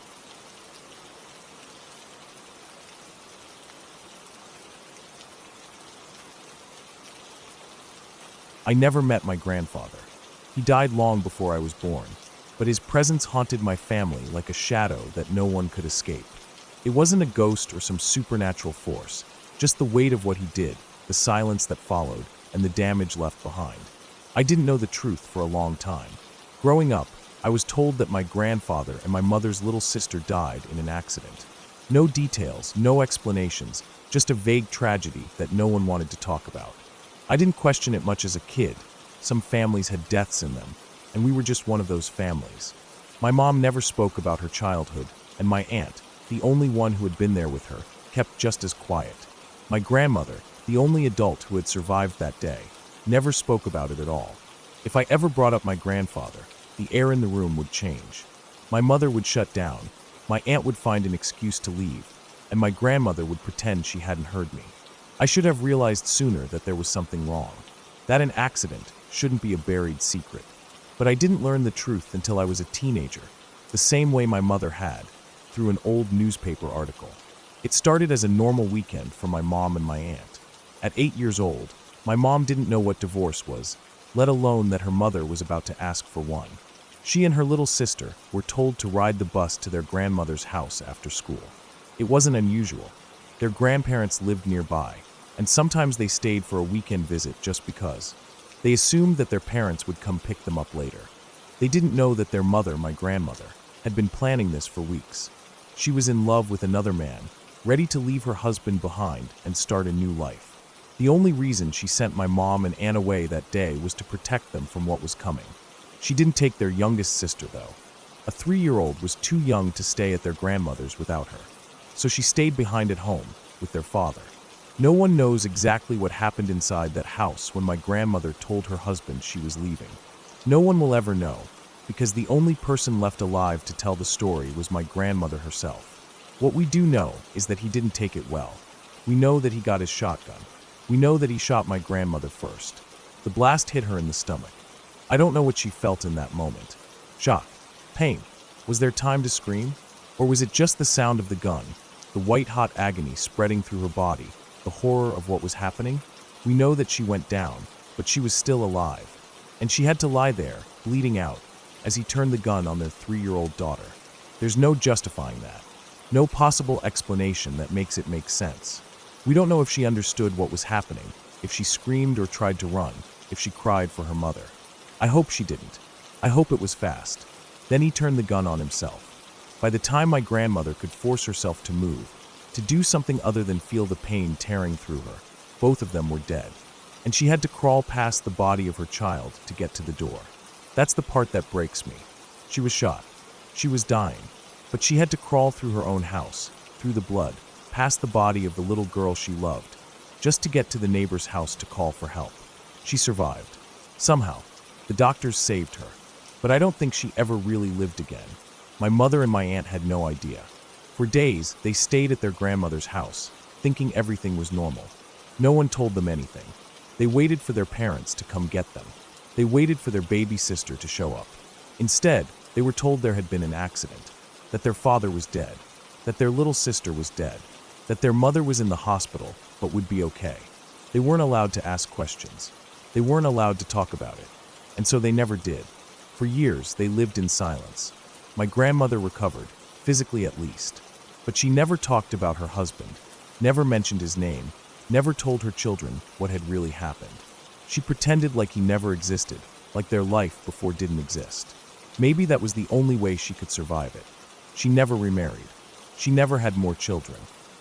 I never met my grandfather. He died long before I was born, but his presence haunted my family like a shadow that no one could escape. It wasn't a ghost or some supernatural force, just the weight of what he did, the silence that followed, and the damage left behind. I didn't know the truth for a long time. Growing up, I was told that my grandfather and my mother's little sister died in an accident. No details, no explanations, just a vague tragedy that no one wanted to talk about. I didn't question it much as a kid. Some families had deaths in them, and we were just one of those families. My mom never spoke about her childhood, and my aunt, the only one who had been there with her, kept just as quiet. My grandmother, the only adult who had survived that day, never spoke about it at all. If I ever brought up my grandfather, the air in the room would change. My mother would shut down, my aunt would find an excuse to leave, and my grandmother would pretend she hadn't heard me. I should have realized sooner that there was something wrong, that an accident shouldn't be a buried secret. But I didn't learn the truth until I was a teenager, the same way my mother had, through an old newspaper article. It started as a normal weekend for my mom and my aunt. At 8 years old, my mom didn't know what divorce was, let alone that her mother was about to ask for one. She and her little sister were told to ride the bus to their grandmother's house after school. It wasn't unusual. Their grandparents lived nearby, and sometimes they stayed for a weekend visit just because. They assumed that their parents would come pick them up later. They didn't know that their mother, my grandmother, had been planning this for weeks. She was in love with another man, ready to leave her husband behind and start a new life. The only reason she sent my mom and aunt away that day was to protect them from what was coming. She didn't take their youngest sister, though. A 3-year-old was too young to stay at their grandmother's without her, so she stayed behind at home with their father. No one knows exactly what happened inside that house when my grandmother told her husband she was leaving. No one will ever know, because the only person left alive to tell the story was my grandmother herself. What we do know is that he didn't take it well. We know that he got his shotgun. We know that he shot my grandmother first. The blast hit her in the stomach. I don't know what she felt in that moment. Shock, pain. Was there time to scream? Or was it just the sound of the gun, the white-hot agony spreading through her body, the horror of what was happening? We know that she went down, but she was still alive. And she had to lie there, bleeding out, as he turned the gun on their 3-year-old daughter. There's no justifying that. No possible explanation that makes it make sense. We don't know if she understood what was happening, if she screamed or tried to run, if she cried for her mother. I hope she didn't. I hope it was fast. Then he turned the gun on himself. By the time my grandmother could force herself to move, to do something other than feel the pain tearing through her, both of them were dead. And she had to crawl past the body of her child to get to the door. That's the part that breaks me. She was shot. She was dying. But she had to crawl through her own house, through the blood, past the body of the little girl she loved, just to get to the neighbor's house to call for help. She survived. Somehow, the doctors saved her. But I don't think she ever really lived again. My mother and my aunt had no idea. For days, they stayed at their grandmother's house, thinking everything was normal. No one told them anything. They waited for their parents to come get them. They waited for their baby sister to show up. Instead, they were told there had been an accident, that their father was dead, that their little sister was dead, that their mother was in the hospital but would be okay. They weren't allowed to ask questions. They weren't allowed to talk about it. And so they never did. For years, they lived in silence. My grandmother recovered, physically at least. But she never talked about her husband, never mentioned his name, never told her children what had really happened. She pretended like he never existed, like their life before didn't exist. Maybe that was the only way she could survive it. She never remarried. She never had more children.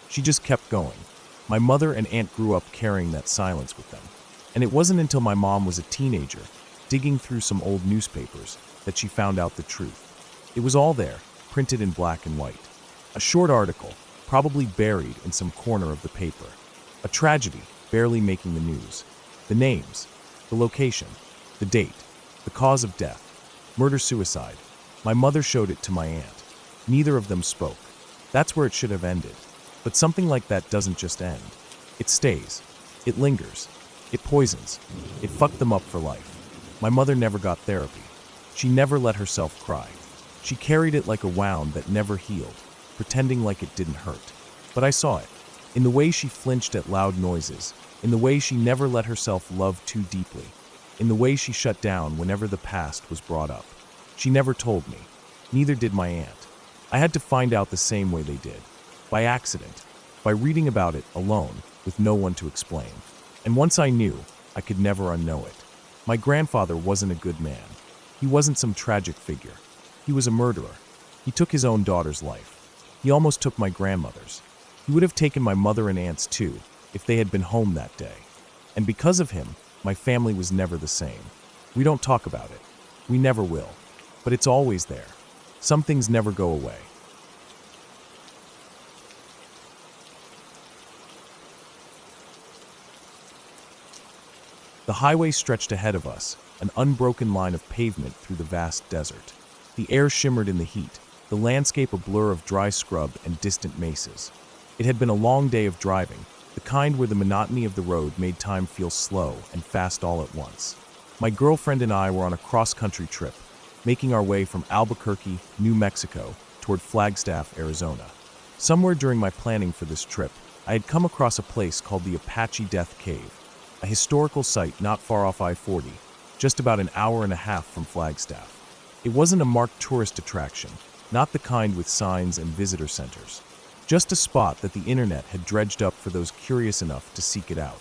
She just kept going. My mother and aunt grew up carrying that silence with them. And it wasn't until my mom was a teenager, digging through some old newspapers, that she found out the truth. It was all there, printed in black and white. A short article, probably buried in some corner of the paper. A tragedy, barely making the news. The names, the location, the date, the cause of death. Murder-suicide. My mother showed it to my aunt. Neither of them spoke. That's where it should have ended. But something like that doesn't just end. It stays. It lingers. It poisons. It fucked them up for life. My mother never got therapy. She never let herself cry. She carried it like a wound that never healed, pretending like it didn't hurt. But I saw it. In the way she flinched at loud noises, in the way she never let herself love too deeply, in the way she shut down whenever the past was brought up. She never told me. Neither did my aunt. I had to find out the same way they did. By accident. By reading about it alone, with no one to explain. And once I knew, I could never unknow it. My grandfather wasn't a good man. He wasn't some tragic figure. He was a murderer. He took his own daughter's life. He almost took my grandmother's. He would have taken my mother and aunts too, if they had been home that day. And because of him, my family was never the same. We don't talk about it. We never will. But it's always there. Some things never go away. The highway stretched ahead of us, an unbroken line of pavement through the vast desert. The air shimmered in the heat, the landscape a blur of dry scrub and distant mesas. It had been a long day of driving, the kind where the monotony of the road made time feel slow and fast all at once. My girlfriend and I were on a cross-country trip, making our way from Albuquerque, New Mexico, toward Flagstaff, Arizona. Somewhere during my planning for this trip, I had come across a place called the Apache Death Cave, a historical site not far off I-40, just about an hour and a half from Flagstaff. It wasn't a marked tourist attraction, not the kind with signs and visitor centers. Just a spot that the internet had dredged up for those curious enough to seek it out.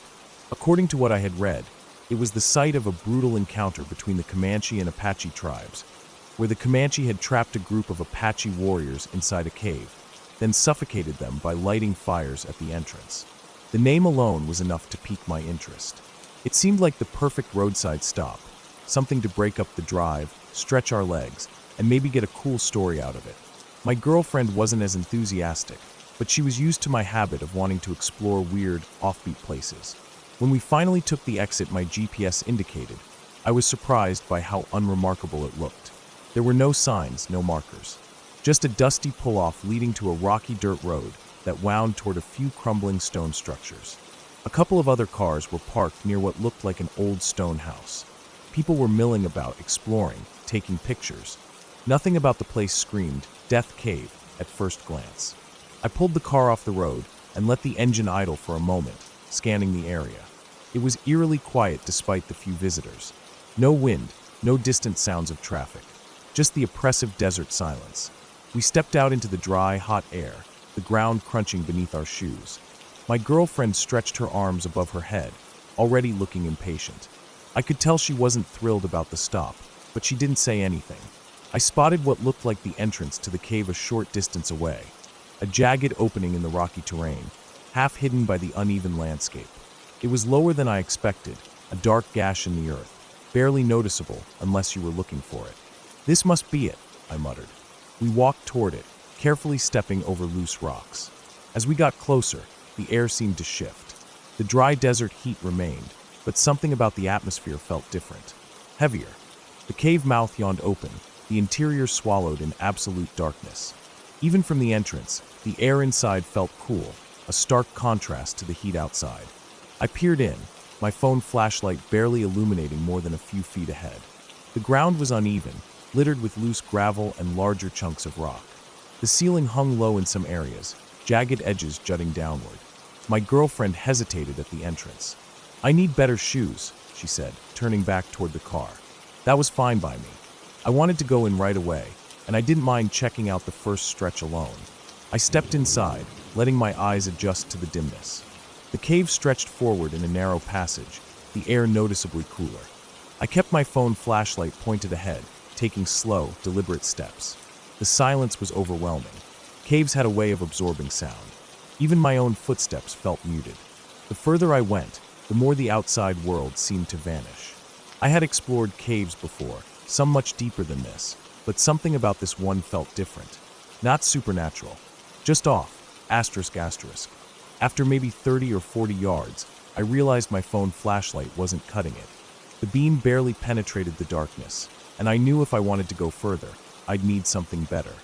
According to what I had read, it was the site of a brutal encounter between the Comanche and Apache tribes, where the Comanche had trapped a group of Apache warriors inside a cave, then suffocated them by lighting fires at the entrance. The name alone was enough to pique my interest. It seemed like the perfect roadside stop, something to break up the drive, stretch our legs, and maybe get a cool story out of it. My girlfriend wasn't as enthusiastic, but she was used to my habit of wanting to explore weird, offbeat places. When we finally took the exit my GPS indicated, I was surprised by how unremarkable it looked. There were no signs, no markers. Just a dusty pull-off leading to a rocky dirt road that wound toward a few crumbling stone structures. A couple of other cars were parked near what looked like an old stone house. People were milling about, exploring, taking pictures. Nothing about the place screamed, Death Cave, at first glance. I pulled the car off the road and let the engine idle for a moment, scanning the area. It was eerily quiet despite the few visitors. No wind, no distant sounds of traffic. Just the oppressive desert silence. We stepped out into the dry, hot air, the ground crunching beneath our shoes. My girlfriend stretched her arms above her head, already looking impatient. I could tell she wasn't thrilled about the stop, but she didn't say anything. I spotted what looked like the entrance to the cave a short distance away, a jagged opening in the rocky terrain, half hidden by the uneven landscape. It was lower than I expected, a dark gash in the earth, barely noticeable unless you were looking for it. This must be it, I muttered. We walked toward it, carefully stepping over loose rocks. As we got closer, the air seemed to shift. The dry desert heat remained, but something about the atmosphere felt different, heavier. The cave mouth yawned open, the interior swallowed in absolute darkness. Even from the entrance, the air inside felt cool, a stark contrast to the heat outside. I peered in, my phone flashlight barely illuminating more than a few feet ahead. The ground was uneven, littered with loose gravel and larger chunks of rock. The ceiling hung low in some areas, jagged edges jutting downward. My girlfriend hesitated at the entrance. "I need better shoes," she said, turning back toward the car. That was fine by me. I wanted to go in right away, and I didn't mind checking out the first stretch alone. I stepped inside, letting my eyes adjust to the dimness. The cave stretched forward in a narrow passage, the air noticeably cooler. I kept my phone flashlight pointed ahead, taking slow, deliberate steps. The silence was overwhelming. Caves had a way of absorbing sound. Even my own footsteps felt muted. The further I went, the more the outside world seemed to vanish. I had explored caves before, some much deeper than this, but something about this one felt different. Not supernatural, just off, asterisk asterisk. After maybe 30 or 40 yards, I realized my phone flashlight wasn't cutting it. The beam barely penetrated the darkness, and I knew if I wanted to go further, I'd need something better.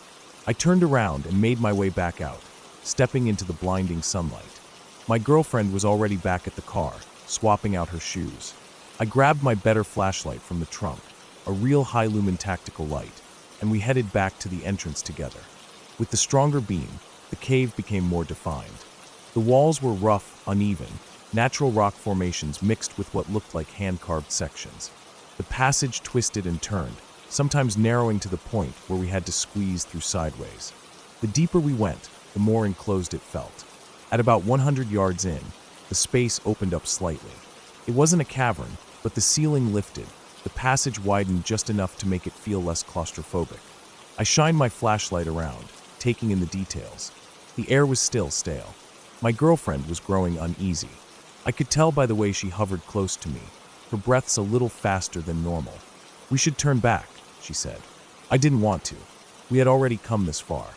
I turned around and made my way back out, stepping into the blinding sunlight. My girlfriend was already back at the car, swapping out her shoes. I grabbed my better flashlight from the trunk, a real high-lumen tactical light, and we headed back to the entrance together. With the stronger beam, the cave became more defined. The walls were rough, uneven, natural rock formations mixed with what looked like hand-carved sections. The passage twisted and turned, sometimes narrowing to the point where we had to squeeze through sideways. The deeper we went, the more enclosed it felt. At about 100 yards in, the space opened up slightly. It wasn't a cavern, but the ceiling lifted. The passage widened just enough to make it feel less claustrophobic. I shined my flashlight around, taking in the details. The air was still stale. My girlfriend was growing uneasy. I could tell by the way she hovered close to me, her breaths a little faster than normal. "We should turn back," she said. I didn't want to. We had already come this far.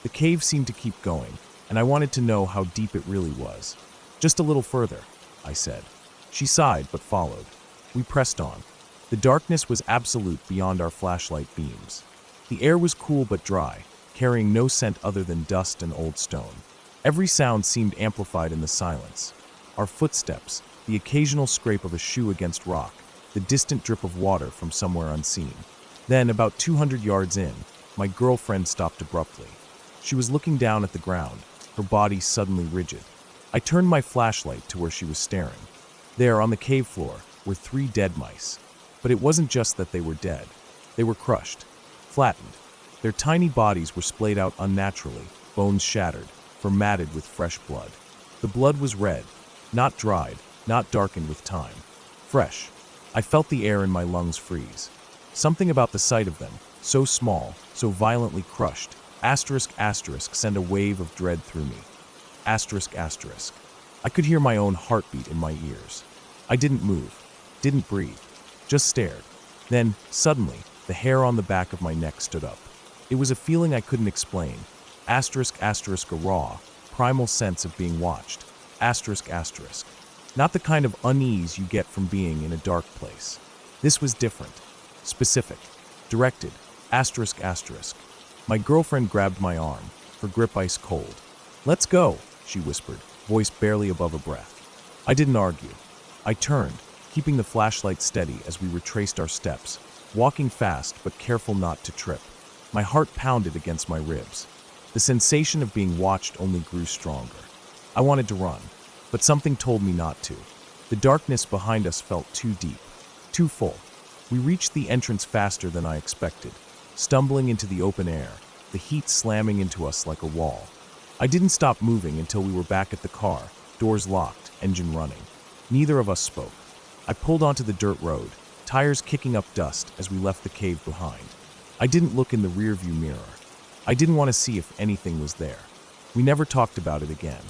The cave seemed to keep going, and I wanted to know how deep it really was. "Just a little further," I said. She sighed but followed. We pressed on. The darkness was absolute beyond our flashlight beams. The air was cool but dry, carrying no scent other than dust and old stone. Every sound seemed amplified in the silence. Our footsteps, the occasional scrape of a shoe against rock, the distant drip of water from somewhere unseen. Then, about 200 yards in, my girlfriend stopped abruptly. She was looking down at the ground, her body suddenly rigid. I turned my flashlight to where she was staring. There, on the cave floor, were 3 dead mice. But it wasn't just that they were dead. They were crushed, flattened. Their tiny bodies were splayed out unnaturally, bones shattered, formatted with fresh blood. The blood was red, not dried, not darkened with time. Fresh. I felt the air in my lungs freeze. Something about the sight of them, so small, so violently crushed, sent a wave of dread through me. I could hear my own heartbeat in my ears. I didn't move, didn't breathe, just stared. Then, suddenly, the hair on the back of my neck stood up. It was a feeling I couldn't explain. A raw, primal sense of being watched. Not the kind of unease you get from being in a dark place. This was different. Specific. Directed. My girlfriend grabbed my arm, her grip ice cold. "Let's go," she whispered, voice barely above a breath. I didn't argue. I turned, keeping the flashlight steady as we retraced our steps, walking fast but careful not to trip. My heart pounded against my ribs. The sensation of being watched only grew stronger. I wanted to run, but something told me not to. The darkness behind us felt too deep, too full. We reached the entrance faster than I expected, stumbling into the open air, the heat slamming into us like a wall. I didn't stop moving until we were back at the car, doors locked, engine running. Neither of us spoke. I pulled onto the dirt road, tires kicking up dust as we left the cave behind. I didn't look in the rearview mirror. I didn't want to see if anything was there. We never talked about it again.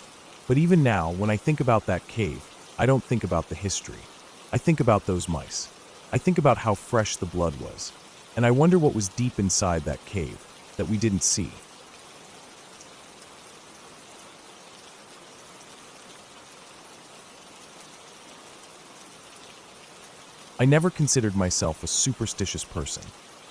But even now, when I think about that cave, I don't think about the history. I think about those mice. I think about how fresh the blood was. And I wonder what was deep inside that cave that we didn't see. I never considered myself a superstitious person.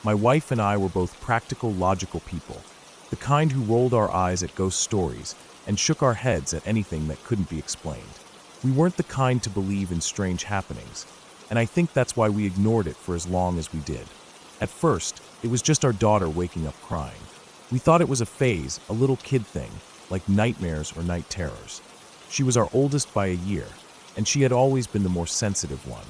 My wife and I were both practical, logical people, the kind who rolled our eyes at ghost stories and shook our heads at anything that couldn't be explained. We weren't the kind to believe in strange happenings, and I think that's why we ignored it for as long as we did. At first, it was just our daughter waking up crying. We thought it was a phase, a little kid thing, like nightmares or night terrors. She was our oldest by a year, and she had always been the more sensitive one.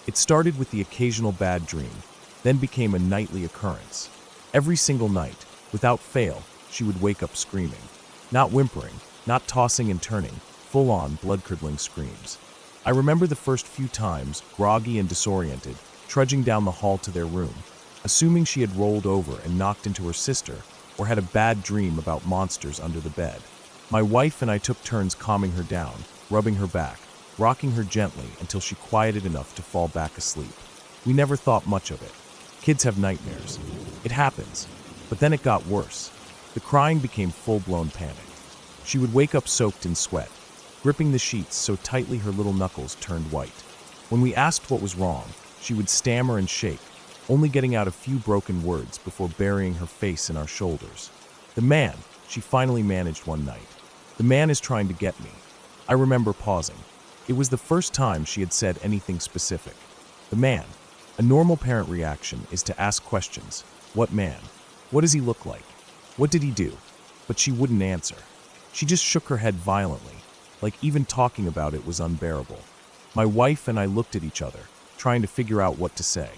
It started with the occasional bad dream, then became a nightly occurrence. Every single night, without fail, she would wake up screaming. Not whimpering, not tossing and turning, full-on, blood-curdling screams. I remember the first few times, groggy and disoriented, trudging down the hall to their room, assuming she had rolled over and knocked into her sister or had a bad dream about monsters under the bed. My wife and I took turns calming her down, rubbing her back, rocking her gently until she quieted enough to fall back asleep. We never thought much of it. Kids have nightmares. It happens. But then it got worse. The crying became full-blown panic. She would wake up soaked in sweat, gripping the sheets so tightly her little knuckles turned white. When we asked what was wrong, she would stammer and shake, only getting out a few broken words before burying her face in our shoulders. The man, she finally managed one night. "The man is trying to get me." I remember pausing. It was the first time she had said anything specific. The man. A normal parent reaction is to ask questions. What man? What does he look like? What did he do? But she wouldn't answer. She just shook her head violently, like even talking about it was unbearable. My wife and I looked at each other, trying to figure out what to say.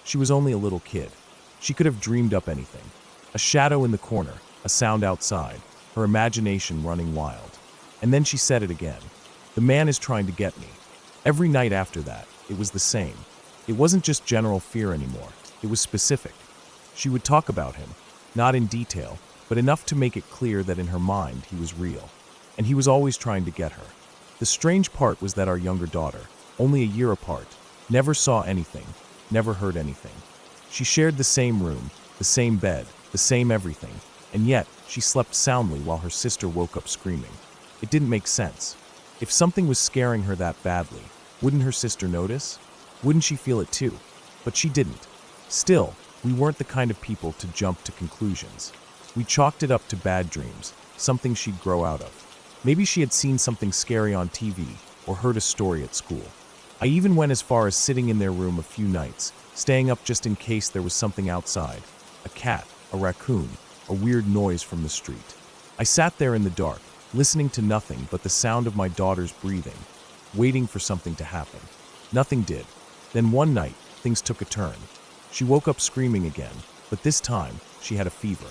She was only a little kid. She could have dreamed up anything. A shadow in the corner, a sound outside, her imagination running wild. And then she said it again. "The man is trying to get me." Every night after that, it was the same. It wasn't just general fear anymore. It was specific. She would talk about him, not in detail, but enough to make it clear that in her mind he was real. And he was always trying to get her. The strange part was that our younger daughter, only a year apart, never saw anything, never heard anything. She shared the same room, the same bed, the same everything, and yet she slept soundly while her sister woke up screaming. It didn't make sense. If something was scaring her that badly, wouldn't her sister notice? Wouldn't she feel it too? But she didn't. Still, we weren't the kind of people to jump to conclusions. We chalked it up to bad dreams, something she'd grow out of. Maybe she had seen something scary on TV or heard a story at school. I even went as far as sitting in their room a few nights, staying up just in case there was something outside. A cat, a raccoon, a weird noise from the street. I sat there in the dark, listening to nothing but the sound of my daughter's breathing, waiting for something to happen. Nothing did. Then one night, things took a turn. She woke up screaming again, but this time, she had a fever.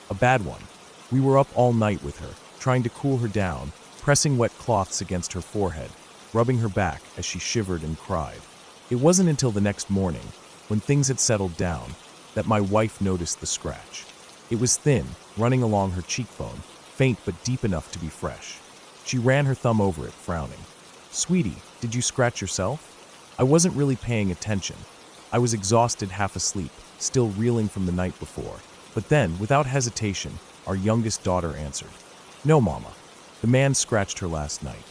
A bad one. We were up all night with her, trying to cool her down, pressing wet cloths against her forehead, rubbing her back as she shivered and cried. It wasn't until the next morning, when things had settled down, that my wife noticed the scratch. It was thin, running along her cheekbone, faint but deep enough to be fresh. She ran her thumb over it, frowning. "Sweetie, did you scratch yourself?" I wasn't really paying attention. I was exhausted, half asleep, still reeling from the night before. But then, without hesitation, our youngest daughter answered. "No, Mama. The man scratched her last night."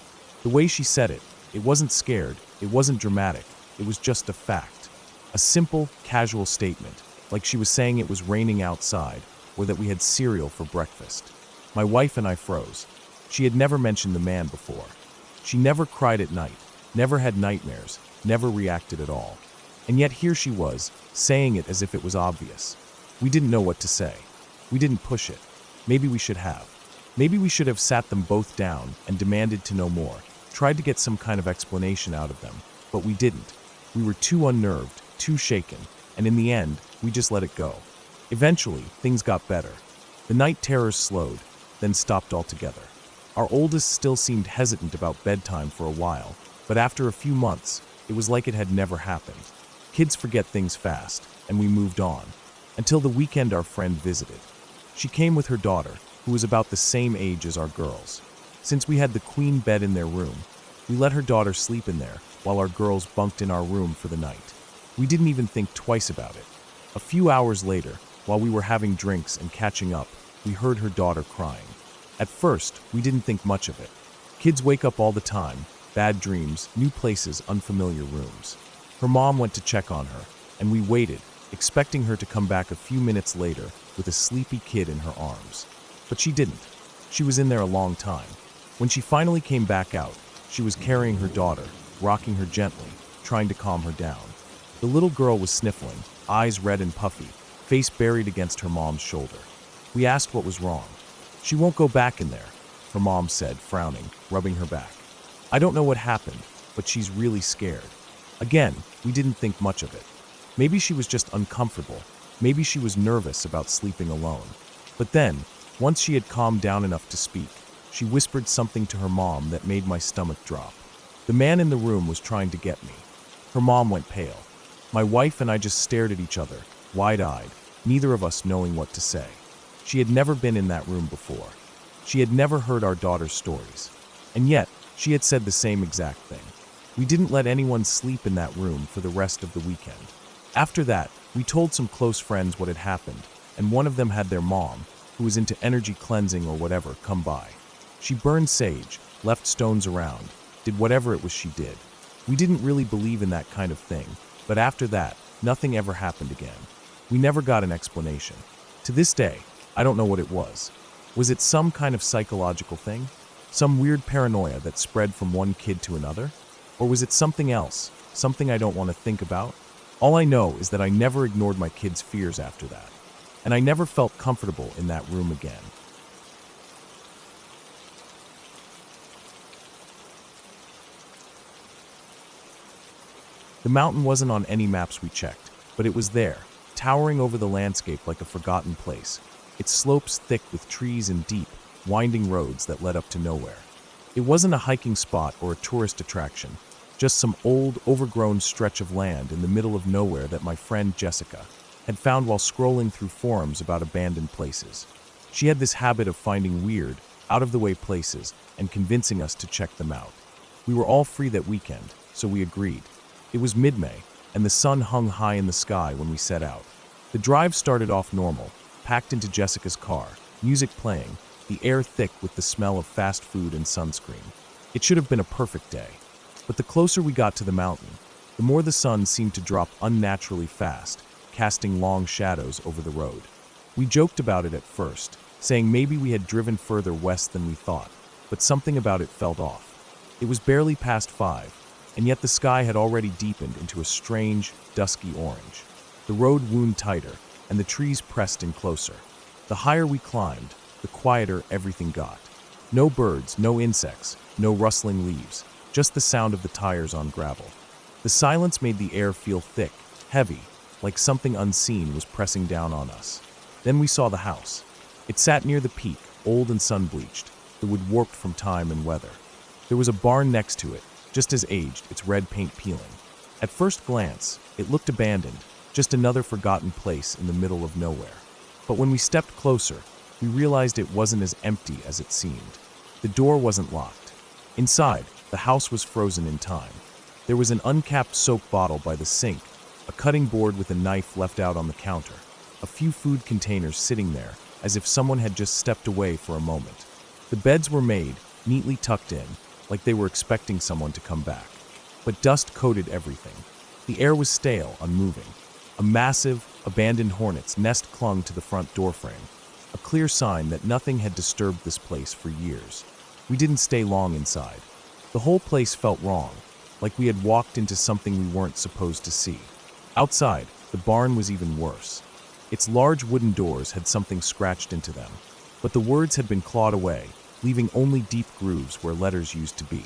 The way she said it, it wasn't scared, it wasn't dramatic, it was just a fact. A simple, casual statement, like she was saying it was raining outside, or that we had cereal for breakfast. My wife and I froze. She had never mentioned the man before. She never cried at night, never had nightmares, never reacted at all. And yet here she was, saying it as if it was obvious. We didn't know what to say. We didn't push it. Maybe we should have. Maybe we should have sat them both down and demanded to know more, tried to get some kind of explanation out of them, but we didn't. We were too unnerved, too shaken, and in the end, we just let it go. Eventually, things got better. The night terrors slowed, then stopped altogether. Our oldest still seemed hesitant about bedtime for a while, but after a few months, it was like it had never happened. Kids forget things fast, and we moved on. Until the weekend our friend visited. She came with her daughter, who was about the same age as our girls. Since we had the queen bed in their room, we let her daughter sleep in there while our girls bunked in our room for the night. We didn't even think twice about it. A few hours later, while we were having drinks and catching up, we heard her daughter crying. At first, we didn't think much of it. Kids wake up all the time, bad dreams, new places, unfamiliar rooms. Her mom went to check on her, and we waited, expecting her to come back a few minutes later with a sleepy kid in her arms. But she didn't. She was in there a long time. When she finally came back out, she was carrying her daughter, rocking her gently, trying to calm her down. The little girl was sniffling, eyes red and puffy, face buried against her mom's shoulder. We asked what was wrong. "She won't go back in there," her mom said, frowning, rubbing her back. "I don't know what happened, but she's really scared." Again, we didn't think much of it. Maybe she was just uncomfortable. Maybe she was nervous about sleeping alone. But then, once she had calmed down enough to speak, she whispered something to her mom that made my stomach drop. The man in the room was trying to get me. Her mom went pale. My wife and I just stared at each other, wide-eyed, neither of us knowing what to say. She had never been in that room before. She had never heard our daughter's stories. And yet, she had said the same exact thing. We didn't let anyone sleep in that room for the rest of the weekend. After that, we told some close friends what had happened, and one of them had their mom, who was into energy cleansing or whatever, come by. She burned sage, left stones around, did whatever it was she did. We didn't really believe in that kind of thing, but after that, nothing ever happened again. We never got an explanation. To this day, I don't know what it was. Was it some kind of psychological thing? Some weird paranoia that spread from one kid to another? Or was it something else, something I don't want to think about? All I know is that I never ignored my kids' fears after that, and I never felt comfortable in that room again. The mountain wasn't on any maps we checked, but it was there, towering over the landscape like a forgotten place, its slopes thick with trees and deep, winding roads that led up to nowhere. It wasn't a hiking spot or a tourist attraction, just some old, overgrown stretch of land in the middle of nowhere that my friend Jessica had found while scrolling through forums about abandoned places. She had this habit of finding weird, out-of-the-way places and convincing us to check them out. We were all free that weekend, so we agreed. It was mid-May, and the sun hung high in the sky when we set out. The drive started off normal, packed into Jessica's car, music playing, the air thick with the smell of fast food and sunscreen. It should have been a perfect day. But the closer we got to the mountain, the more the sun seemed to drop unnaturally fast, casting long shadows over the road. We joked about it at first, saying maybe we had driven further west than we thought, but something about it felt off. It was barely past 5, and yet the sky had already deepened into a strange, dusky orange. The road wound tighter, and the trees pressed in closer. The higher we climbed, the quieter everything got. No birds, no insects, no rustling leaves, just the sound of the tires on gravel. The silence made the air feel thick, heavy, like something unseen was pressing down on us. Then we saw the house. It sat near the peak, old and sun-bleached, the wood warped from time and weather. There was a barn next to it, just as aged, its red paint peeling. At first glance, it looked abandoned, just another forgotten place in the middle of nowhere. But when we stepped closer, we realized it wasn't as empty as it seemed. The door wasn't locked. Inside, the house was frozen in time. There was an uncapped soap bottle by the sink, a cutting board with a knife left out on the counter, a few food containers sitting there as if someone had just stepped away for a moment. The beds were made, neatly tucked in, like they were expecting someone to come back. But dust coated everything. The air was stale, unmoving. A massive, abandoned hornet's nest clung to the front doorframe, a clear sign that nothing had disturbed this place for years. We didn't stay long inside. The whole place felt wrong, like we had walked into something we weren't supposed to see. Outside, the barn was even worse. Its large wooden doors had something scratched into them, but the words had been clawed away, leaving only deep grooves where letters used to be.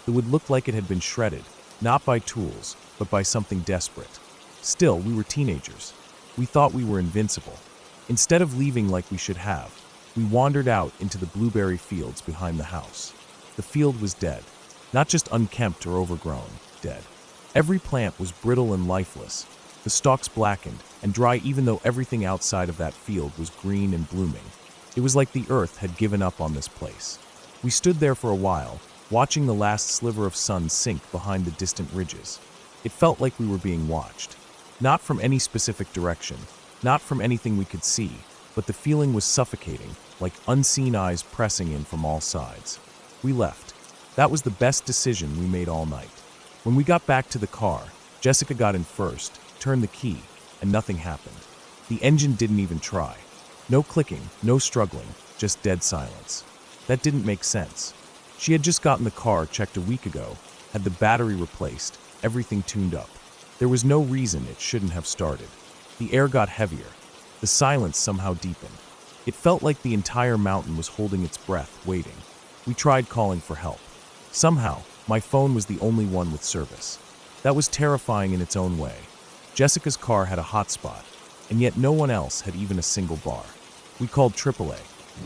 The wood looked like it had been shredded, not by tools, but by something desperate. Still, we were teenagers. We thought we were invincible. Instead of leaving like we should have, we wandered out into the blueberry fields behind the house. The field was dead, not just unkempt or overgrown, dead. Every plant was brittle and lifeless, the stalks blackened and dry even though everything outside of that field was green and blooming. It was like the earth had given up on this place. We stood there for a while, watching the last sliver of sun sink behind the distant ridges. It felt like we were being watched. Not from any specific direction, not from anything we could see, but the feeling was suffocating, like unseen eyes pressing in from all sides. We left. That was the best decision we made all night. When we got back to the car, Jessica got in first, turned the key, and nothing happened. The engine didn't even try. No clicking, no struggling, just dead silence. That didn't make sense. She had just gotten the car checked a week ago, had the battery replaced, everything tuned up. There was no reason it shouldn't have started. The air got heavier. The silence somehow deepened. It felt like the entire mountain was holding its breath, waiting. We tried calling for help. Somehow, my phone was the only one with service. That was terrifying in its own way. Jessica's car had a hotspot, and yet no one else had even a single bar. We called AAA.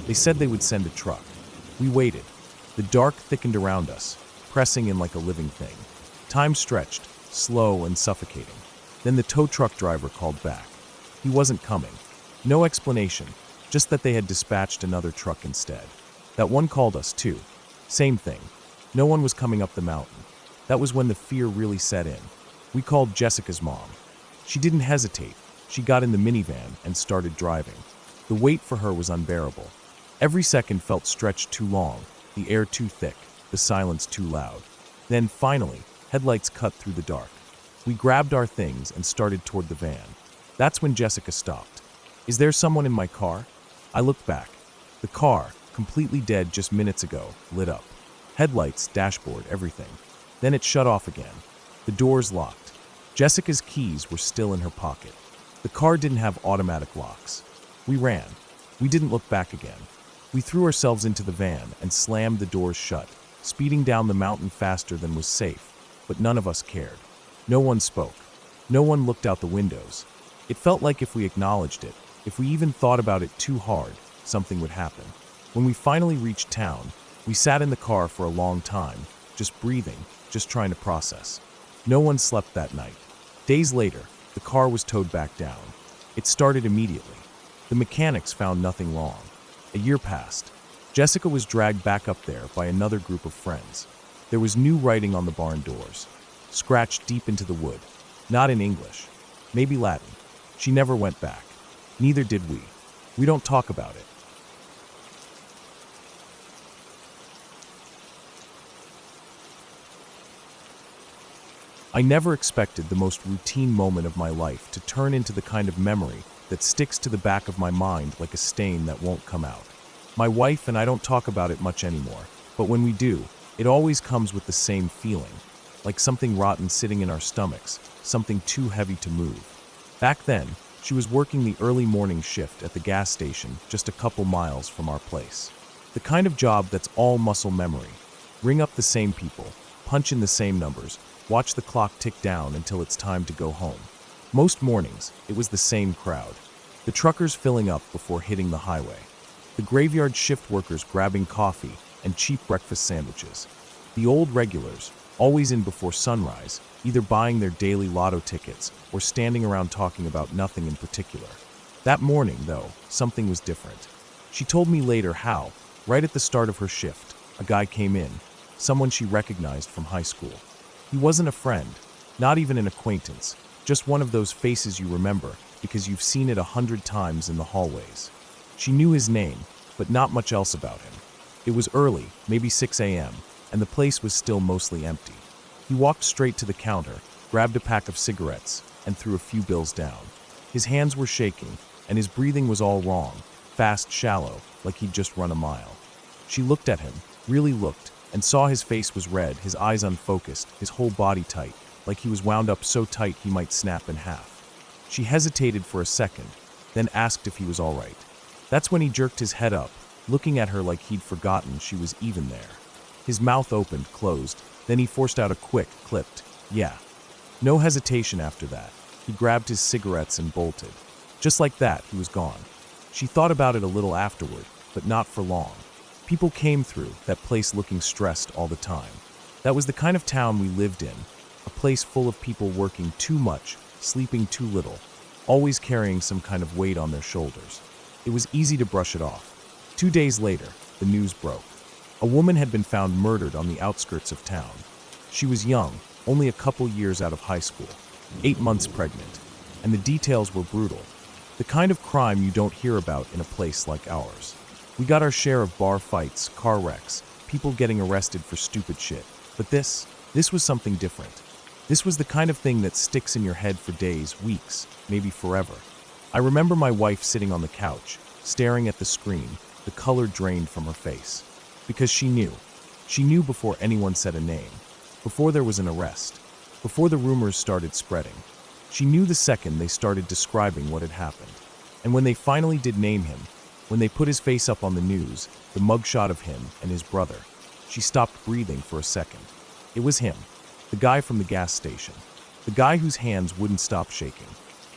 They said they would send a truck. We waited. The dark thickened around us, pressing in like a living thing. Time stretched, slow and suffocating. Then the tow truck driver called back. He wasn't coming. No explanation, just that they had dispatched another truck instead. That one called us too. Same thing. No one was coming up the mountain. That was when the fear really set in. We called Jessica's mom. She didn't hesitate. She got in the minivan and started driving. The wait for her was unbearable. Every second felt stretched too long, the air too thick, the silence too loud. Then, finally, headlights cut through the dark. We grabbed our things and started toward the van. That's when Jessica stopped. "Is there someone in my car?" I looked back. The car, completely dead just minutes ago, lit up. Headlights, dashboard, everything. Then it shut off again. The doors locked. Jessica's keys were still in her pocket. The car didn't have automatic locks. We ran. We didn't look back again. We threw ourselves into the van and slammed the doors shut, speeding down the mountain faster than was safe. But none of us cared. No one spoke. No one looked out the windows. It felt like if we acknowledged it, if we even thought about it too hard, something would happen. When we finally reached town, we sat in the car for a long time, just breathing, just trying to process. No one slept that night. Days later, the car was towed back down. It started immediately. The mechanics found nothing wrong. A year passed. Jessica was dragged back up there by another group of friends. There was new writing on the barn doors, scratched deep into the wood. Not in English, maybe Latin. She never went back. Neither did we. We don't talk about it. I never expected the most routine moment of my life to turn into the kind of memory that sticks to the back of my mind like a stain that won't come out. My wife and I don't talk about it much anymore, but when we do, it always comes with the same feeling, like something rotten sitting in our stomachs, something too heavy to move. Back then, she was working the early morning shift at the gas station just a couple miles from our place. The kind of job that's all muscle memory. Ring up the same people, punch in the same numbers, watch the clock tick down until it's time to go home. Most mornings, it was the same crowd. The truckers filling up before hitting the highway. The graveyard shift workers grabbing coffee and cheap breakfast sandwiches. The old regulars, always in before sunrise, either buying their daily lotto tickets or standing around talking about nothing in particular. That morning, though, something was different. She told me later how, right at the start of her shift, a guy came in, someone she recognized from high school. He wasn't a friend, not even an acquaintance, just one of those faces you remember because you've seen it 100 times in the hallways. She knew his name, but not much else about him. It was early, maybe 6 a.m., and the place was still mostly empty. He walked straight to the counter, grabbed a pack of cigarettes, and threw a few bills down. His hands were shaking, and his breathing was all wrong, fast, shallow, like he'd just run a mile. She looked at him, really looked, and saw his face was red, his eyes unfocused, his whole body tight, like he was wound up so tight he might snap in half. She hesitated for a second, then asked if he was all right. That's when he jerked his head up, looking at her like he'd forgotten she was even there. His mouth opened, closed, then he forced out a quick, clipped, "Yeah." No hesitation after that. He grabbed his cigarettes and bolted. Just like that, he was gone. She thought about it a little afterward, but not for long. People came through that place looking stressed all the time. That was the kind of town we lived in, a place full of people working too much, sleeping too little, always carrying some kind of weight on their shoulders. It was easy to brush it off. 2 days later, the news broke. A woman had been found murdered on the outskirts of town. She was young, only a couple years out of high school, 8 months pregnant, and the details were brutal. The kind of crime you don't hear about in a place like ours. We got our share of bar fights, car wrecks, people getting arrested for stupid shit. But this was something different. This was the kind of thing that sticks in your head for days, weeks, maybe forever. I remember my wife sitting on the couch, staring at the screen, the color drained from her face. Because she knew. She knew before anyone said a name, before there was an arrest, before the rumors started spreading. She knew the second they started describing what had happened. And when they finally did name him, when they put his face up on the news, the mugshot of him and his brother, she stopped breathing for a second. It was him, the guy from the gas station, the guy whose hands wouldn't stop shaking,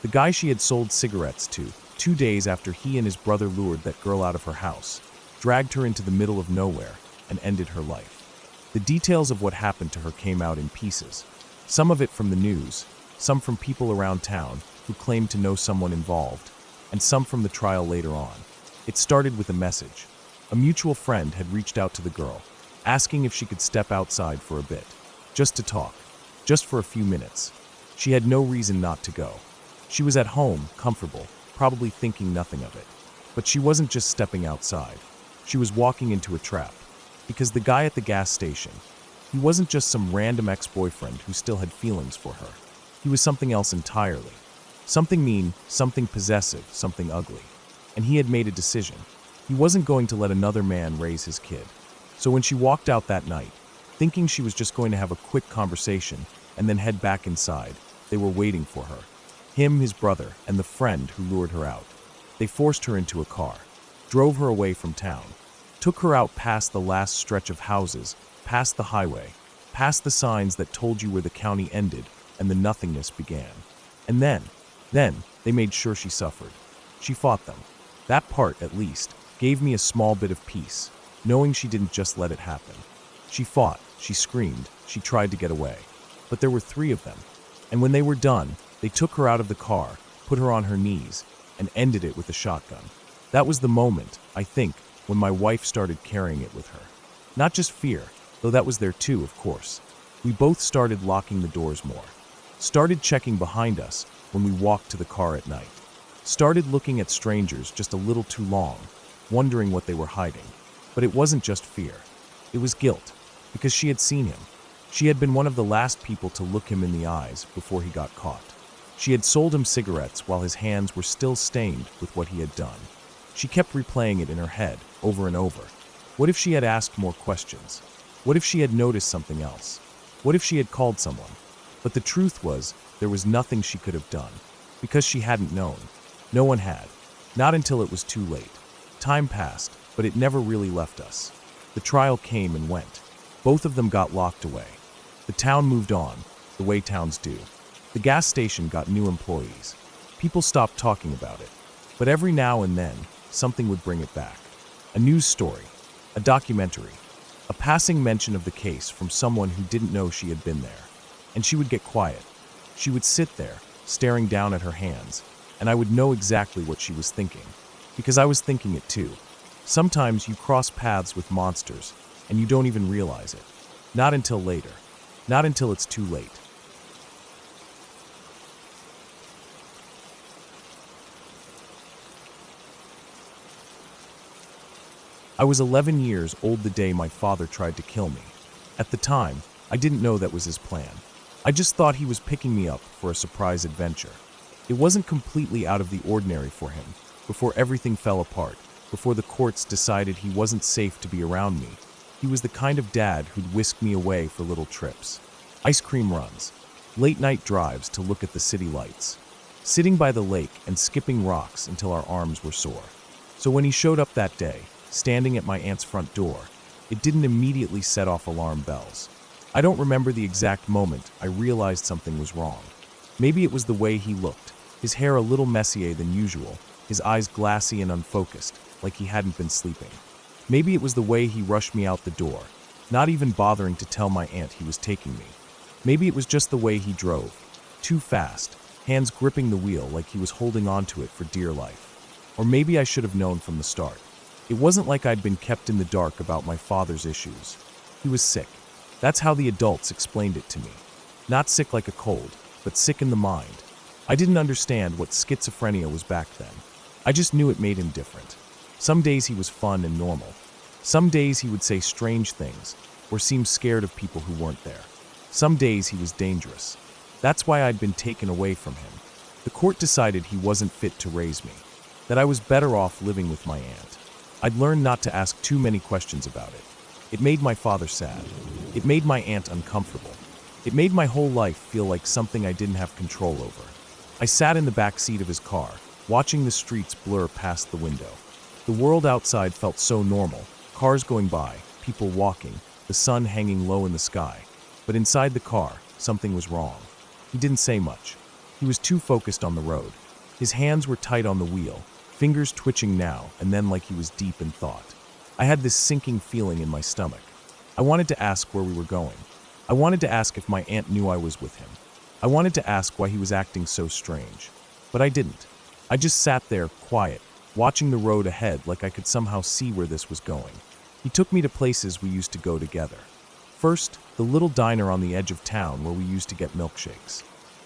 the guy she had sold cigarettes to 2 days after he and his brother lured that girl out of her house, dragged her into the middle of nowhere, and ended her life. The details of what happened to her came out in pieces, some of it from the news, some from people around town who claimed to know someone involved, and some from the trial later on. It started with a message. A mutual friend had reached out to the girl, asking if she could step outside for a bit, just to talk, just for a few minutes. She had no reason not to go. She was at home, comfortable, probably thinking nothing of it. But she wasn't just stepping outside. She was walking into a trap. Because the guy at the gas station, he wasn't just some random ex-boyfriend who still had feelings for her. He was something else entirely. Something mean, something possessive, something ugly. And he had made a decision. He wasn't going to let another man raise his kid. So when she walked out that night, thinking she was just going to have a quick conversation and then head back inside, they were waiting for her. Him, his brother, and the friend who lured her out. They forced her into a car, drove her away from town, took her out past the last stretch of houses, past the highway, past the signs that told you where the county ended and the nothingness began. And then they made sure she suffered. She fought them. That part, at least, gave me a small bit of peace, knowing she didn't just let it happen. She fought, she screamed, she tried to get away. But there were 3 of them. And when they were done, they took her out of the car, put her on her knees, and ended it with a shotgun. That was the moment, I think, when my wife started carrying it with her. Not just fear, though that was there too, of course. We both started locking the doors more. Started checking behind us when we walked to the car at night. Started looking at strangers just a little too long, wondering what they were hiding. But it wasn't just fear. It was guilt, because she had seen him. She had been one of the last people to look him in the eyes before he got caught. She had sold him cigarettes while his hands were still stained with what he had done. She kept replaying it in her head, over and over. What if she had asked more questions? What if she had noticed something else? What if she had called someone? But the truth was, there was nothing she could have done, because she hadn't known. No one had. Not until it was too late. Time passed, but it never really left us. The trial came and went. Both of them got locked away. The town moved on, the way towns do. The gas station got new employees. People stopped talking about it. But every now and then, something would bring it back. A news story, a documentary, a passing mention of the case from someone who didn't know she had been there. And she would get quiet. She would sit there, staring down at her hands, and I would know exactly what she was thinking, because I was thinking it too. Sometimes you cross paths with monsters, and you don't even realize it. Not until later. Not until it's too late. I was 11 years old the day my father tried to kill me. At the time, I didn't know that was his plan. I just thought he was picking me up for a surprise adventure. It wasn't completely out of the ordinary for him. Before everything fell apart, before the courts decided he wasn't safe to be around me, he was the kind of dad who'd whisk me away for little trips. Ice cream runs, late night drives to look at the city lights, sitting by the lake and skipping rocks until our arms were sore. So when he showed up that day, standing at my aunt's front door, it didn't immediately set off alarm bells. I don't remember the exact moment I realized something was wrong. Maybe it was the way he looked, his hair a little messier than usual, his eyes glassy and unfocused, like he hadn't been sleeping. Maybe it was the way he rushed me out the door, not even bothering to tell my aunt he was taking me. Maybe it was just the way he drove, too fast, hands gripping the wheel like he was holding onto it for dear life. Or maybe I should have known from the start. It wasn't like I'd been kept in the dark about my father's issues. He was sick. That's how the adults explained it to me. Not sick like a cold, but sick in the mind. I didn't understand what schizophrenia was back then. I just knew it made him different. Some days he was fun and normal. Some days he would say strange things, or seem scared of people who weren't there. Some days he was dangerous. That's why I'd been taken away from him. The court decided he wasn't fit to raise me, that I was better off living with my aunt. I'd learned not to ask too many questions about it. It made my father sad. It made my aunt uncomfortable. It made my whole life feel like something I didn't have control over. I sat in the back seat of his car, watching the streets blur past the window. The world outside felt so normal, cars going by, people walking, the sun hanging low in the sky. But inside the car, something was wrong. He didn't say much. He was too focused on the road. His hands were tight on the wheel, fingers twitching now and then like he was deep in thought. I had this sinking feeling in my stomach. I wanted to ask where we were going. I wanted to ask if my aunt knew I was with him. I wanted to ask why he was acting so strange. But I didn't. I just sat there, quiet, watching the road ahead like I could somehow see where this was going. He took me to places we used to go together. First, the little diner on the edge of town where we used to get milkshakes.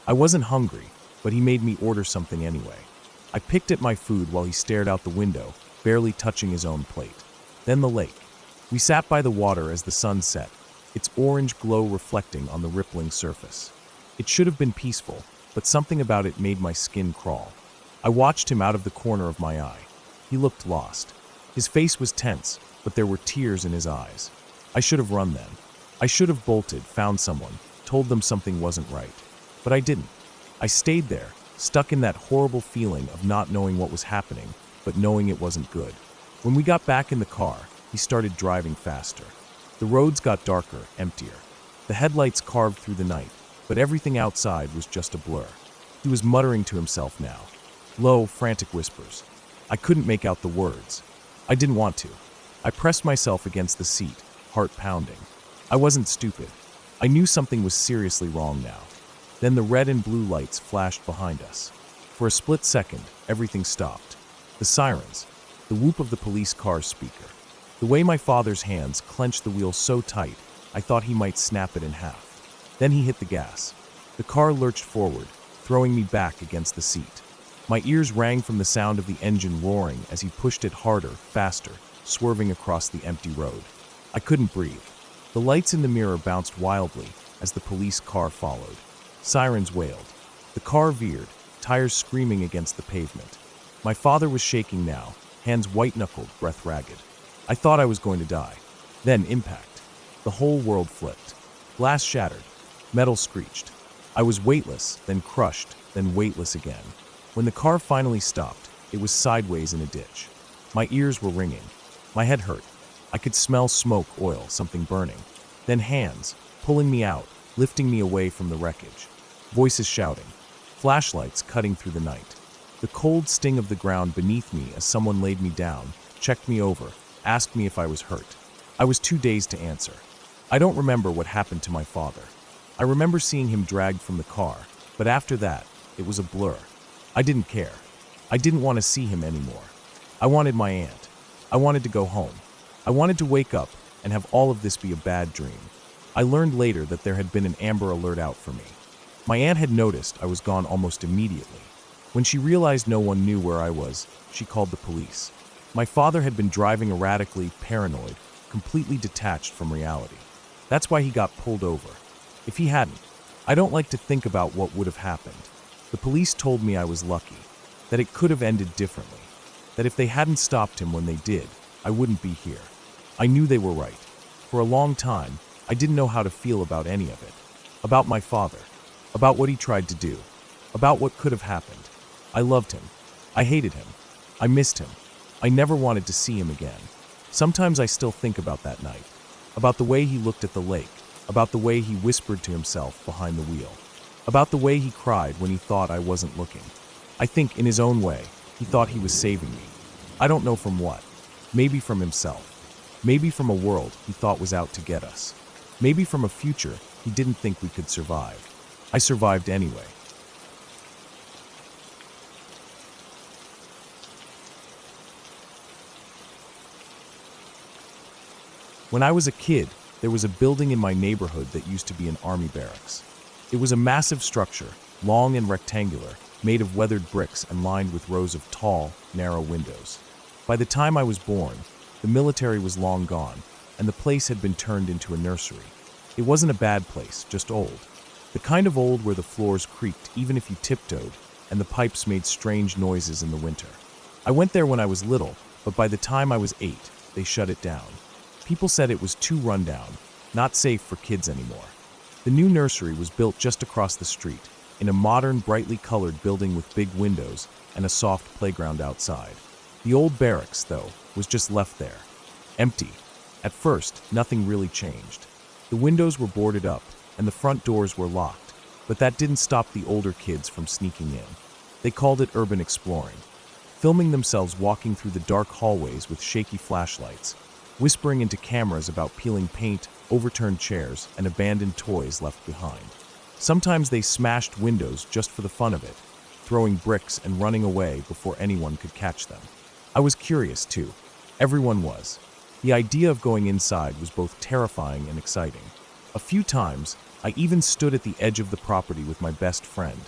I wasn't hungry, but he made me order something anyway. I picked at my food while he stared out the window, barely touching his own plate. Then the lake. We sat by the water as the sun set, its orange glow reflecting on the rippling surface. It should have been peaceful, but something about it made my skin crawl. I watched him out of the corner of my eye. He looked lost. His face was tense, but there were tears in his eyes. I should have run then. I should have bolted, found someone, told them something wasn't right. But I didn't. I stayed there, stuck in that horrible feeling of not knowing what was happening, but knowing it wasn't good. When we got back in the car, he started driving faster. The roads got darker, emptier. The headlights carved through the night, but everything outside was just a blur. He was muttering to himself now. Low, frantic whispers. I couldn't make out the words. I didn't want to. I pressed myself against the seat, heart pounding. I wasn't stupid. I knew something was seriously wrong now. Then the red and blue lights flashed behind us. For a split second, everything stopped. The sirens, the whoop of the police car's speaker. The way my father's hands clenched the wheel so tight, I thought he might snap it in half. Then he hit the gas. The car lurched forward, throwing me back against the seat. My ears rang from the sound of the engine roaring as he pushed it harder, faster, swerving across the empty road. I couldn't breathe. The lights in the mirror bounced wildly as the police car followed. Sirens wailed. The car veered, tires screaming against the pavement. My father was shaking now, hands white-knuckled, breath ragged. I thought I was going to die. Then impact. The whole world flipped. Glass shattered. Metal screeched. I was weightless, then crushed, then weightless again. When the car finally stopped, it was sideways in a ditch. My ears were ringing. My head hurt. I could smell smoke, oil, something burning. Then hands, pulling me out, lifting me away from the wreckage. Voices shouting. Flashlights cutting through the night. The cold sting of the ground beneath me as someone laid me down, checked me over, asked me if I was hurt. I was too dazed to answer. I don't remember what happened to my father. I remember seeing him dragged from the car, but after that, it was a blur. I didn't care. I didn't want to see him anymore. I wanted my aunt. I wanted to go home. I wanted to wake up and have all of this be a bad dream. I learned later that there had been an Amber Alert out for me. My aunt had noticed I was gone almost immediately. When she realized no one knew where I was, she called the police. My father had been driving erratically, paranoid, completely detached from reality. That's why he got pulled over. If he hadn't, I don't like to think about what would have happened. The police told me I was lucky, that it could have ended differently, that if they hadn't stopped him when they did, I wouldn't be here. I knew they were right. For a long time, I didn't know how to feel about any of it. About my father, about what he tried to do, about what could have happened. I loved him. I hated him. I missed him. I never wanted to see him again. Sometimes I still think about that night, about the way he looked at the lake, about the way he whispered to himself behind the wheel, about the way he cried when he thought I wasn't looking. I think, in his own way, he thought he was saving me. I don't know from what. Maybe from himself. Maybe from a world he thought was out to get us. Maybe from a future he didn't think we could survive. I survived anyway. When I was a kid, there was a building in my neighborhood that used to be an army barracks. It was a massive structure, long and rectangular, made of weathered bricks and lined with rows of tall, narrow windows. By the time I was born, the military was long gone, and the place had been turned into a nursery. It wasn't a bad place, just old. The kind of old where the floors creaked even if you tiptoed, and the pipes made strange noises in the winter. I went there when I was little, but by the time I was 8, they shut it down. People said it was too rundown, not safe for kids anymore. The new nursery was built just across the street, in a modern, brightly colored building with big windows and a soft playground outside. The old barracks, though, was just left there, empty. At first, nothing really changed. The windows were boarded up, and the front doors were locked, but that didn't stop the older kids from sneaking in. They called it urban exploring, filming themselves walking through the dark hallways with shaky flashlights, whispering into cameras about peeling paint, overturned chairs, and abandoned toys left behind. Sometimes they smashed windows just for the fun of it, throwing bricks and running away before anyone could catch them. I was curious, too. Everyone was. The idea of going inside was both terrifying and exciting. A few times, I even stood at the edge of the property with my best friend,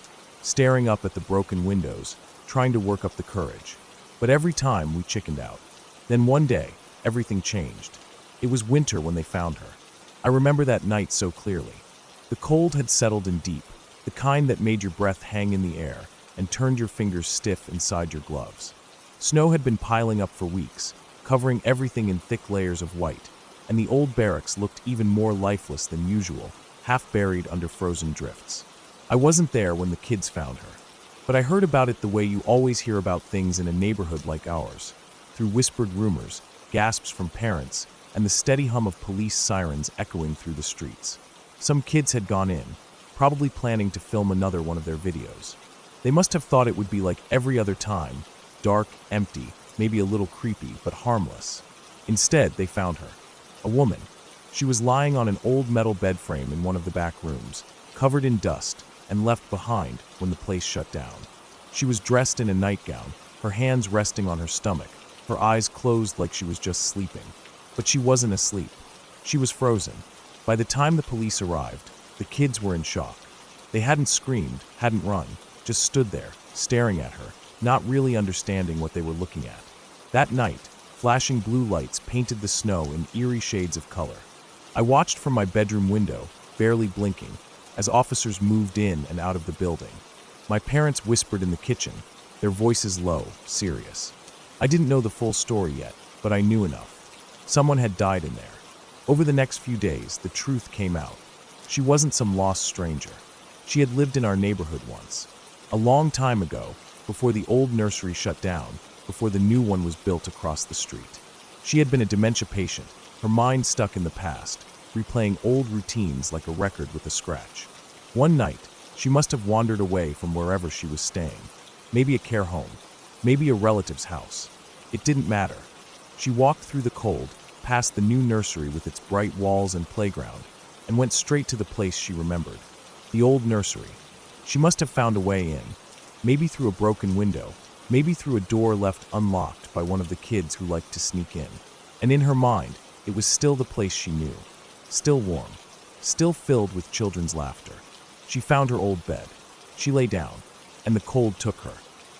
staring up at the broken windows, trying to work up the courage. But every time, we chickened out. Then one day, everything changed. It was winter when they found her. I remember that night so clearly. The cold had settled in deep, the kind that made your breath hang in the air and turned your fingers stiff inside your gloves. Snow had been piling up for weeks, covering everything in thick layers of white, and the old barracks looked even more lifeless than usual, half buried under frozen drifts. I wasn't there when the kids found her, but I heard about it the way you always hear about things in a neighborhood like ours, through whispered rumors, gasps from parents, and the steady hum of police sirens echoing through the streets. Some kids had gone in, probably planning to film another one of their videos. They must have thought it would be like every other time, dark, empty, maybe a little creepy, but harmless. Instead, they found her. A woman. She was lying on an old metal bed frame in one of the back rooms, covered in dust, and left behind when the place shut down. She was dressed in a nightgown, her hands resting on her stomach, her eyes closed like she was just sleeping. But she wasn't asleep. She was frozen. By the time the police arrived, the kids were in shock. They hadn't screamed, hadn't run, just stood there, staring at her, not really understanding what they were looking at. That night, flashing blue lights painted the snow in eerie shades of color. I watched from my bedroom window, barely blinking, as officers moved in and out of the building. My parents whispered in the kitchen, their voices low, serious. I didn't know the full story yet, but I knew enough. Someone had died in there. Over the next few days, the truth came out. She wasn't some lost stranger. She had lived in our neighborhood once. A long time ago, before the old nursery shut down, before the new one was built across the street. She had been a dementia patient, her mind stuck in the past, replaying old routines like a record with a scratch. One night, she must have wandered away from wherever she was staying. Maybe a care home, maybe a relative's house. It didn't matter. She walked through the cold, past the new nursery with its bright walls and playground, and went straight to the place she remembered. The old nursery. She must have found a way in, maybe through a broken window, maybe through a door left unlocked by one of the kids who liked to sneak in. And in her mind, it was still the place she knew. Still warm. Still filled with children's laughter. She found her old bed. She lay down, and the cold took her.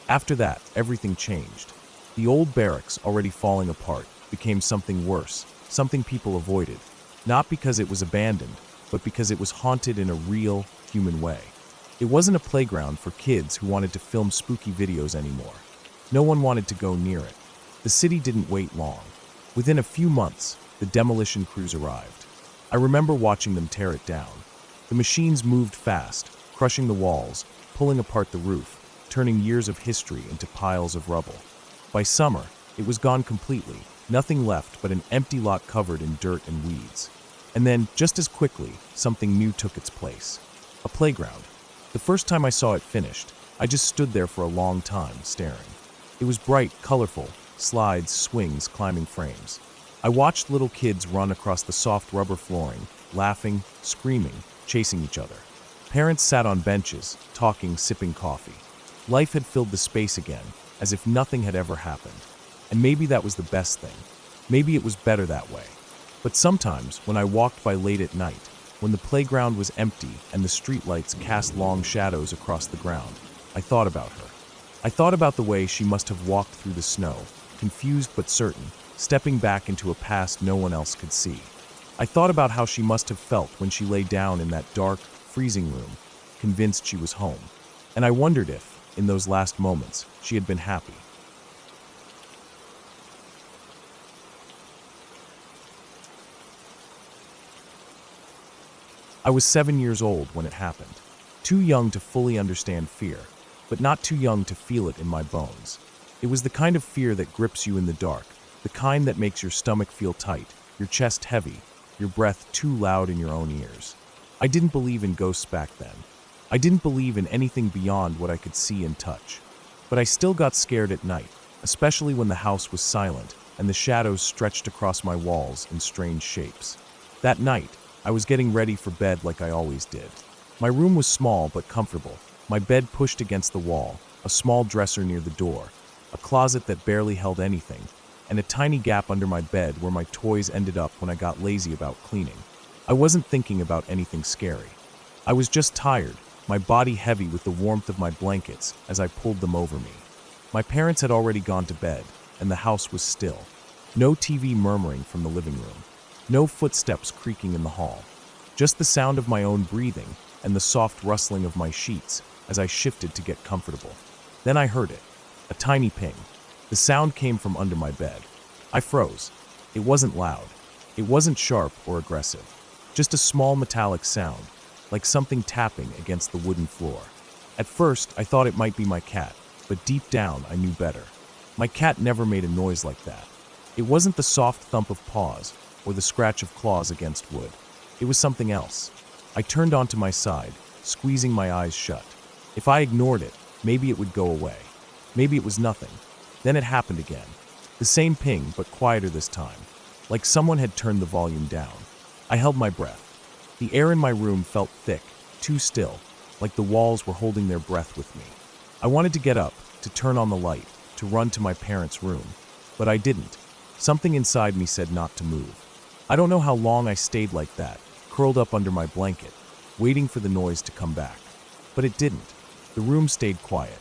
After that, everything changed. The old barracks, already falling apart, became something worse, something people avoided. Not because it was abandoned, but because it was haunted in a real, human way. It wasn't a playground for kids who wanted to film spooky videos anymore. No one wanted to go near it. The city didn't wait long. Within a few months, the demolition crews arrived. I remember watching them tear it down. The machines moved fast, crushing the walls, pulling apart the roof, turning years of history into piles of rubble. By summer, it was gone completely, nothing left but an empty lot covered in dirt and weeds. And then, just as quickly, something new took its place. A playground. The first time I saw it finished, I just stood there for a long time, staring. It was bright, colorful, slides, swings, climbing frames. I watched little kids run across the soft rubber flooring, laughing, screaming, chasing each other. Parents sat on benches, talking, sipping coffee. Life had filled the space again, as if nothing had ever happened. And maybe that was the best thing. Maybe it was better that way. But sometimes, when I walked by late at night, when the playground was empty and the streetlights cast long shadows across the ground, I thought about her. I thought about the way she must have walked through the snow, confused but certain, stepping back into a past no one else could see. I thought about how she must have felt when she lay down in that dark, freezing room, convinced she was home. And I wondered if, in those last moments, she had been happy. I was 7 years old when it happened, too young to fully understand fear, but not too young to feel it in my bones. It was the kind of fear that grips you in the dark, the kind that makes your stomach feel tight, your chest heavy, your breath too loud in your own ears. I didn't believe in ghosts back then. I didn't believe in anything beyond what I could see and touch. But I still got scared at night, especially when the house was silent and the shadows stretched across my walls in strange shapes. That night, I was getting ready for bed like I always did. My room was small but comfortable, my bed pushed against the wall, a small dresser near the door, a closet that barely held anything, and a tiny gap under my bed where my toys ended up when I got lazy about cleaning. I wasn't thinking about anything scary. I was just tired, my body heavy with the warmth of my blankets as I pulled them over me. My parents had already gone to bed, and the house was still. No TV murmuring from the living room. No footsteps creaking in the hall. Just the sound of my own breathing and the soft rustling of my sheets as I shifted to get comfortable. Then I heard it. A tiny ping. The sound came from under my bed. I froze. It wasn't loud. It wasn't sharp or aggressive. Just a small metallic sound, like something tapping against the wooden floor. At first, I thought it might be my cat, but deep down, I knew better. My cat never made a noise like that. It wasn't the soft thump of paws or the scratch of claws against wood. It was something else. I turned onto my side, squeezing my eyes shut. If I ignored it, maybe it would go away. Maybe it was nothing. Then it happened again. The same ping, but quieter this time, like someone had turned the volume down. I held my breath. The air in my room felt thick, too still, like the walls were holding their breath with me. I wanted to get up, to turn on the light, to run to my parents' room, but I didn't. Something inside me said not to move. I don't know how long I stayed like that, curled up under my blanket, waiting for the noise to come back. But it didn't. The room stayed quiet.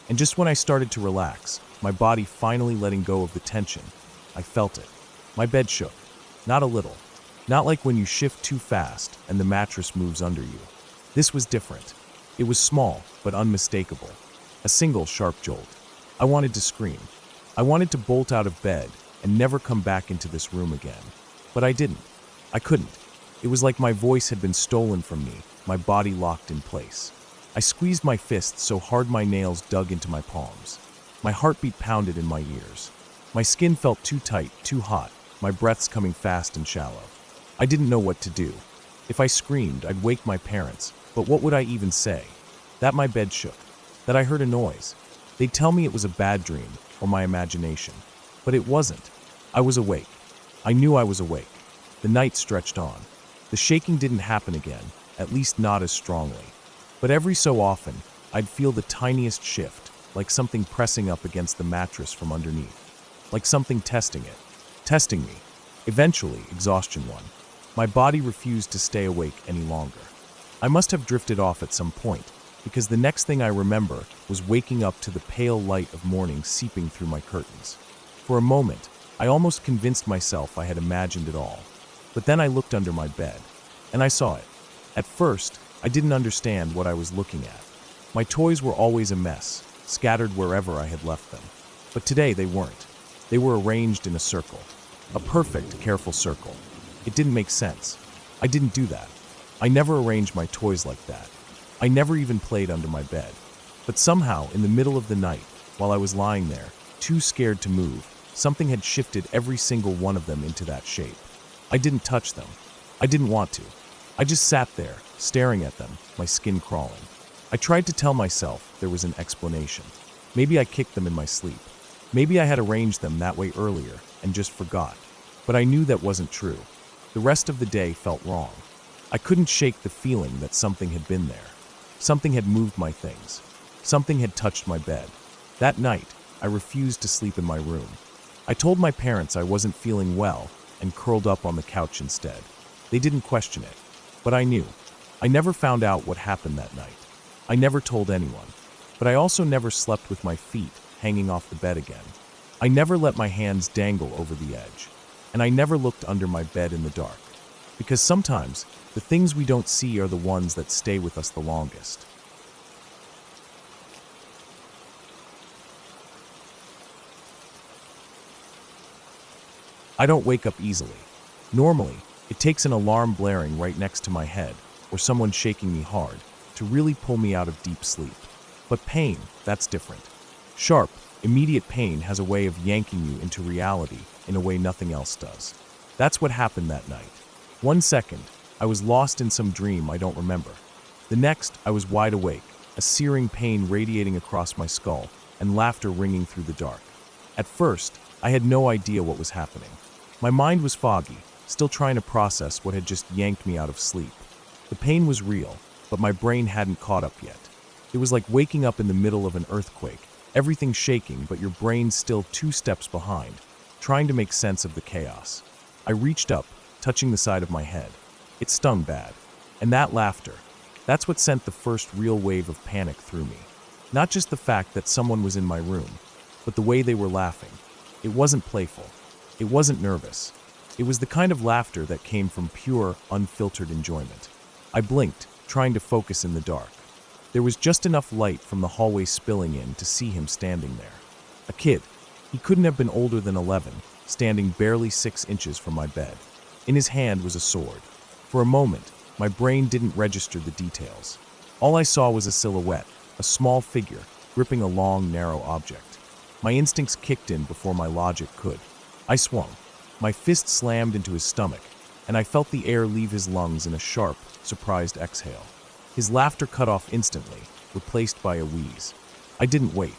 And just when I started to relax, my body finally letting go of the tension, I felt it. My bed shook. Not a little. Not like when you shift too fast and the mattress moves under you. This was different. It was small, but unmistakable. A single sharp jolt. I wanted to scream. I wanted to bolt out of bed and never come back into this room again. But I didn't. I couldn't. It was like my voice had been stolen from me, my body locked in place. I squeezed my fists so hard my nails dug into my palms. My heartbeat pounded in my ears. My skin felt too tight, too hot, my breaths coming fast and shallow. I didn't know what to do. If I screamed, I'd wake my parents, but what would I even say? That my bed shook, that I heard a noise. They'd tell me it was a bad dream or my imagination, but it wasn't. I was awake. I knew I was awake. The night stretched on. The shaking didn't happen again, at least not as strongly. But every so often, I'd feel the tiniest shift, like something pressing up against the mattress from underneath. Like something testing it. Testing me. Eventually, exhaustion won. My body refused to stay awake any longer. I must have drifted off at some point, because the next thing I remember was waking up to the pale light of morning seeping through my curtains. For a moment, I almost convinced myself I had imagined it all. But then I looked under my bed, and I saw it. At first, I didn't understand what I was looking at. My toys were always a mess, scattered wherever I had left them. But today they weren't. They were arranged in a circle. A perfect, careful circle. It didn't make sense. I didn't do that. I never arranged my toys like that. I never even played under my bed. But somehow, in the middle of the night, while I was lying there, too scared to move, something had shifted every single one of them into that shape. I didn't touch them. I didn't want to. I just sat there, staring at them, my skin crawling. I tried to tell myself there was an explanation. Maybe I kicked them in my sleep. Maybe I had arranged them that way earlier and just forgot. But I knew that wasn't true. The rest of the day felt wrong. I couldn't shake the feeling that something had been there. Something had moved my things. Something had touched my bed. That night, I refused to sleep in my room. I told my parents I wasn't feeling well and curled up on the couch instead. They didn't question it, but I knew. I never found out what happened that night. I never told anyone, but I also never slept with my feet hanging off the bed again. I never let my hands dangle over the edge, and I never looked under my bed in the dark, because sometimes the things we don't see are the ones that stay with us the longest. I don't wake up easily. Normally, it takes an alarm blaring right next to my head or someone shaking me hard to really pull me out of deep sleep. But pain, that's different. Sharp, immediate pain has a way of yanking you into reality in a way nothing else does. That's what happened that night. 1 second, I was lost in some dream I don't remember. The next, I was wide awake, a searing pain radiating across my skull and laughter ringing through the dark. At first, I had no idea what was happening. My mind was foggy, still trying to process what had just yanked me out of sleep. The pain was real, but my brain hadn't caught up yet. It was like waking up in the middle of an earthquake, everything shaking but your brain still 2 steps behind, trying to make sense of the chaos. I reached up, touching the side of my head. It stung bad. And that laughter, that's what sent the first real wave of panic through me. Not just the fact that someone was in my room, but the way they were laughing. It wasn't playful. It wasn't nervous. It was the kind of laughter that came from pure, unfiltered enjoyment. I blinked, trying to focus in the dark. There was just enough light from the hallway spilling in to see him standing there. A kid. He couldn't have been older than 11, standing barely 6 inches from my bed. In his hand was a sword. For a moment, my brain didn't register the details. All I saw was a silhouette, a small figure, gripping a long, narrow object. My instincts kicked in before my logic could. I swung. My fist slammed into his stomach, and I felt the air leave his lungs in a sharp, surprised exhale. His laughter cut off instantly, replaced by a wheeze. I didn't wait.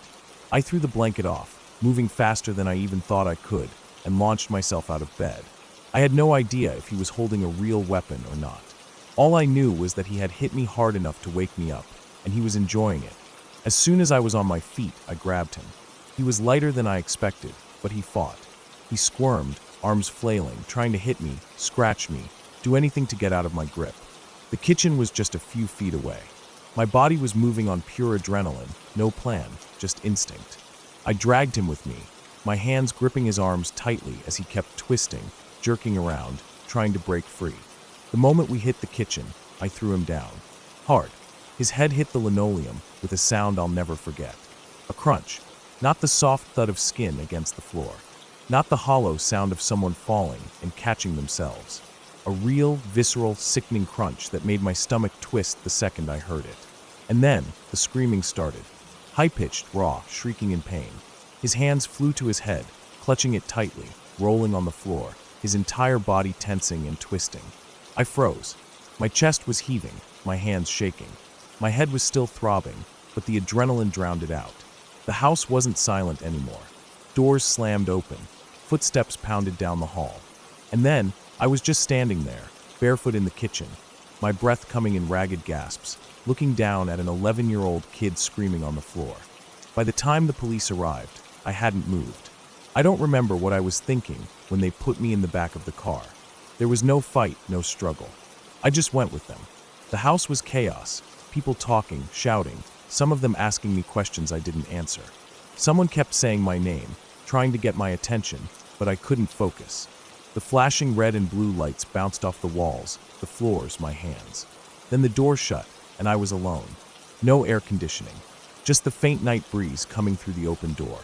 I threw the blanket off, moving faster than I even thought I could, and launched myself out of bed. I had no idea if he was holding a real weapon or not. All I knew was that he had hit me hard enough to wake me up, and he was enjoying it. As soon as I was on my feet, I grabbed him. He was lighter than I expected, but he fought. He squirmed, arms flailing, trying to hit me, scratch me, do anything to get out of my grip. The kitchen was just a few feet away. My body was moving on pure adrenaline, no plan, just instinct. I dragged him with me, my hands gripping his arms tightly as he kept twisting, jerking around, trying to break free. The moment we hit the kitchen, I threw him down. Hard. His head hit the linoleum with a sound I'll never forget. A crunch. Not the soft thud of skin against the floor. Not the hollow sound of someone falling and catching themselves. A real, visceral, sickening crunch that made my stomach twist the second I heard it. And then, the screaming started. High-pitched, raw, shrieking in pain. His hands flew to his head, clutching it tightly, rolling on the floor, his entire body tensing and twisting. I froze. My chest was heaving, my hands shaking. My head was still throbbing, but the adrenaline drowned it out. The house wasn't silent anymore. Doors slammed open. Footsteps pounded down the hall. And then, I was just standing there, barefoot in the kitchen, my breath coming in ragged gasps, looking down at an 11-year-old kid screaming on the floor. By the time the police arrived, I hadn't moved. I don't remember what I was thinking when they put me in the back of the car. There was no fight, no struggle. I just went with them. The house was chaos, people talking, shouting, some of them asking me questions I didn't answer. Someone kept saying my name, trying to get my attention, but I couldn't focus. The flashing red and blue lights bounced off the walls, the floors, my hands. Then the door shut, and I was alone. No air conditioning, just the faint night breeze coming through the open door.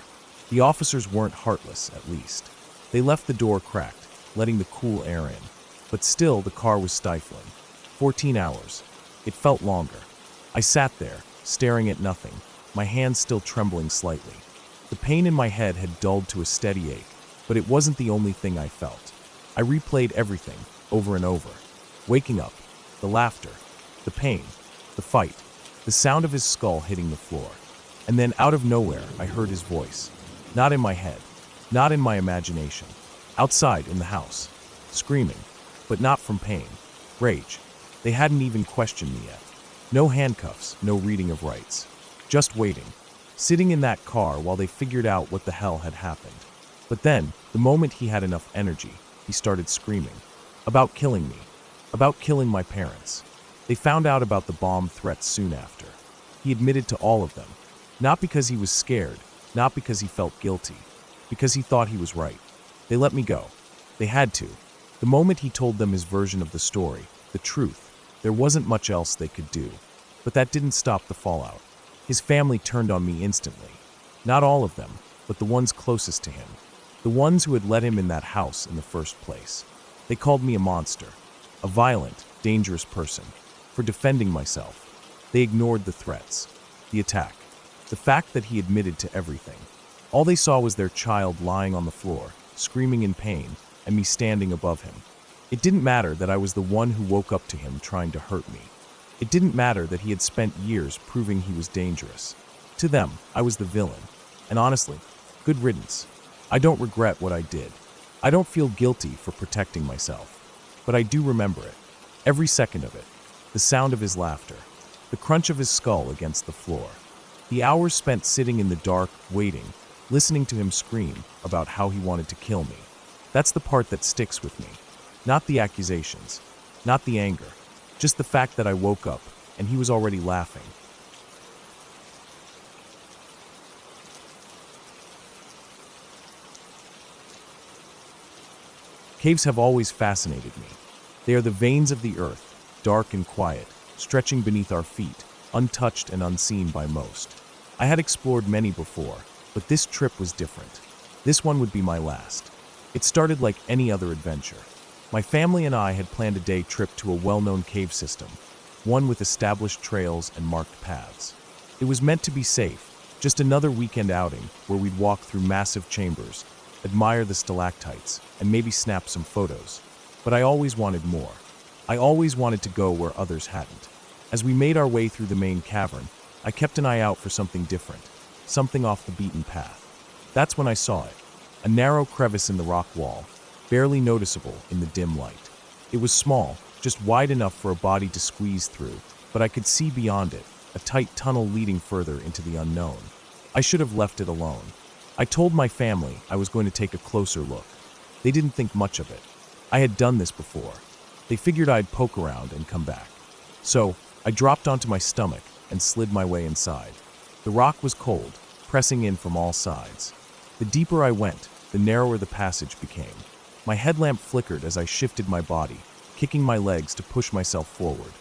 The officers weren't heartless, at least. They left the door cracked, letting the cool air in. But still, the car was stifling. 14 hours. It felt longer. I sat there, staring at nothing, my hands still trembling slightly. The pain in my head had dulled to a steady ache, but it wasn't the only thing I felt. I replayed everything, over and over. Waking up, the laughter, the pain, the fight, the sound of his skull hitting the floor. And then out of nowhere, I heard his voice. Not in my head, not in my imagination. Outside in the house, screaming, but not from pain, rage. They hadn't even questioned me yet. No handcuffs, no reading of rights. Just waiting, sitting in that car while they figured out what the hell had happened. But then, the moment he had enough energy, he started screaming. About killing me. About killing my parents. They found out about the bomb threats soon after. He admitted to all of them. Not because he was scared, not because he felt guilty. Because he thought he was right. They let me go. They had to. The moment he told them his version of the story, the truth, there wasn't much else they could do. But that didn't stop the fallout. His family turned on me instantly. Not all of them, but the ones closest to him. The ones who had let him in that house in the first place. They called me a monster, a violent, dangerous person, for defending myself. They ignored the threats, the attack, the fact that he admitted to everything. All they saw was their child lying on the floor, screaming in pain, and me standing above him. It didn't matter that I was the one who woke up to him trying to hurt me. It didn't matter that he had spent years proving he was dangerous. To them, I was the villain. And honestly, good riddance. I don't regret what I did. I don't feel guilty for protecting myself. But I do remember it. Every second of it. The sound of his laughter. The crunch of his skull against the floor. The hours spent sitting in the dark, waiting, listening to him scream about how he wanted to kill me. That's the part that sticks with me. Not the accusations. Not the anger. Just the fact that I woke up, and he was already laughing. Caves have always fascinated me. They are the veins of the earth, dark and quiet, stretching beneath our feet, untouched and unseen by most. I had explored many before, but this trip was different. This one would be my last. It started like any other adventure. My family and I had planned a day trip to a well-known cave system, one with established trails and marked paths. It was meant to be safe, just another weekend outing where we'd walk through massive chambers, admire the stalactites, and maybe snap some photos. But I always wanted more. I always wanted to go where others hadn't. As we made our way through the main cavern, I kept an eye out for something different, something off the beaten path. That's when I saw it, a narrow crevice in the rock wall, barely noticeable in the dim light. It was small, just wide enough for a body to squeeze through, but I could see beyond it, a tight tunnel leading further into the unknown. I should have left it alone. I told my family I was going to take a closer look. They didn't think much of it. I had done this before. They figured I'd poke around and come back. So, I dropped onto my stomach and slid my way inside. The rock was cold, pressing in from all sides. The deeper I went, the narrower the passage became. My headlamp flickered as I shifted my body, kicking my legs to push myself forward.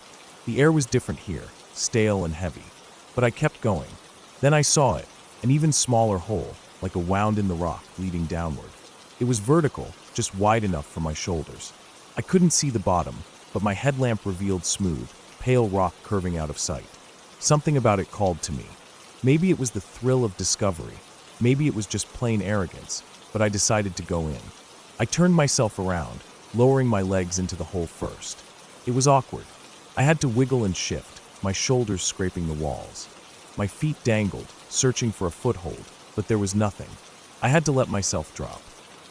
The air was different here, stale and heavy. But I kept going. Then I saw it, an even smaller hole, like a wound in the rock leading downward. It was vertical, just wide enough for my shoulders. I couldn't see the bottom, but my headlamp revealed smooth, pale rock curving out of sight. Something about it called to me. Maybe it was the thrill of discovery. Maybe it was just plain arrogance, but I decided to go in. I turned myself around, lowering my legs into the hole first. It was awkward. I had to wiggle and shift, my shoulders scraping the walls. My feet dangled, searching for a foothold, but there was nothing. I had to let myself drop.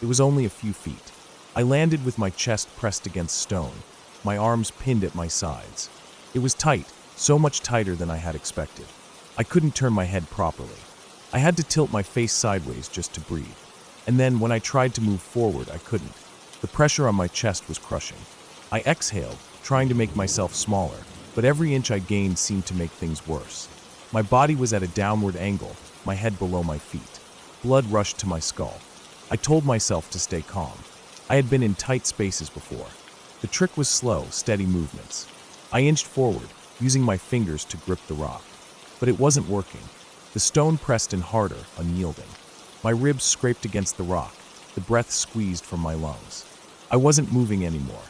It was only a few feet. I landed with my chest pressed against stone, my arms pinned at my sides. It was tight, so much tighter than I had expected. I couldn't turn my head properly. I had to tilt my face sideways just to breathe. And then, when I tried to move forward, I couldn't. The pressure on my chest was crushing. I exhaled, trying to make myself smaller, but every inch I gained seemed to make things worse. My body was at a downward angle, my head below my feet. Blood rushed to my skull. I told myself to stay calm. I had been in tight spaces before. The trick was slow, steady movements. I inched forward, using my fingers to grip the rock. But it wasn't working. The stone pressed in harder, unyielding. My ribs scraped against the rock, the breath squeezed from my lungs. I wasn't moving anymore.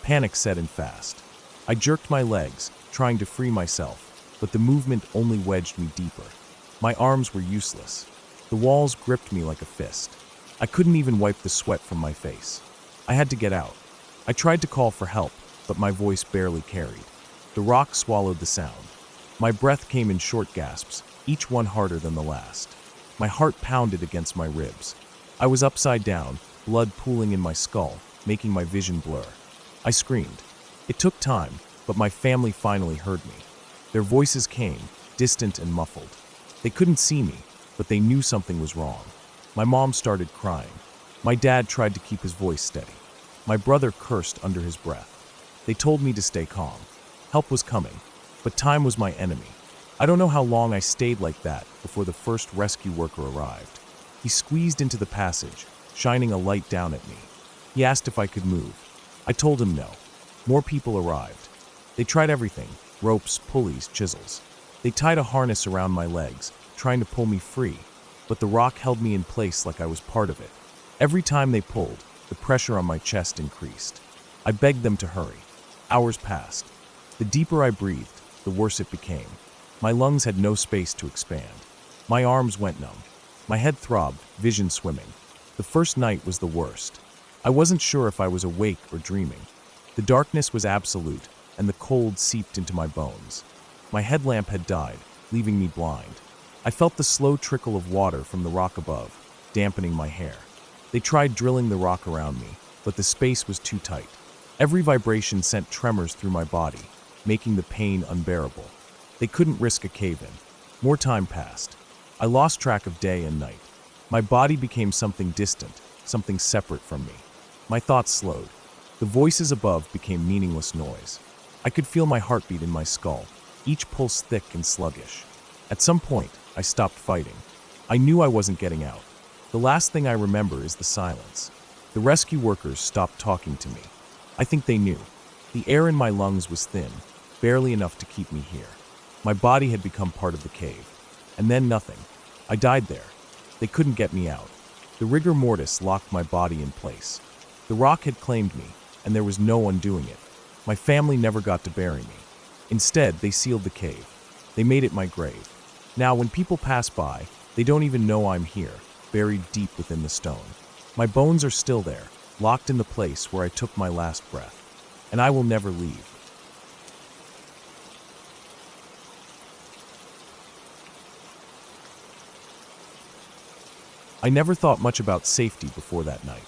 Panic set in fast. I jerked my legs, trying to free myself, but the movement only wedged me deeper. My arms were useless. The walls gripped me like a fist. I couldn't even wipe the sweat from my face. I had to get out. I tried to call for help, but my voice barely carried. The rock swallowed the sound. My breath came in short gasps, each one harder than the last. My heart pounded against my ribs. I was upside down, blood pooling in my skull, making my vision blur. I screamed. It took time, but my family finally heard me. Their voices came, distant and muffled. They couldn't see me, but they knew something was wrong. My mom started crying. My dad tried to keep his voice steady. My brother cursed under his breath. They told me to stay calm. Help was coming, but time was my enemy. I don't know how long I stayed like that before the first rescue worker arrived. He squeezed into the passage, shining a light down at me. He asked if I could move. I told him no. More people arrived. They tried everything: ropes, pulleys, chisels. They tied a harness around my legs, trying to pull me free, but the rock held me in place like I was part of it. Every time they pulled, the pressure on my chest increased. I begged them to hurry. Hours passed. The deeper I breathed, the worse it became. My lungs had no space to expand. My arms went numb. My head throbbed, vision swimming. The first night was the worst. I wasn't sure if I was awake or dreaming. The darkness was absolute, and the cold seeped into my bones. My headlamp had died, leaving me blind. I felt the slow trickle of water from the rock above, dampening my hair. They tried drilling the rock around me, but the space was too tight. Every vibration sent tremors through my body, making the pain unbearable. They couldn't risk a cave-in. More time passed. I lost track of day and night. My body became something distant, something separate from me. My thoughts slowed. The voices above became meaningless noise. I could feel my heartbeat in my skull, each pulse thick and sluggish. At some point, I stopped fighting. I knew I wasn't getting out. The last thing I remember is the silence. The rescue workers stopped talking to me. I think they knew. The air in my lungs was thin, barely enough to keep me here. My body had become part of the cave. And then nothing. I died there. They couldn't get me out. The rigor mortis locked my body in place. The rock had claimed me, and there was no undoing it. My family never got to bury me. Instead, they sealed the cave. They made it my grave. Now, when people pass by, they don't even know I'm here, buried deep within the stone. My bones are still there, locked in the place where I took my last breath. And I will never leave. I never thought much about safety before that night.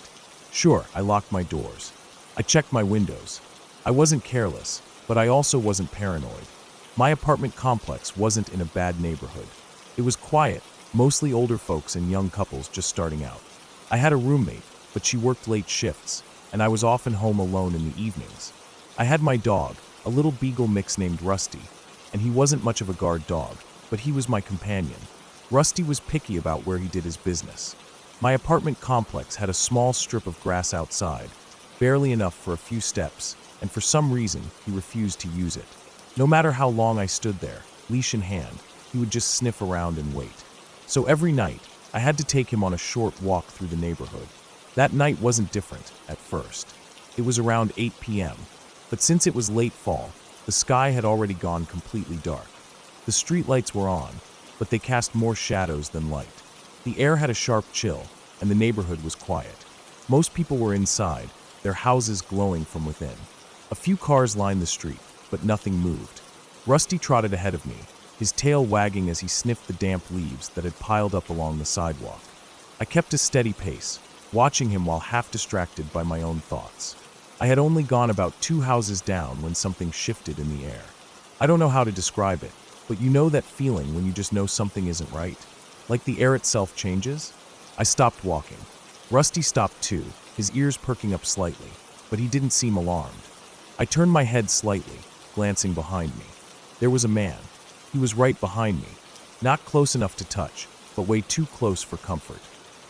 Sure, I locked my doors. I checked my windows. I wasn't careless, but I also wasn't paranoid. My apartment complex wasn't in a bad neighborhood. It was quiet, mostly older folks and young couples just starting out. I had a roommate, but she worked late shifts, and I was often home alone in the evenings. I had my dog, a little beagle mix named Rusty, and he wasn't much of a guard dog, but he was my companion. Rusty was picky about where he did his business. My apartment complex had a small strip of grass outside, barely enough for a few steps, and for some reason, he refused to use it. No matter how long I stood there, leash in hand, he would just sniff around and wait. So every night, I had to take him on a short walk through the neighborhood. That night wasn't different, at first. It was around 8 p.m., but since it was late fall, the sky had already gone completely dark. The streetlights were on, but they cast more shadows than light. The air had a sharp chill, and the neighborhood was quiet. Most people were inside, their houses glowing from within. A few cars lined the street, but nothing moved. Rusty trotted ahead of me, his tail wagging as he sniffed the damp leaves that had piled up along the sidewalk. I kept a steady pace, watching him while half distracted by my own thoughts. I had only gone about 2 houses down when something shifted in the air. I don't know how to describe it, but you know that feeling when you just know something isn't right? Like the air itself changes? I stopped walking. Rusty stopped too, his ears perking up slightly, but he didn't seem alarmed. I turned my head slightly, glancing behind me. There was a man. He was right behind me, not close enough to touch, but way too close for comfort.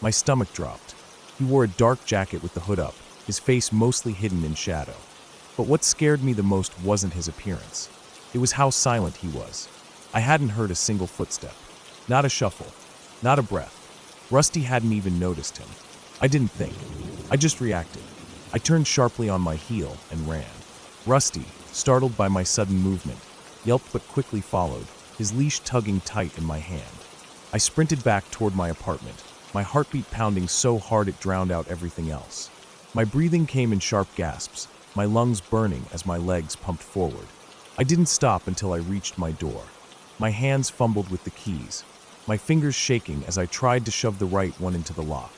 My stomach dropped. He wore a dark jacket with the hood up, his face mostly hidden in shadow. But what scared me the most wasn't his appearance. It was how silent he was. I hadn't heard a single footstep. Not a shuffle. Not a breath. Rusty hadn't even noticed him. I didn't think. I just reacted. I turned sharply on my heel and ran. Rusty, startled by my sudden movement, yelped but quickly followed, his leash tugging tight in my hand. I sprinted back toward my apartment, my heartbeat pounding so hard it drowned out everything else. My breathing came in sharp gasps, my lungs burning as my legs pumped forward. I didn't stop until I reached my door. My hands fumbled with the keys, my fingers shaking as I tried to shove the right one into the lock.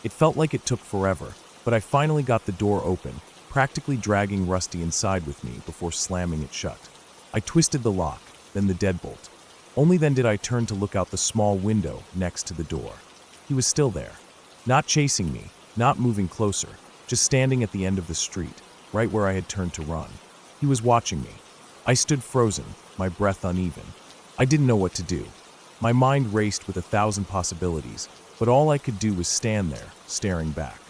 It felt like it took forever, but I finally got the door open, practically dragging Rusty inside with me before slamming it shut. I twisted the lock, then the deadbolt. Only then did I turn to look out the small window next to the door. He was still there, not chasing me, not moving closer, just standing at the end of the street, right where I had turned to run. He was watching me. I stood frozen, my breath uneven. I didn't know what to do. My mind raced with 1,000 possibilities, but all I could do was stand there, staring back.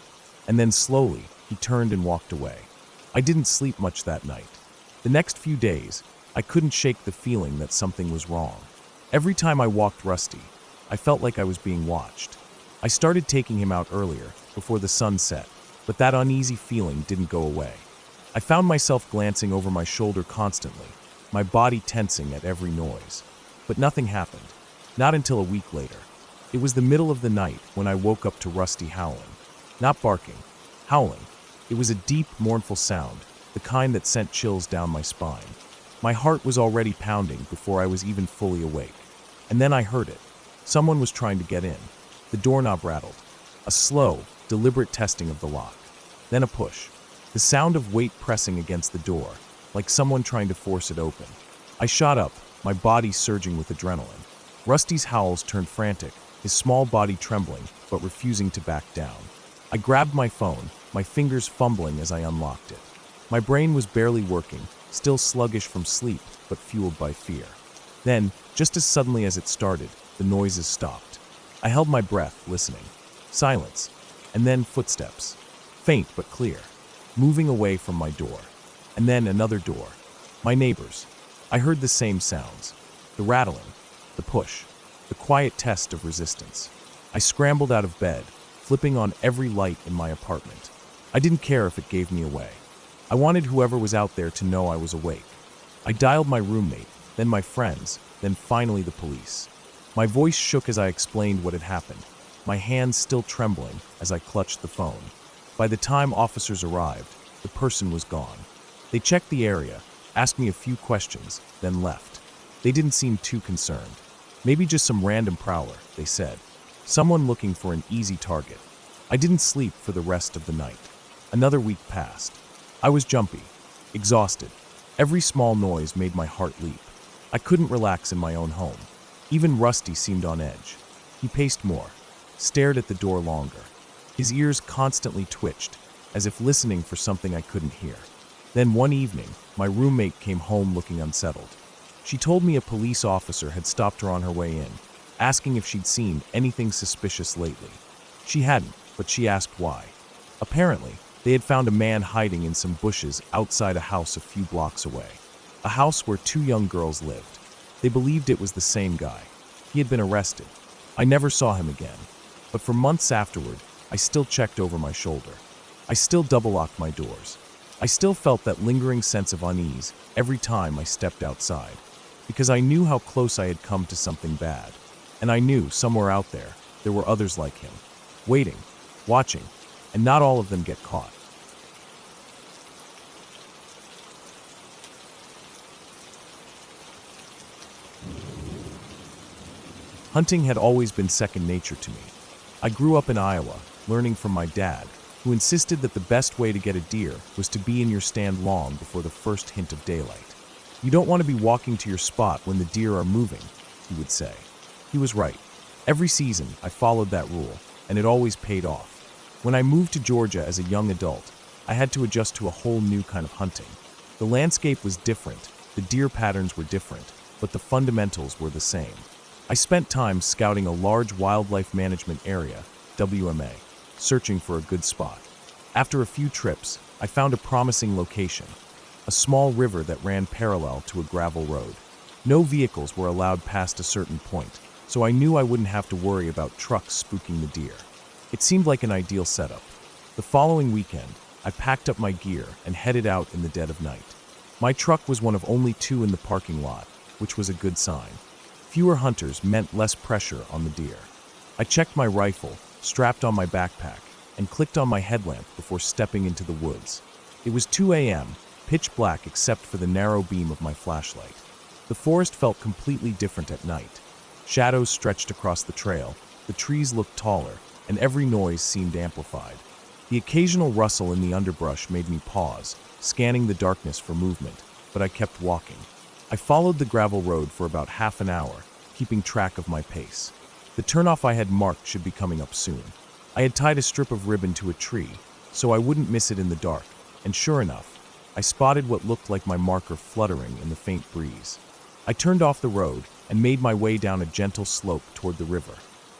And then slowly, he turned and walked away. I didn't sleep much that night. The next few days, I couldn't shake the feeling that something was wrong. Every time I walked Rusty, I felt like I was being watched. I started taking him out earlier, before the sun set, but that uneasy feeling didn't go away. I found myself glancing over my shoulder constantly, my body tensing at every noise. But nothing happened. Not until a week later. It was the middle of the night when I woke up to Rusty howling. Not barking, howling. It was a deep, mournful sound, the kind that sent chills down my spine. My heart was already pounding before I was even fully awake. And then I heard it. Someone was trying to get in. The doorknob rattled. A slow, deliberate testing of the lock. Then a push. The sound of weight pressing against the door, like someone trying to force it open. I shot up, my body surging with adrenaline. Rusty's howls turned frantic, his small body trembling, but refusing to back down. I grabbed my phone, my fingers fumbling as I unlocked it. My brain was barely working, still sluggish from sleep, but fueled by fear. Then, just as suddenly as it started, the noises stopped. I held my breath, listening. Silence. And then footsteps. Faint but clear. Moving away from my door. And then another door. My neighbors. I heard the same sounds. The rattling. The push. The quiet test of resistance. I scrambled out of bed, flipping on every light in my apartment. I didn't care if it gave me away. I wanted whoever was out there to know I was awake. I dialed my roommate, then my friends, then finally the police. My voice shook as I explained what had happened, my hands still trembling as I clutched the phone. By the time officers arrived, the person was gone. They checked the area, asked me a few questions, then left. They didn't seem too concerned. Maybe just some random prowler, they said. Someone looking for an easy target. I didn't sleep for the rest of the night. Another week passed. I was jumpy, exhausted. Every small noise made my heart leap. I couldn't relax in my own home. Even Rusty seemed on edge. He paced more, stared at the door longer. His ears constantly twitched, as if listening for something I couldn't hear. Then one evening, my roommate came home looking unsettled. She told me a police officer had stopped her on her way in, asking if she'd seen anything suspicious lately. She hadn't, but she asked why. Apparently, they had found a man hiding in some bushes outside a house a few blocks away. A house where two young girls lived. They believed it was the same guy. He had been arrested. I never saw him again. But for months afterward, I still checked over my shoulder. I still double-locked my doors. I still felt that lingering sense of unease every time I stepped outside. Because I knew how close I had come to something bad. And I knew, somewhere out there, there were others like him. Waiting, watching, and not all of them get caught. Hunting had always been second nature to me. I grew up in Iowa, learning from my dad, who insisted that the best way to get a deer was to be in your stand long before the first hint of daylight. You don't want to be walking to your spot when the deer are moving, he would say. He was right. Every season, I followed that rule, and it always paid off. When I moved to Georgia as a young adult, I had to adjust to a whole new kind of hunting. The landscape was different, the deer patterns were different, but the fundamentals were the same. I spent time scouting a large wildlife management area, WMA, searching for a good spot. After a few trips, I found a promising location, a small river that ran parallel to a gravel road. No vehicles were allowed past a certain point, so I knew I wouldn't have to worry about trucks spooking the deer. It seemed like an ideal setup. The following weekend, I packed up my gear and headed out in the dead of night. My truck was one of only two in the parking lot, which was a good sign. Fewer hunters meant less pressure on the deer. I checked my rifle, strapped on my backpack, and clicked on my headlamp before stepping into the woods. It was 2 a.m., pitch black except for the narrow beam of my flashlight. The forest felt completely different at night. Shadows stretched across the trail, the trees looked taller, and every noise seemed amplified. The occasional rustle in the underbrush made me pause, scanning the darkness for movement, but I kept walking. I followed the gravel road for about half an hour, keeping track of my pace. The turnoff I had marked should be coming up soon. I had tied a strip of ribbon to a tree, so I wouldn't miss it in the dark, and sure enough, I spotted what looked like my marker fluttering in the faint breeze. I turned off the road and made my way down a gentle slope toward the river.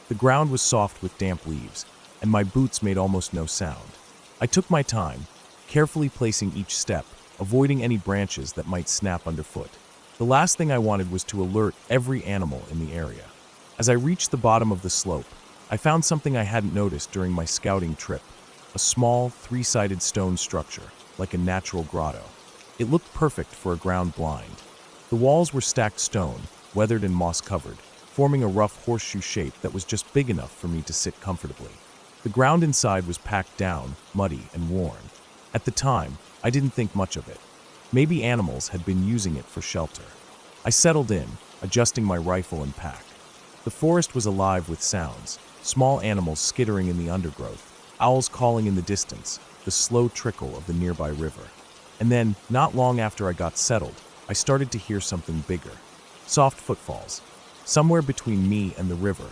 The ground was soft with damp leaves, and my boots made almost no sound. I took my time, carefully placing each step, avoiding any branches that might snap underfoot. The last thing I wanted was to alert every animal in the area. As I reached the bottom of the slope, I found something I hadn't noticed during my scouting trip, a small, three-sided stone structure, like a natural grotto. It looked perfect for a ground blind. The walls were stacked stone, weathered and moss-covered, forming a rough horseshoe shape that was just big enough for me to sit comfortably. The ground inside was packed down, muddy, and worn. At the time, I didn't think much of it. Maybe animals had been using it for shelter. I settled in, adjusting my rifle and pack. The forest was alive with sounds, small animals skittering in the undergrowth, owls calling in the distance, the slow trickle of the nearby river. And then, not long after I got settled, I started to hear something bigger. Soft footfalls. Somewhere between me and the river,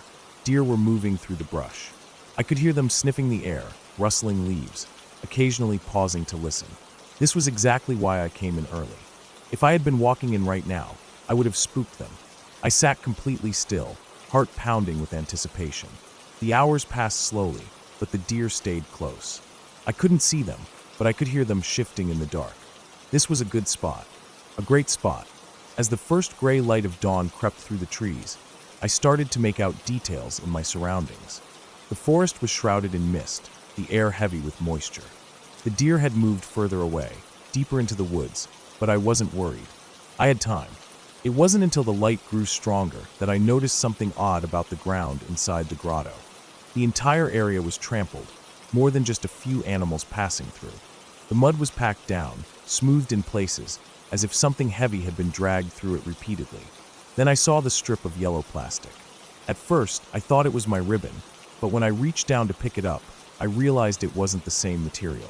deer were moving through the brush. I could hear them sniffing the air, rustling leaves, occasionally pausing to listen. This was exactly why I came in early. If I had been walking in right now, I would have spooked them. I sat completely still, heart pounding with anticipation. The hours passed slowly, but the deer stayed close. I couldn't see them, but I could hear them shifting in the dark. This was a good spot, a great spot. As the first gray light of dawn crept through the trees, I started to make out details in my surroundings. The forest was shrouded in mist, the air heavy with moisture. The deer had moved further away, deeper into the woods, but I wasn't worried. I had time. It wasn't until the light grew stronger that I noticed something odd about the ground inside the grotto. The entire area was trampled, more than just a few animals passing through. The mud was packed down, smoothed in places, as if something heavy had been dragged through it repeatedly. Then I saw the strip of yellow plastic. At first, I thought it was my ribbon, but when I reached down to pick it up, I realized it wasn't the same material.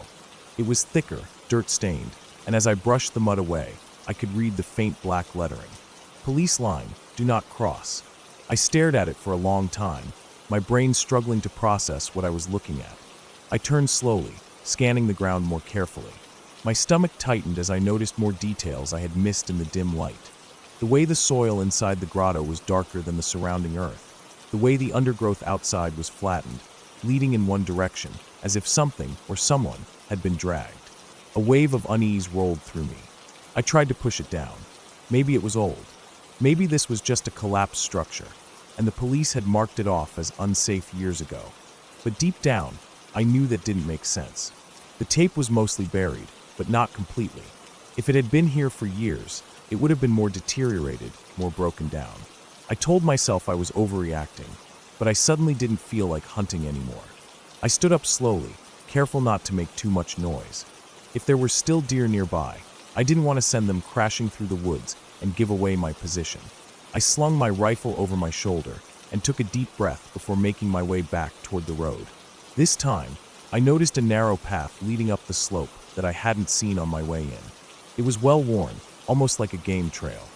It was thicker, dirt-stained, and as I brushed the mud away, I could read the faint black lettering. Police line, do not cross. I stared at it for a long time, my brain struggling to process what I was looking at. I turned slowly, scanning the ground more carefully. My stomach tightened as I noticed more details I had missed in the dim light. The way the soil inside the grotto was darker than the surrounding earth. The way the undergrowth outside was flattened, leading in one direction, as if something or someone had been dragged. A wave of unease rolled through me. I tried to push it down. Maybe it was old. Maybe this was just a collapsed structure, and the police had marked it off as unsafe years ago. But deep down, I knew that didn't make sense. The tape was mostly buried, but not completely. If it had been here for years, it would have been more deteriorated, more broken down. I told myself I was overreacting, but I suddenly didn't feel like hunting anymore. I stood up slowly, careful not to make too much noise. If there were still deer nearby, I didn't want to send them crashing through the woods and give away my position. I slung my rifle over my shoulder and took a deep breath before making my way back toward the road. This time, I noticed a narrow path leading up the slope that I hadn't seen on my way in. It was well worn, almost like a game trail.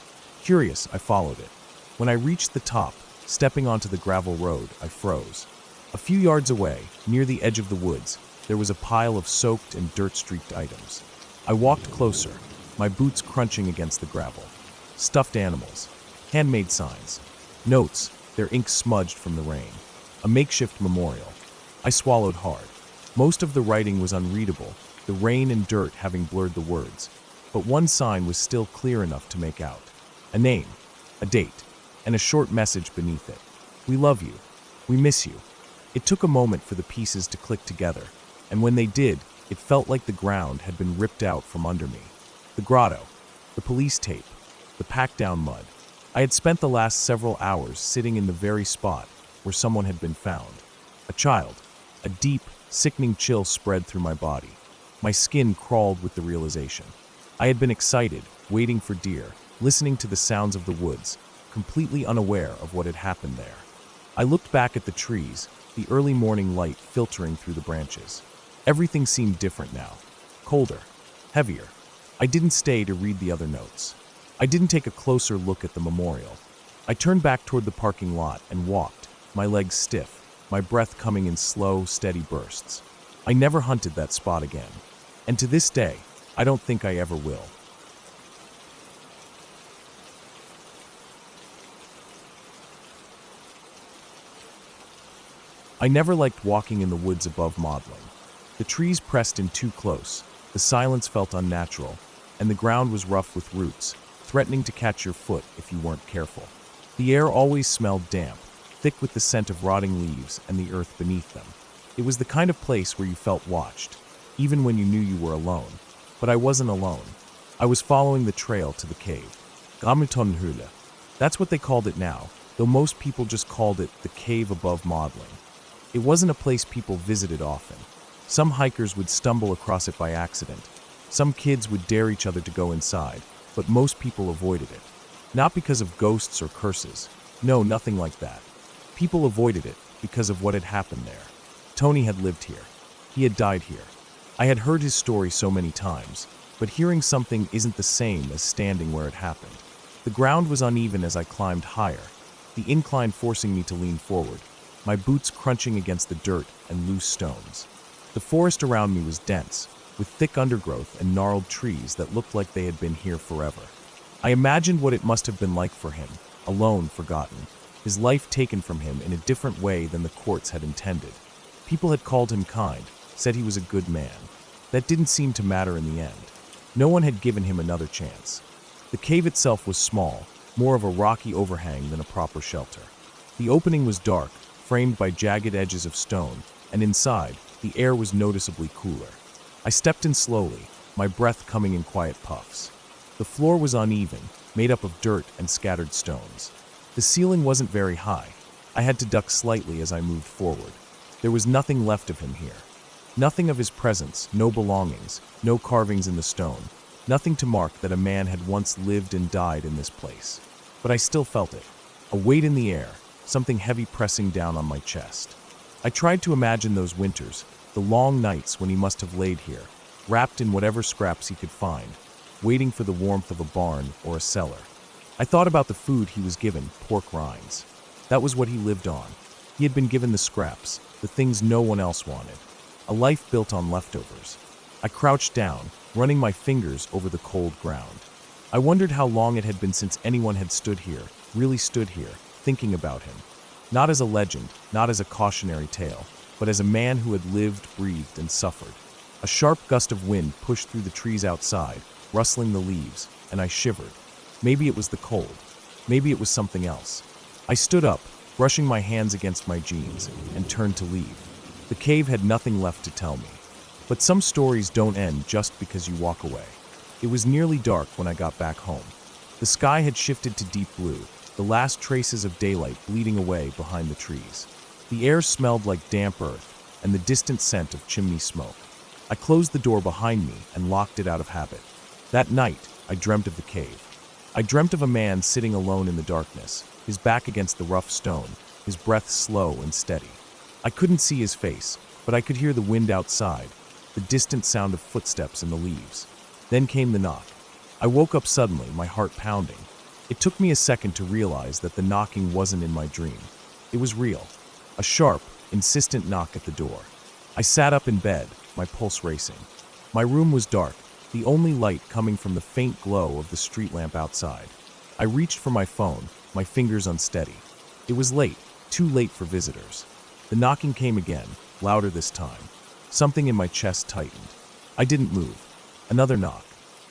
Curious, I followed it. When I reached the top, stepping onto the gravel road, I froze. A few yards away, near the edge of the woods, there was a pile of soaked and dirt-streaked items. I walked closer, my boots crunching against the gravel. Stuffed animals, handmade signs, notes, their ink smudged from the rain. A makeshift memorial. I swallowed hard. Most of the writing was unreadable, the rain and dirt having blurred the words. But one sign was still clear enough to make out. A name, a date, and a short message beneath it. We love you. We miss you. It took a moment for the pieces to click together, and when they did, it felt like the ground had been ripped out from under me. The grotto, the police tape, the packed-down mud. I had spent the last several hours sitting in the very spot where someone had been found. A child. A deep, sickening chill spread through my body. My skin crawled with the realization. I had been excited, waiting for deer, listening to the sounds of the woods, completely unaware of what had happened there. I looked back at the trees, the early morning light filtering through the branches. Everything seemed different now. Colder, heavier. I didn't stay to read the other notes. I didn't take a closer look at the memorial. I turned back toward the parking lot and walked, my legs stiff, my breath coming in slow, steady bursts. I never hunted that spot again. And to this day, I don't think I ever will. I never liked walking in the woods above Maudlin. The trees pressed in too close, the silence felt unnatural, and the ground was rough with roots, threatening to catch your foot if you weren't careful. The air always smelled damp, thick with the scent of rotting leaves and the earth beneath them. It was the kind of place where you felt watched, even when you knew you were alone. But I wasn't alone. I was following the trail to the cave. Gammeltonhöhle. That's what they called it now, though most people just called it the cave above Maudlin. It wasn't a place people visited often. Some hikers would stumble across it by accident. Some kids would dare each other to go inside, but most people avoided it. Not because of ghosts or curses. No, nothing like that. People avoided it because of what had happened there. Tony had lived here. He had died here. I had heard his story so many times, but hearing something isn't the same as standing where it happened. The ground was uneven as I climbed higher, the incline forcing me to lean forward, my boots crunching against the dirt and loose stones. The forest around me was dense, with thick undergrowth and gnarled trees that looked like they had been here forever. I imagined what it must have been like for him, alone, forgotten, his life taken from him in a different way than the courts had intended. People had called him kind, said he was a good man. That didn't seem to matter in the end. No one had given him another chance. The cave itself was small, more of a rocky overhang than a proper shelter. The opening was dark, framed by jagged edges of stone, and inside, the air was noticeably cooler. I stepped in slowly, my breath coming in quiet puffs. The floor was uneven, made up of dirt and scattered stones. The ceiling wasn't very high. I had to duck slightly as I moved forward. There was nothing left of him here. Nothing of his presence, no belongings, no carvings in the stone, nothing to mark that a man had once lived and died in this place. But I still felt it. A weight in the air, something heavy pressing down on my chest. I tried to imagine those winters, the long nights when he must have laid here, wrapped in whatever scraps he could find, waiting for the warmth of a barn or a cellar. I thought about the food he was given, pork rinds. That was what he lived on. He had been given the scraps, the things no one else wanted. A life built on leftovers. I crouched down, running my fingers over the cold ground. I wondered how long it had been since anyone had stood here, really stood here, thinking about him. Not as a legend, not as a cautionary tale, but as a man who had lived, breathed, and suffered. A sharp gust of wind pushed through the trees outside, rustling the leaves, and I shivered. Maybe it was the cold. Maybe it was something else. I stood up, brushing my hands against my jeans, and turned to leave. The cave had nothing left to tell me. But some stories don't end just because you walk away. It was nearly dark when I got back home. The sky had shifted to deep blue, the last traces of daylight bleeding away behind the trees. The air smelled like damp earth and the distant scent of chimney smoke. I closed the door behind me and locked it out of habit. That night, I dreamt of the cave. I dreamt of a man sitting alone in the darkness, his back against the rough stone, his breath slow and steady. I couldn't see his face, but I could hear the wind outside, the distant sound of footsteps in the leaves. Then came the knock. I woke up suddenly, my heart pounding. It took me a second to realize that the knocking wasn't in my dream. It was real. A sharp, insistent knock at the door. I sat up in bed, my pulse racing. My room was dark, the only light coming from the faint glow of the street lamp outside. I reached for my phone, my fingers unsteady. It was late, too late for visitors. The knocking came again, louder this time. Something in my chest tightened. I didn't move. Another knock.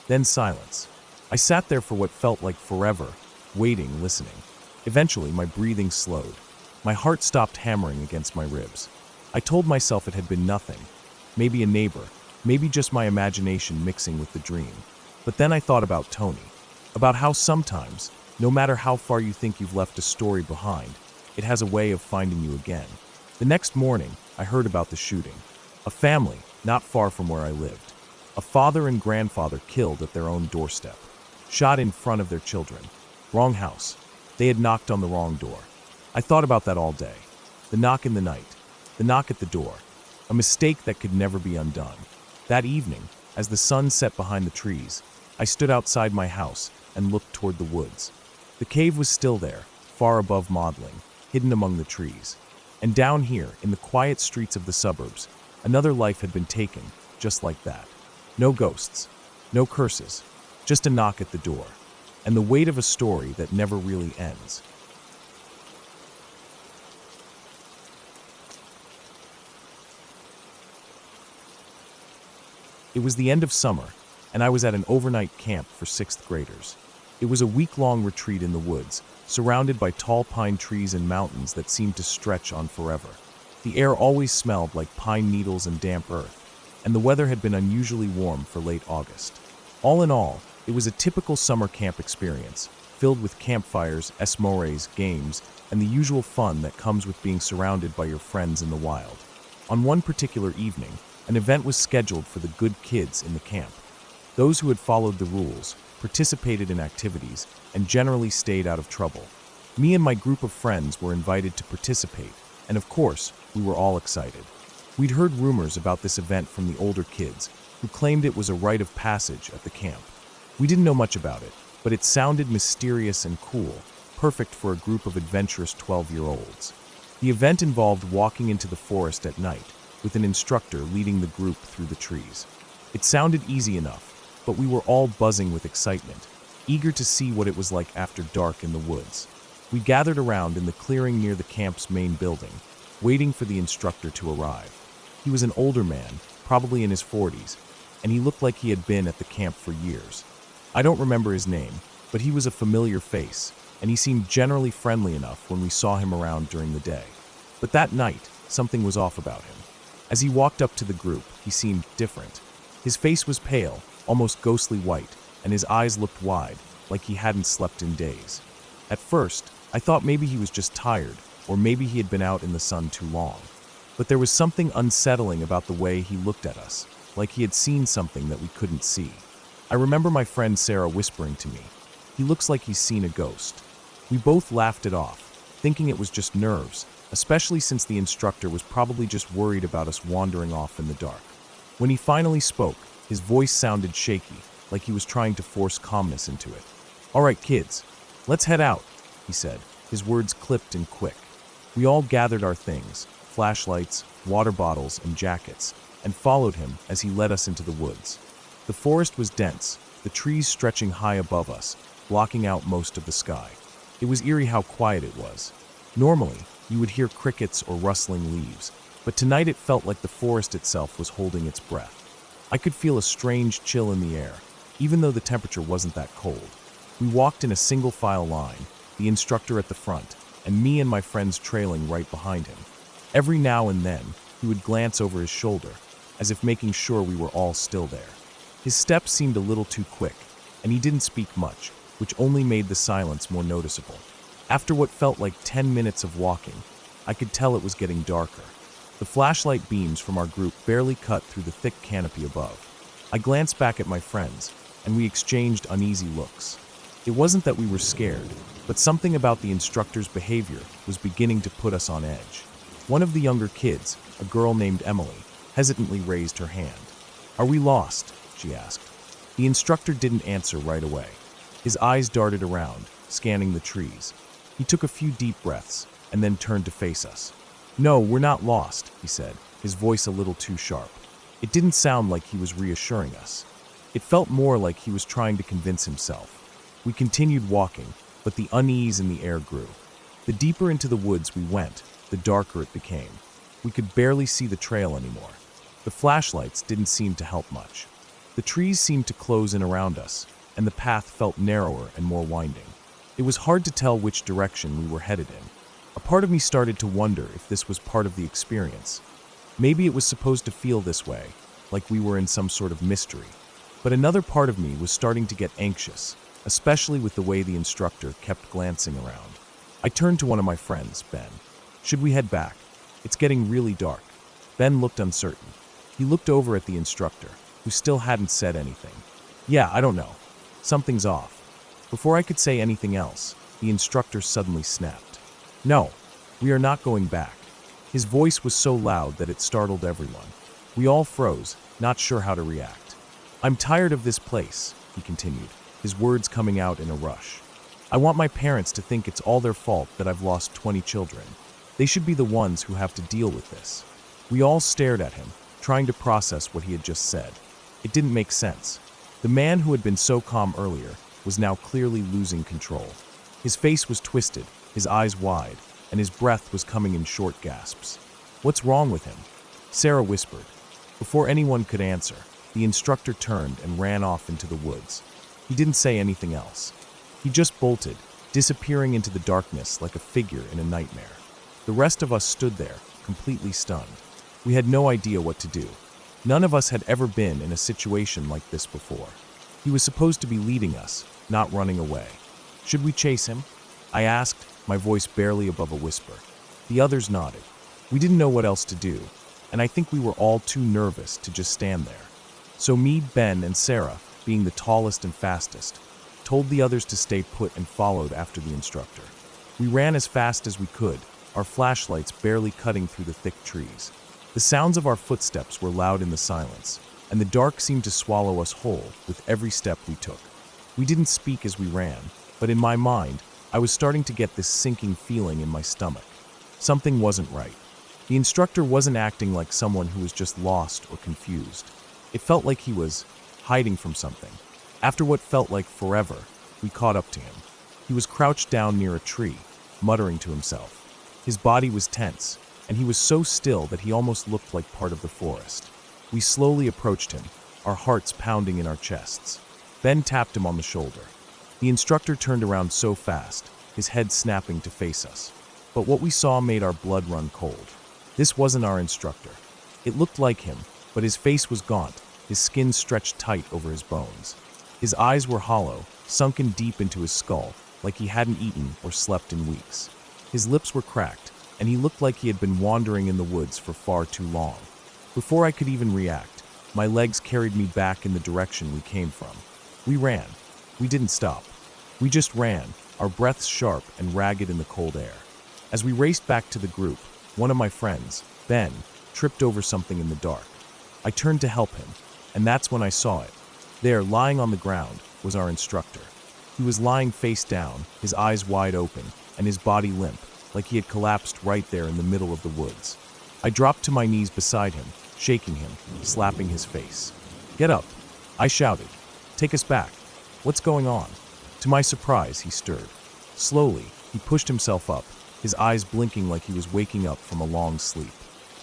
Then silence. I sat there for what felt like forever, waiting, listening. Eventually, my breathing slowed. My heart stopped hammering against my ribs. I told myself it had been nothing. Maybe a neighbor, maybe just my imagination mixing with the dream. But then I thought about Tony. About how sometimes, no matter how far you think you've left a story behind, it has a way of finding you again. The next morning, I heard about the shooting. A family, not far from where I lived. A father and grandfather killed at their own doorstep. Shot in front of their children. Wrong house. They had knocked on the wrong door. I thought about that all day. The knock in the night. The knock at the door. A mistake that could never be undone. That evening, as the sun set behind the trees, I stood outside my house and looked toward the woods. The cave was still there, far above modeling, hidden among the trees. And down here, in the quiet streets of the suburbs, another life had been taken, just like that. No ghosts, no curses, just a knock at the door, and the weight of a story that never really ends. It was the end of summer, and I was at an overnight camp for 6th graders. It was a week-long retreat in the woods, surrounded by tall pine trees and mountains that seemed to stretch on forever. The air always smelled like pine needles and damp earth, and the weather had been unusually warm for late August. All in all, it was a typical summer camp experience, filled with campfires, esmores, games, and the usual fun that comes with being surrounded by your friends in the wild. On one particular evening, an event was scheduled for the good kids in the camp. Those who had followed the rules, participated in activities, and generally stayed out of trouble. Me and my group of friends were invited to participate, and of course, we were all excited. We'd heard rumors about this event from the older kids, who claimed it was a rite of passage at the camp. We didn't know much about it, but it sounded mysterious and cool, perfect for a group of adventurous 12-year-olds. The event involved walking into the forest at night, with an instructor leading the group through the trees. It sounded easy enough, but we were all buzzing with excitement, eager to see what it was like after dark in the woods. We gathered around in the clearing near the camp's main building, waiting for the instructor to arrive. He was an older man, probably in his 40s, and he looked like he had been at the camp for years. I don't remember his name, but he was a familiar face, and he seemed generally friendly enough when we saw him around during the day. But that night, something was off about him. As he walked up to the group, he seemed different. His face was pale, almost ghostly white, and his eyes looked wide, like he hadn't slept in days. At first, I thought maybe he was just tired, or maybe he had been out in the sun too long. But there was something unsettling about the way he looked at us, like he had seen something that we couldn't see. I remember my friend Sarah whispering to me, "He looks like he's seen a ghost." We both laughed it off, thinking it was just nerves, especially since the instructor was probably just worried about us wandering off in the dark. When he finally spoke, his voice sounded shaky, like he was trying to force calmness into it. "All right, kids, let's head out," he said, his words clipped and quick. We all gathered our things, flashlights, water bottles, and jackets, and followed him as he led us into the woods. The forest was dense, the trees stretching high above us, blocking out most of the sky. It was eerie how quiet it was. Normally, you would hear crickets or rustling leaves, but tonight it felt like the forest itself was holding its breath. I could feel a strange chill in the air, even though the temperature wasn't that cold. We walked in a single file line, the instructor at the front, and me and my friends trailing right behind him. Every now and then, he would glance over his shoulder, as if making sure we were all still there. His steps seemed a little too quick, and he didn't speak much, which only made the silence more noticeable. After what felt like 10 minutes of walking, I could tell it was getting darker. The flashlight beams from our group barely cut through the thick canopy above. I glanced back at my friends, and we exchanged uneasy looks. It wasn't that we were scared, but something about the instructor's behavior was beginning to put us on edge. One of the younger kids, a girl named Emily, hesitantly raised her hand. "Are we lost?" she asked. The instructor didn't answer right away. His eyes darted around, scanning the trees. He took a few deep breaths, and then turned to face us. "No, we're not lost," he said, his voice a little too sharp. It didn't sound like he was reassuring us. It felt more like he was trying to convince himself. We continued walking, but the unease in the air grew. The deeper into the woods we went, the darker it became. We could barely see the trail anymore. The flashlights didn't seem to help much. The trees seemed to close in around us, and the path felt narrower and more winding. It was hard to tell which direction we were headed in. A part of me started to wonder if this was part of the experience. Maybe it was supposed to feel this way, like we were in some sort of mystery. But another part of me was starting to get anxious, especially with the way the instructor kept glancing around. I turned to one of my friends, Ben. "Should we head back? It's getting really dark." Ben looked uncertain. He looked over at the instructor, who still hadn't said anything. "Yeah, I don't know. Something's off." Before I could say anything else, the instructor suddenly snapped. "No, we are not going back." His voice was so loud that it startled everyone. We all froze, not sure how to react. "I'm tired of this place," he continued, his words coming out in a rush. "I want my parents to think it's all their fault that I've lost 20 children. They should be the ones who have to deal with this." We all stared at him, trying to process what he had just said. It didn't make sense. The man who had been so calm earlier was now clearly losing control. His face was twisted, his eyes wide, and his breath was coming in short gasps. "What's wrong with him?" Sarah whispered. Before anyone could answer, the instructor turned and ran off into the woods. He didn't say anything else. He just bolted, disappearing into the darkness like a figure in a nightmare. The rest of us stood there, completely stunned. We had no idea what to do. None of us had ever been in a situation like this before. He was supposed to be leading us, not running away. "Should we chase him?" I asked, my voice barely above a whisper. The others nodded. We didn't know what else to do, and I think we were all too nervous to just stand there. So me, Ben, and Sarah, being the tallest and fastest, told the others to stay put and followed after the instructor. We ran as fast as we could, our flashlights barely cutting through the thick trees. The sounds of our footsteps were loud in the silence, and the dark seemed to swallow us whole with every step we took. We didn't speak as we ran, but in my mind, I was starting to get this sinking feeling in my stomach. Something wasn't right. The instructor wasn't acting like someone who was just lost or confused. It felt like he was hiding from something. After what felt like forever, we caught up to him. He was crouched down near a tree, muttering to himself. His body was tense, and he was so still that he almost looked like part of the forest. We slowly approached him, our hearts pounding in our chests. Ben tapped him on the shoulder. The instructor turned around so fast, his head snapping to face us. But what we saw made our blood run cold. This wasn't our instructor. It looked like him, but his face was gaunt, his skin stretched tight over his bones. His eyes were hollow, sunken deep into his skull, like he hadn't eaten or slept in weeks. His lips were cracked, and he looked like he had been wandering in the woods for far too long. Before I could even react, my legs carried me back in the direction we came from. We ran. We didn't stop. We just ran, our breaths sharp and ragged in the cold air. As we raced back to the group, one of my friends, Ben, tripped over something in the dark. I turned to help him, and that's when I saw it. There, lying on the ground, was our instructor. He was lying face down, his eyes wide open, and his body limp, like he had collapsed right there in the middle of the woods. I dropped to my knees beside him, shaking him, slapping his face. "Get up," I shouted. "Take us back. What's going on?" To my surprise, he stirred. Slowly, he pushed himself up, his eyes blinking like he was waking up from a long sleep.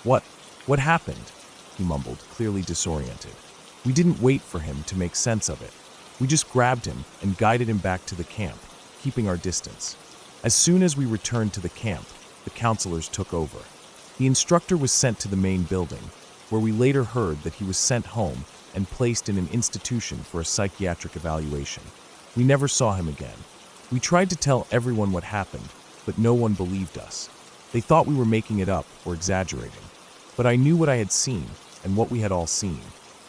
What happened?" he mumbled, clearly disoriented. We didn't wait for him to make sense of it. We just grabbed him and guided him back to the camp, keeping our distance. As soon as we returned to the camp, the counselors took over. The instructor was sent to the main building, where we later heard that he was sent home and placed in an institution for a psychiatric evaluation. We never saw him again. We tried to tell everyone what happened, but no one believed us. They thought we were making it up or exaggerating. But I knew what I had seen and what we had all seen.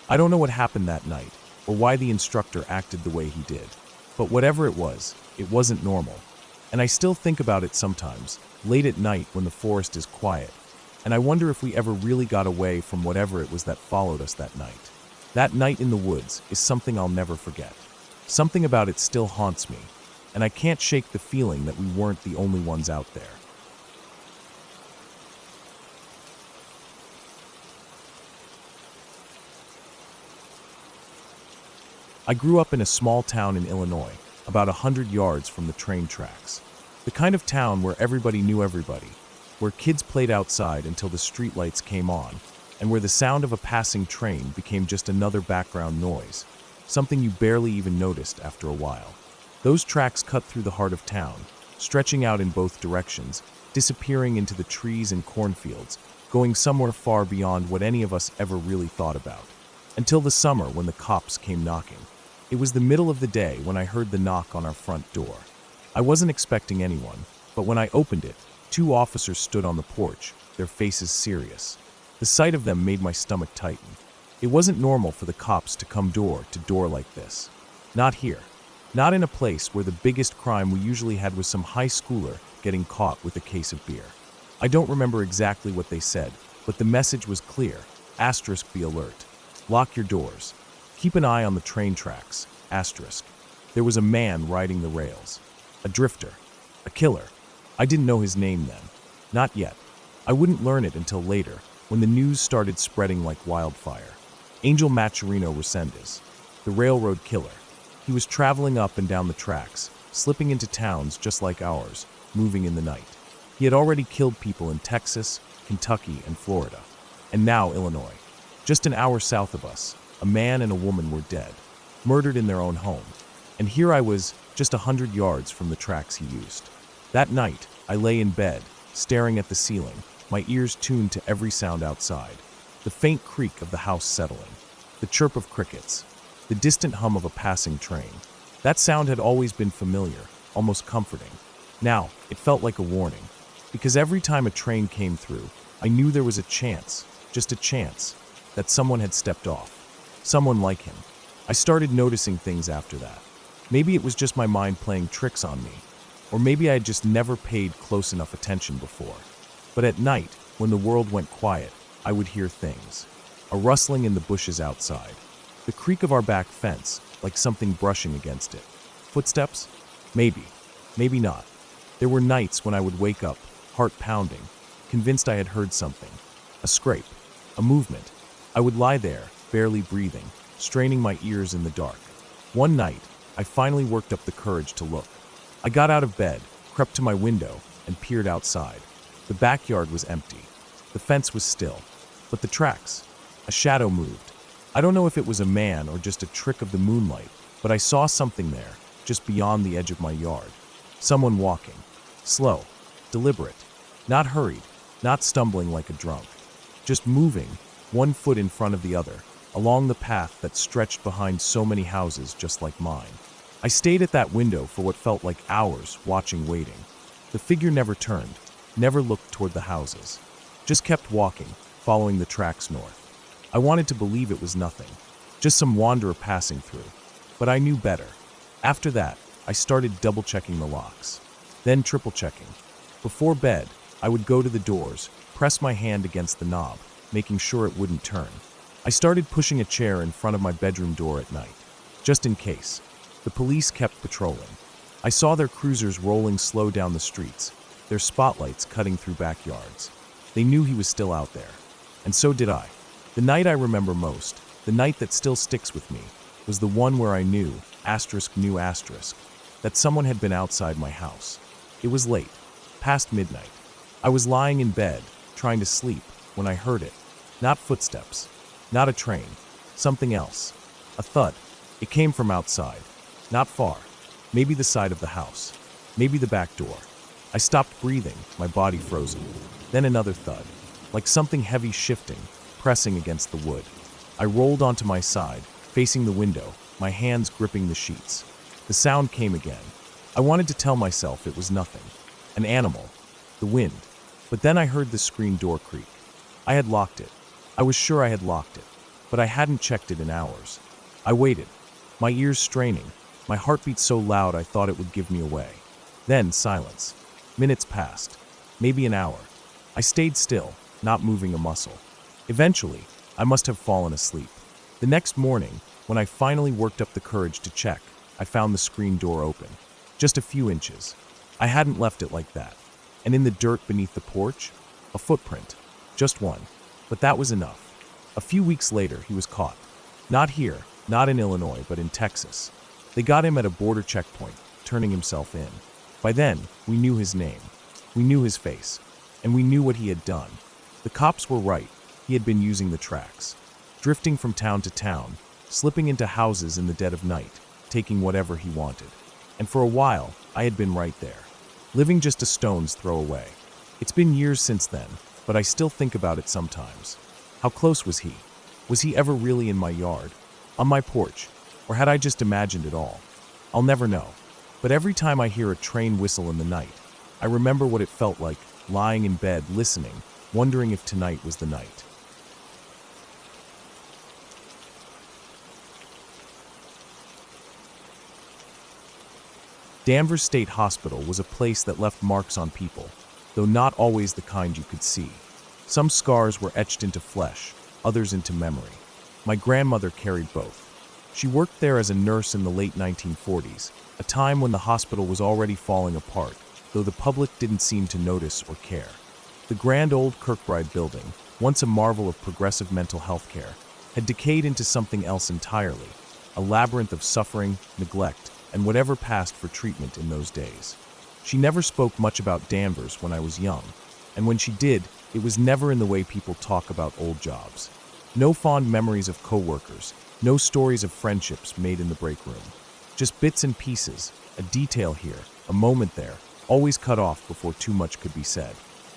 I don't know what happened that night or why the instructor acted the way he did. But whatever it wasn't normal. And I still think about it sometimes, late at night when the forest is quiet. And I wonder if we ever really got away from whatever it was that followed us that night. That night in the woods is something I'll never forget. Something about it still haunts me, and I can't shake the feeling that we weren't the only ones out there. I grew up in a small town in Illinois, about 100 yards from the train tracks. The kind of town where everybody knew everybody, where kids played outside until the streetlights came on, and where the sound of a passing train became just another background noise, something you barely even noticed after a while. Those tracks cut through the heart of town, stretching out in both directions, disappearing into the trees and cornfields, going somewhere far beyond what any of us ever really thought about. Until the summer when the cops came knocking. It was the middle of the day when I heard the knock on our front door. I wasn't expecting anyone, but when I opened it, 2 officers stood on the porch, their faces serious. The sight of them made my stomach tighten. It wasn't normal for the cops to come door to door like this. Not here. Not in a place where the biggest crime we usually had was some high schooler getting caught with a case of beer. I don't remember exactly what they said, but the message was clear. Asterisk, be alert. Lock your doors. Keep an eye on the train tracks. Asterisk. There was a man riding the rails. A drifter. A killer. I didn't know his name then. Not yet. I wouldn't learn it until later, when the news started spreading like wildfire. Angel Maturino Resendez. The railroad killer. He was traveling up and down the tracks, slipping into towns just like ours, moving in the night. He had already killed people in Texas, Kentucky, and Florida. And now Illinois. Just an hour south of us, a man and a woman were dead, murdered in their own home. And here I was, just 100 yards from the tracks he used. That night, I lay in bed, staring at the ceiling, my ears tuned to every sound outside. The faint creak of the house settling, the chirp of crickets, the distant hum of a passing train. That sound had always been familiar, almost comforting. Now, it felt like a warning, because every time a train came through, I knew there was a chance, just a chance, that someone had stepped off. Someone like him. I started noticing things after that. Maybe it was just my mind playing tricks on me, or maybe I had just never paid close enough attention before. But at night, when the world went quiet, I would hear things. A rustling in the bushes outside. The creak of our back fence, like something brushing against it. Footsteps? Maybe. Maybe not. There were nights when I would wake up, heart pounding, convinced I had heard something. A scrape. A movement. I would lie there, barely breathing, straining my ears in the dark. One night, I finally worked up the courage to look. I got out of bed, crept to my window, and peered outside. The backyard was empty. The fence was still. But the tracks. A shadow moved. I don't know if it was a man or just a trick of the moonlight, but I saw something there, just beyond the edge of my yard. Someone walking. Slow. Deliberate. Not hurried, not stumbling like a drunk. Just moving, one foot in front of the other, along the path that stretched behind so many houses just like mine. I stayed at that window for what felt like hours, watching, waiting. The figure never turned, never looked toward the houses. Just kept walking, following the tracks north. I wanted to believe it was nothing, just some wanderer passing through. But I knew better. After that, I started double-checking the locks, then triple-checking. Before bed, I would go to the doors, press my hand against the knob, making sure it wouldn't turn. I started pushing a chair in front of my bedroom door at night, just in case. The police kept patrolling. I saw their cruisers rolling slow down the streets, their spotlights cutting through backyards. They knew he was still out there, and so did I. The night I remember most, the night that still sticks with me, was the one where I knew, that someone had been outside my house. It was late, past midnight. I was lying in bed, trying to sleep, when I heard it. Not footsteps, not a train, something else. A thud. It came from outside, not far. Maybe the side of the house, maybe the back door. I stopped breathing, my body frozen. Then another thud, like something heavy shifting, pressing against the wood. I rolled onto my side, facing the window, my hands gripping the sheets. The sound came again. I wanted to tell myself it was nothing. An animal. The wind. But then I heard the screen door creak. I had locked it. I was sure I had locked it, but I hadn't checked it in hours. I waited, my ears straining, my heartbeat so loud I thought it would give me away. Then silence. Minutes passed, maybe an hour. I stayed still, not moving a muscle. Eventually, I must have fallen asleep. The next morning, when I finally worked up the courage to check, I found the screen door open. Just a few inches. I hadn't left it like that. And in the dirt beneath the porch, a footprint. Just one. But that was enough. A few weeks later, he was caught. Not here, not in Illinois, but in Texas. They got him at a border checkpoint, turning himself in. By then, we knew his name. We knew his face. And we knew what he had done. The cops were right. He had been using the tracks. Drifting from town to town, slipping into houses in the dead of night, taking whatever he wanted. And for a while, I had been right there, living just a stone's throw away. It's been years since then, but I still think about it sometimes. How close was he? Was he ever really in my yard? On my porch? Or had I just imagined it all? I'll never know. But every time I hear a train whistle in the night, I remember what it felt like, lying in bed, listening, wondering if tonight was the night. Danvers State Hospital was a place that left marks on people, though not always the kind you could see. Some scars were etched into flesh, others into memory. My grandmother carried both. She worked there as a nurse in the late 1940s, a time when the hospital was already falling apart, though the public didn't seem to notice or care. The grand old Kirkbride building, once a marvel of progressive mental health care, had decayed into something else entirely, a labyrinth of suffering, neglect, and whatever passed for treatment in those days. She never spoke much about Danvers when I was young, and when she did, it was never in the way people talk about old jobs. No fond memories of coworkers, no stories of friendships made in the break room. Just bits and pieces, a detail here, a moment there, always cut off before too much could be said.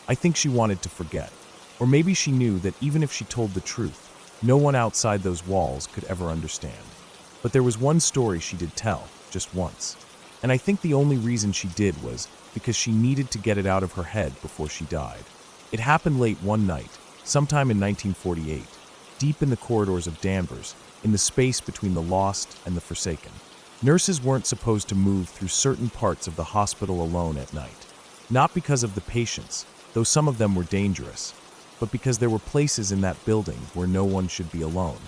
I think she wanted to forget. Or maybe she knew that even if she told the truth, no one outside those walls could ever understand. But there was one story she did tell, just once. And I think the only reason she did was because she needed to get it out of her head before she died. It happened late one night, sometime in 1948, deep in the corridors of Danvers, in the space between the lost and the forsaken. Nurses weren't supposed to move through certain parts of the hospital alone at night. Not because of the patients, though some of them were dangerous, but because there were places in that building where no one should be alone.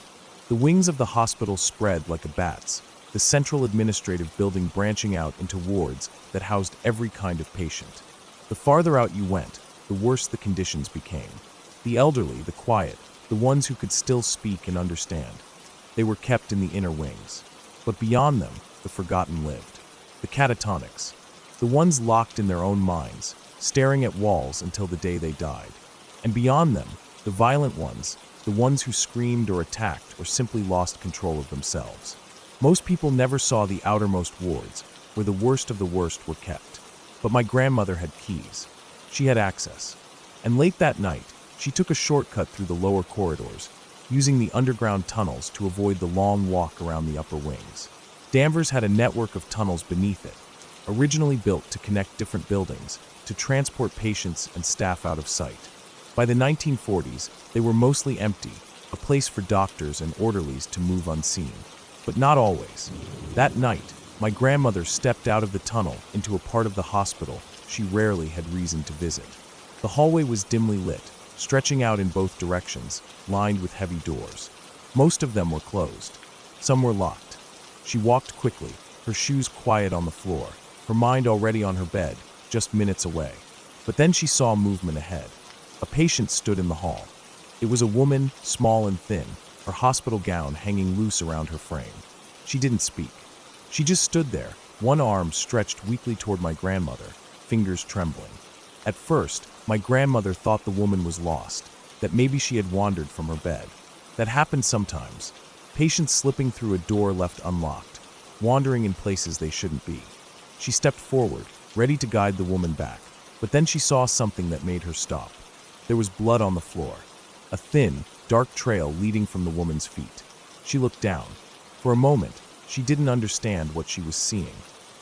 The wings of the hospital spread like a bat's, the central administrative building branching out into wards that housed every kind of patient. The farther out you went, the worse the conditions became. The elderly, the quiet, the ones who could still speak and understand, they were kept in the inner wings. But beyond them, the forgotten lived. The catatonics, the ones locked in their own minds, staring at walls until the day they died. And beyond them, the violent ones, the ones who screamed or attacked or simply lost control of themselves. Most people never saw the outermost wards, where the worst of the worst were kept. But my grandmother had keys. She had access. And late that night, she took a shortcut through the lower corridors, using the underground tunnels to avoid the long walk around the upper wings. Danvers had a network of tunnels beneath it, originally built to connect different buildings, to transport patients and staff out of sight. By the 1940s, they were mostly empty, a place for doctors and orderlies to move unseen. But not always. That night, my grandmother stepped out of the tunnel into a part of the hospital she rarely had reason to visit. The hallway was dimly lit, stretching out in both directions, lined with heavy doors. Most of them were closed. Some were locked. She walked quickly, her shoes quiet on the floor, her mind already on her bed, just minutes away. But then she saw movement ahead. A patient stood in the hall. It was a woman, small and thin, her hospital gown hanging loose around her frame. She didn't speak. She just stood there, one arm stretched weakly toward my grandmother, fingers trembling. At first, my grandmother thought the woman was lost, that maybe she had wandered from her bed. That happened sometimes. Patients slipping through a door left unlocked, wandering in places they shouldn't be. She stepped forward, ready to guide the woman back, but then she saw something that made her stop. There was blood on the floor, a thin, dark trail leading from the woman's feet. She looked down. For a moment, she didn't understand what she was seeing.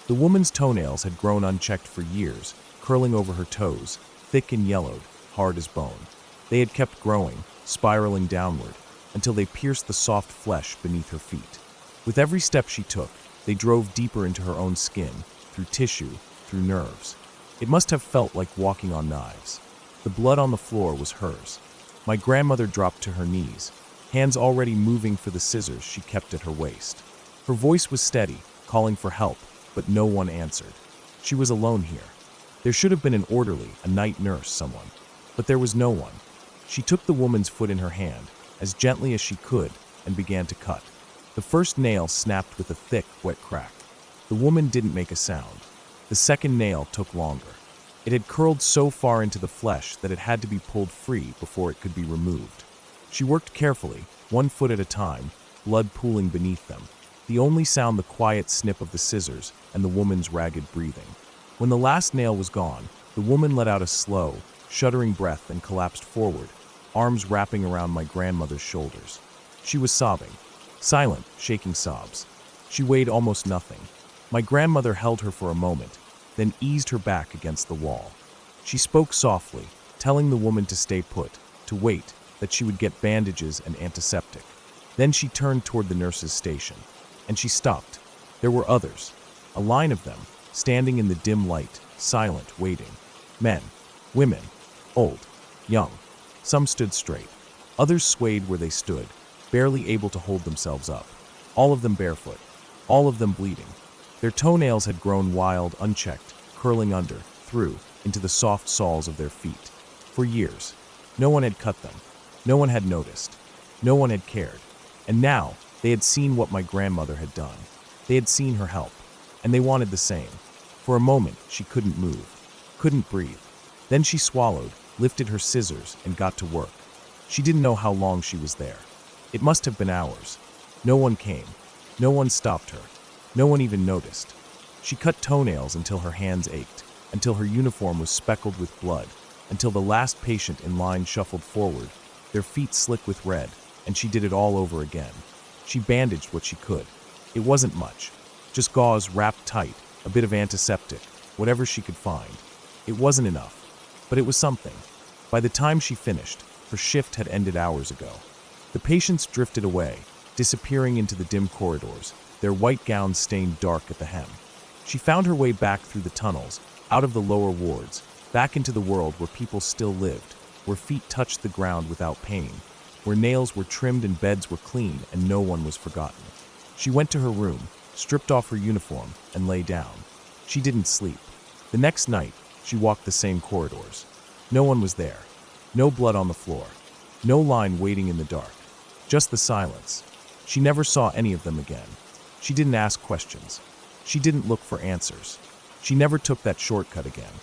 The woman's toenails had grown unchecked for years, curling over her toes, thick and yellowed, hard as bone. They had kept growing, spiraling downward, until they pierced the soft flesh beneath her feet. With every step she took, they drove deeper into her own skin, through tissue, through nerves. It must have felt like walking on knives. The blood on the floor was hers. My grandmother dropped to her knees, hands already moving for the scissors she kept at her waist. Her voice was steady, calling for help, but no one answered. She was alone here. There should have been an orderly, a night nurse, someone. But there was no one. She took the woman's foot in her hand, as gently as she could, and began to cut. The first nail snapped with a thick, wet crack. The woman didn't make a sound. The second nail took longer. It had curled so far into the flesh that it had to be pulled free before it could be removed. She worked carefully, one foot at a time, blood pooling beneath them. The only sound the quiet snip of the scissors and the woman's ragged breathing. When the last nail was gone, the woman let out a slow, shuddering breath and collapsed forward, arms wrapping around my grandmother's shoulders. She was sobbing, silent, shaking sobs. She weighed almost nothing. My grandmother held her for a moment, then eased her back against the wall. She spoke softly, telling the woman to stay put, to wait, that she would get bandages and antiseptic. Then she turned toward the nurse's station, and she stopped. There were others, a line of them, standing in the dim light, silent, waiting. Men, women, old, young. Some stood straight. Others swayed where they stood, barely able to hold themselves up. All of them barefoot, all of them bleeding. Their toenails had grown wild, unchecked, curling under, through, into the soft soles of their feet. For years, no one had cut them. No one had noticed. No one had cared. And now, they had seen what my grandmother had done. They had seen her help. And they wanted the same. For a moment, she couldn't move, couldn't breathe. Then she swallowed, lifted her scissors, and got to work. She didn't know how long she was there. It must have been hours. No one came. No one stopped her. No one even noticed. She cut toenails until her hands ached, until her uniform was speckled with blood, until the last patient in line shuffled forward, their feet slick with red, and she did it all over again. She bandaged what she could. It wasn't much. Just gauze wrapped tight, a bit of antiseptic, whatever she could find. It wasn't enough, but it was something. By the time she finished, her shift had ended hours ago. The patients drifted away, disappearing into the dim corridors, their white gowns stained dark at the hem. She found her way back through the tunnels, out of the lower wards, back into the world where people still lived, where feet touched the ground without pain, where nails were trimmed and beds were clean and no one was forgotten. She went to her room, stripped off her uniform, and lay down. She didn't sleep. The next night, she walked the same corridors. No one was there. No blood on the floor. No line waiting in the dark. Just the silence. She never saw any of them again. She didn't ask questions. She didn't look for answers. She never took that shortcut again.